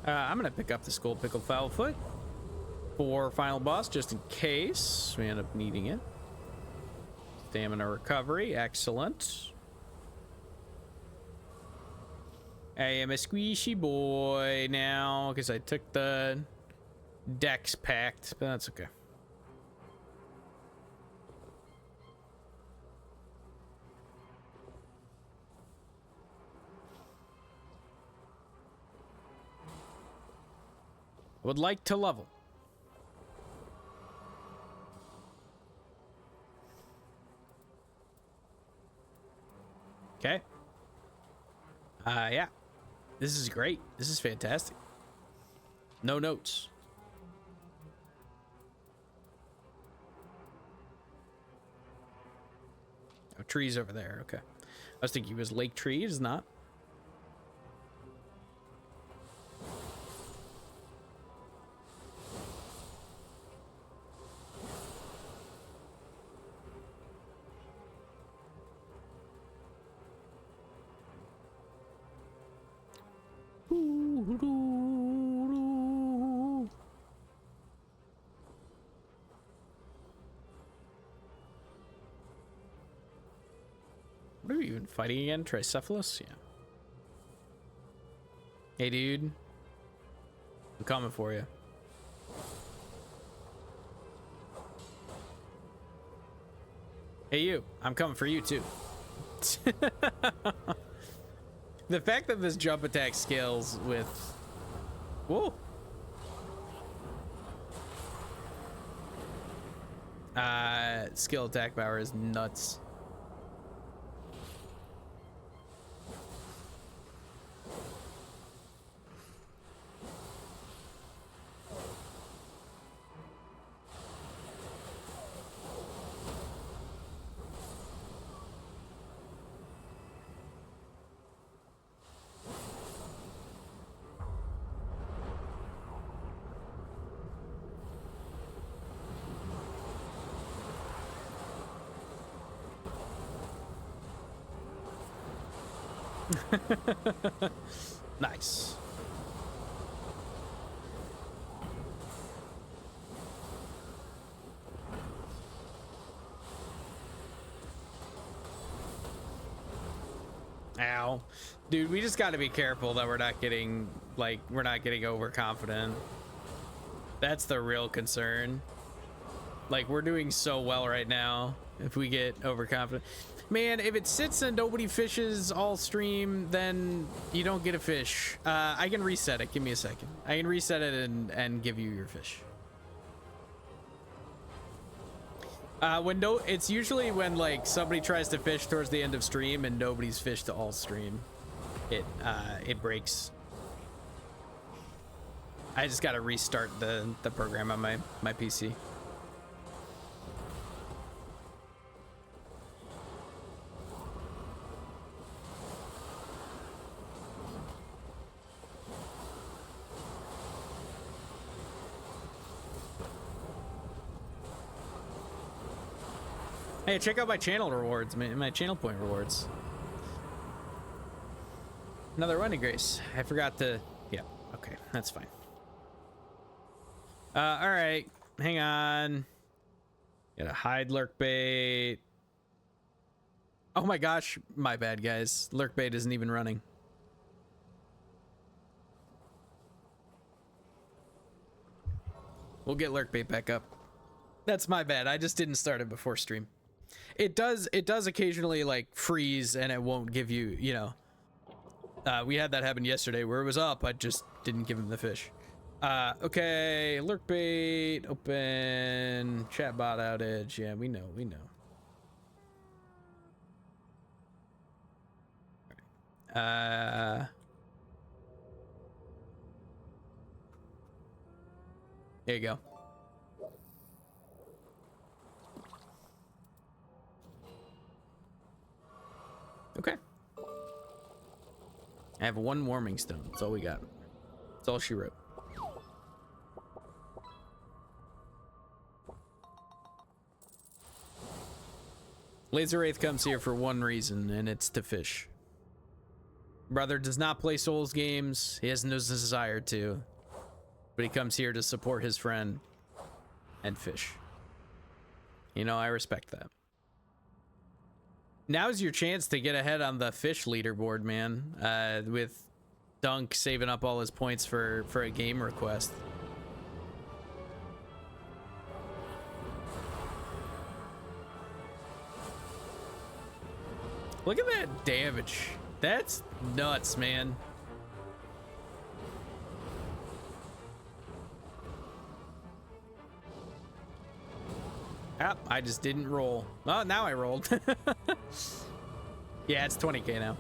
I'm gonna pick up the Skull Pickled Foulfoot for final boss, just in case we end up needing it. Stamina recovery, excellent. I am a squishy boy now because I took the Dex Pact, but that's okay. Would like to level. Okay. Yeah. This is great. This is fantastic. No notes. Oh, trees over there. Okay. I was thinking it was lake trees, not. What are we even fighting again? Tricephalus? Yeah. Hey, dude. I'm coming for you. Hey, you. I'm coming for you, too. The fact that this jump attack scales with... Whoa. Skill attack power is nuts. Nice. Ow. Dude, we just got to be careful that we're not getting, like, we're not getting overconfident. That's the real concern. Like, we're doing so well right now. If we get overconfident, man, if it sits and nobody fishes all stream, then you don't get a fish. I can reset it. Give me a second. I can reset it and give you your fish. It's usually when like somebody tries to fish towards the end of stream and nobody's fished all stream. It breaks. I just gotta restart the program on my PC. Hey, check out my channel rewards, my channel point rewards. Another running grace. I forgot to. Yeah, okay, that's fine. All right, hang on. Gotta hide lurk bait. Oh my gosh, my bad, guys. Lurk bait isn't even running. We'll get lurk bait back up. That's my bad. I just didn't start it before stream. It does occasionally like freeze and it won't give you, you know. We had that happen yesterday where it was up. I just didn't give him the fish. Okay, lurk bait, open, chatbot outage. Yeah, we know. There you go. Okay. I have one warming stone. That's all we got. That's all she wrote. Laser Wraith comes here for one reason, and it's to fish. Brother does not play Souls games. He has no desire to. But he comes here to support his friend and fish. You know, I respect that. Now's your chance to get ahead on the fish leaderboard, man. With Dunk saving up all his points for a game request. Look at that damage. That's nuts, man. Ah, I just didn't roll. Oh, now I rolled. Yeah, it's 20k now.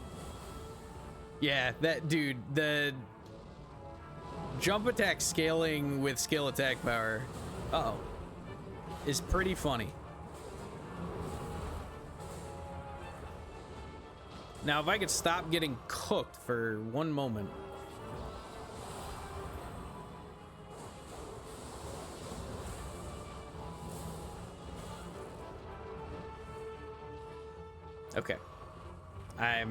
Yeah, that dude, the jump attack scaling with skill attack power, is pretty funny. Now, if I could stop getting cooked for one moment. Okay. I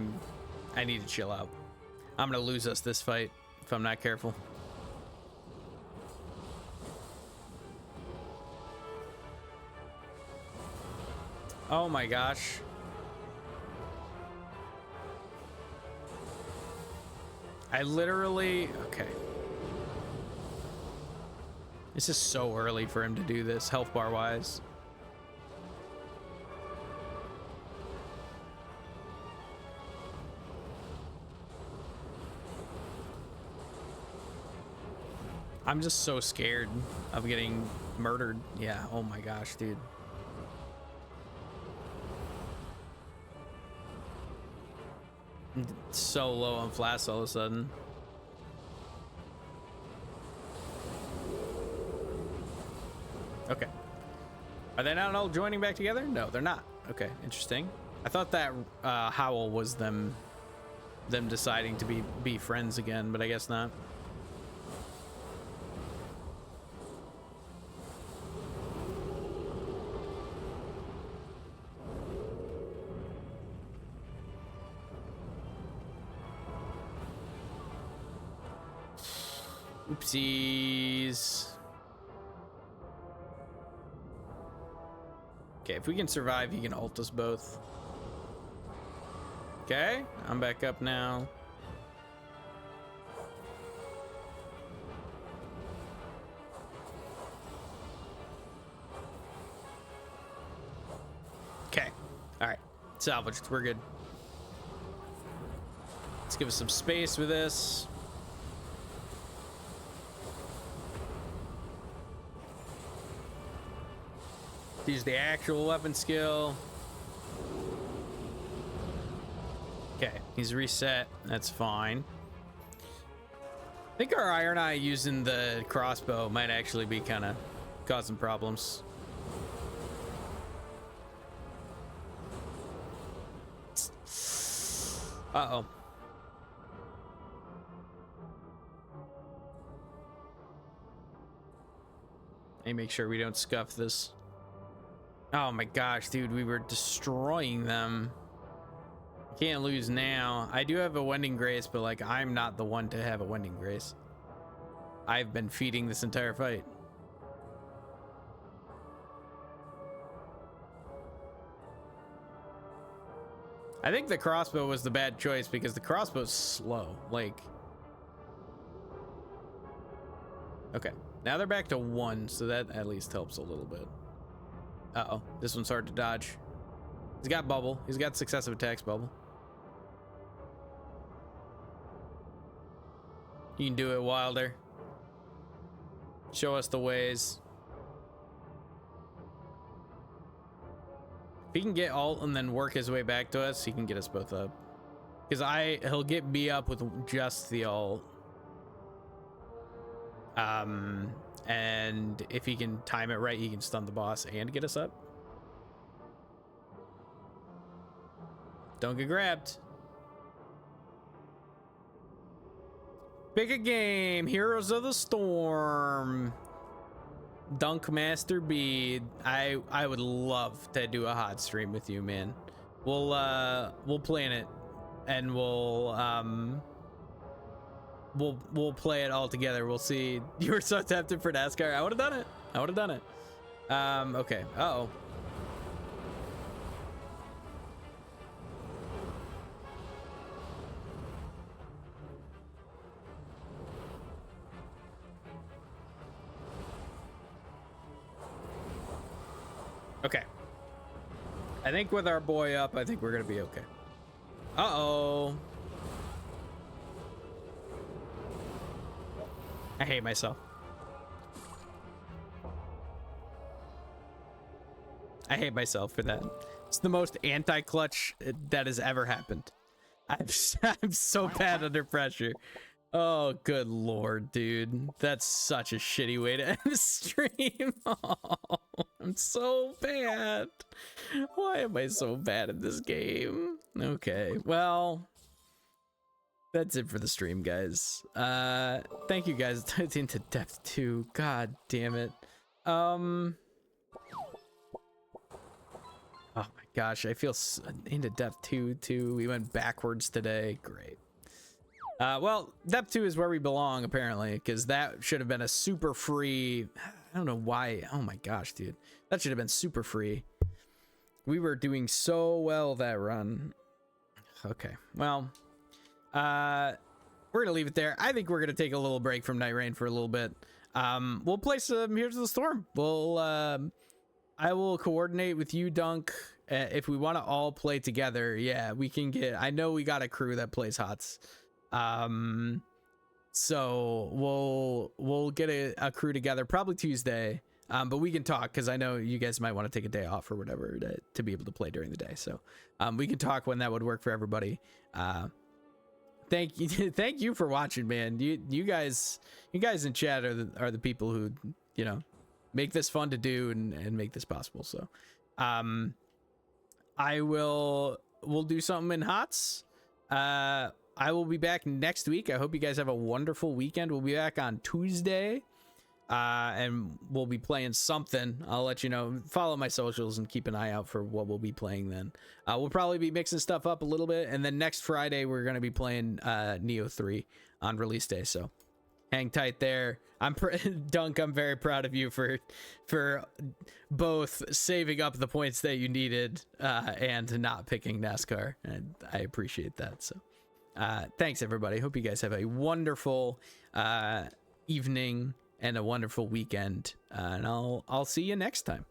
need to chill out. I'm gonna lose us this fight if I'm not careful. Oh my gosh. I literally, okay. This is so early for him to do this, health bar wise. I'm just so scared of getting murdered. Yeah, oh my gosh, dude. So low on flash all of a sudden. Okay. Are they not all joining back together? No, they're not. Okay, interesting. I thought that howl was them deciding to be friends again, but I guess not. Oopsies. Okay, if we can survive, he can ult us both. Okay, I'm back up now. Okay, all right, salvaged, we're good. Let's give us some space with this. Use the actual weapon skill. Okay, he's reset. That's fine. I think our Iron Eye using the crossbow might actually be kind of causing problems. Uh-oh. Let me make sure we don't scuff this. Oh my gosh, dude, we were destroying them. Can't lose now. I do have a Wending Grace, but like I'm not the one to have a Wending Grace. I've been feeding this entire fight. I think the crossbow was the bad choice because the crossbow's slow. Like, okay, now they're back to 1, so that at least helps a little bit. Uh-oh, this one's hard to dodge. He's got bubble. He's got successive attacks bubble. You can do it, Wilder. Show us the ways. If he can get ult and then work his way back to us, he can get us both up. Because he'll get me up with just the ult. And if he can time it right, he can stun the boss and get us up. Don't get grabbed. Pick a game. Heroes of the Storm. Dunk Master Bead. I would love to do a hot stream with you, man. We'll plan it, and we'll play it all together. We'll see. You were so tempted for NASCAR. I would have done it. I would have done it. Okay. Uh-oh. Okay. I think with our boy up, I think we're gonna be okay. Uh-oh. I hate myself. I hate myself for that. It's the most anti-clutch that has ever happened. I'm so bad under pressure. Oh, good lord, dude. That's such a shitty way to end the stream. Oh, I'm so bad. Why am I so bad at this game? Okay, well, that's it for the stream, guys. Thank you guys. It's Into Depth 2. God damn it. Oh my gosh, I feel Into Depth 2 too. We went backwards today. Great. Well, Depth 2 is where we belong, apparently, because that should have been a super free. I don't know why. Oh my gosh, dude. That should have been super free. We were doing so well that run. Okay, well, we're gonna leave it there. I think we're gonna take a little break from Nightreign for a little bit. We'll play some Heroes of the Storm. I will coordinate with you, Dunk. If we want to all play together, yeah, we can get. I know we got a crew that plays HOTS. So we'll get a crew together probably Tuesday, but we can talk because I know you guys might want to take a day off or whatever to be able to play during the day, so we can talk when that would work for everybody. Thank you for watching, man. You guys in chat are the people who, you know, make this fun to do and make this possible. So we'll do something in HOTS. I will be back next week. I hope you guys have a wonderful weekend. We'll be back on Tuesday, and we'll be playing something. I'll let you know. Follow my socials and keep an eye out for what we'll be playing then. We'll probably be mixing stuff up a little bit, and then next Friday we're going to be playing Neo 3 on release day, so hang tight there. Dunk, I'm very proud of you for both saving up the points that you needed and not picking NASCAR, and I appreciate that. So thanks everybody. Hope you guys have a wonderful evening and a wonderful weekend, and I'll see you next time.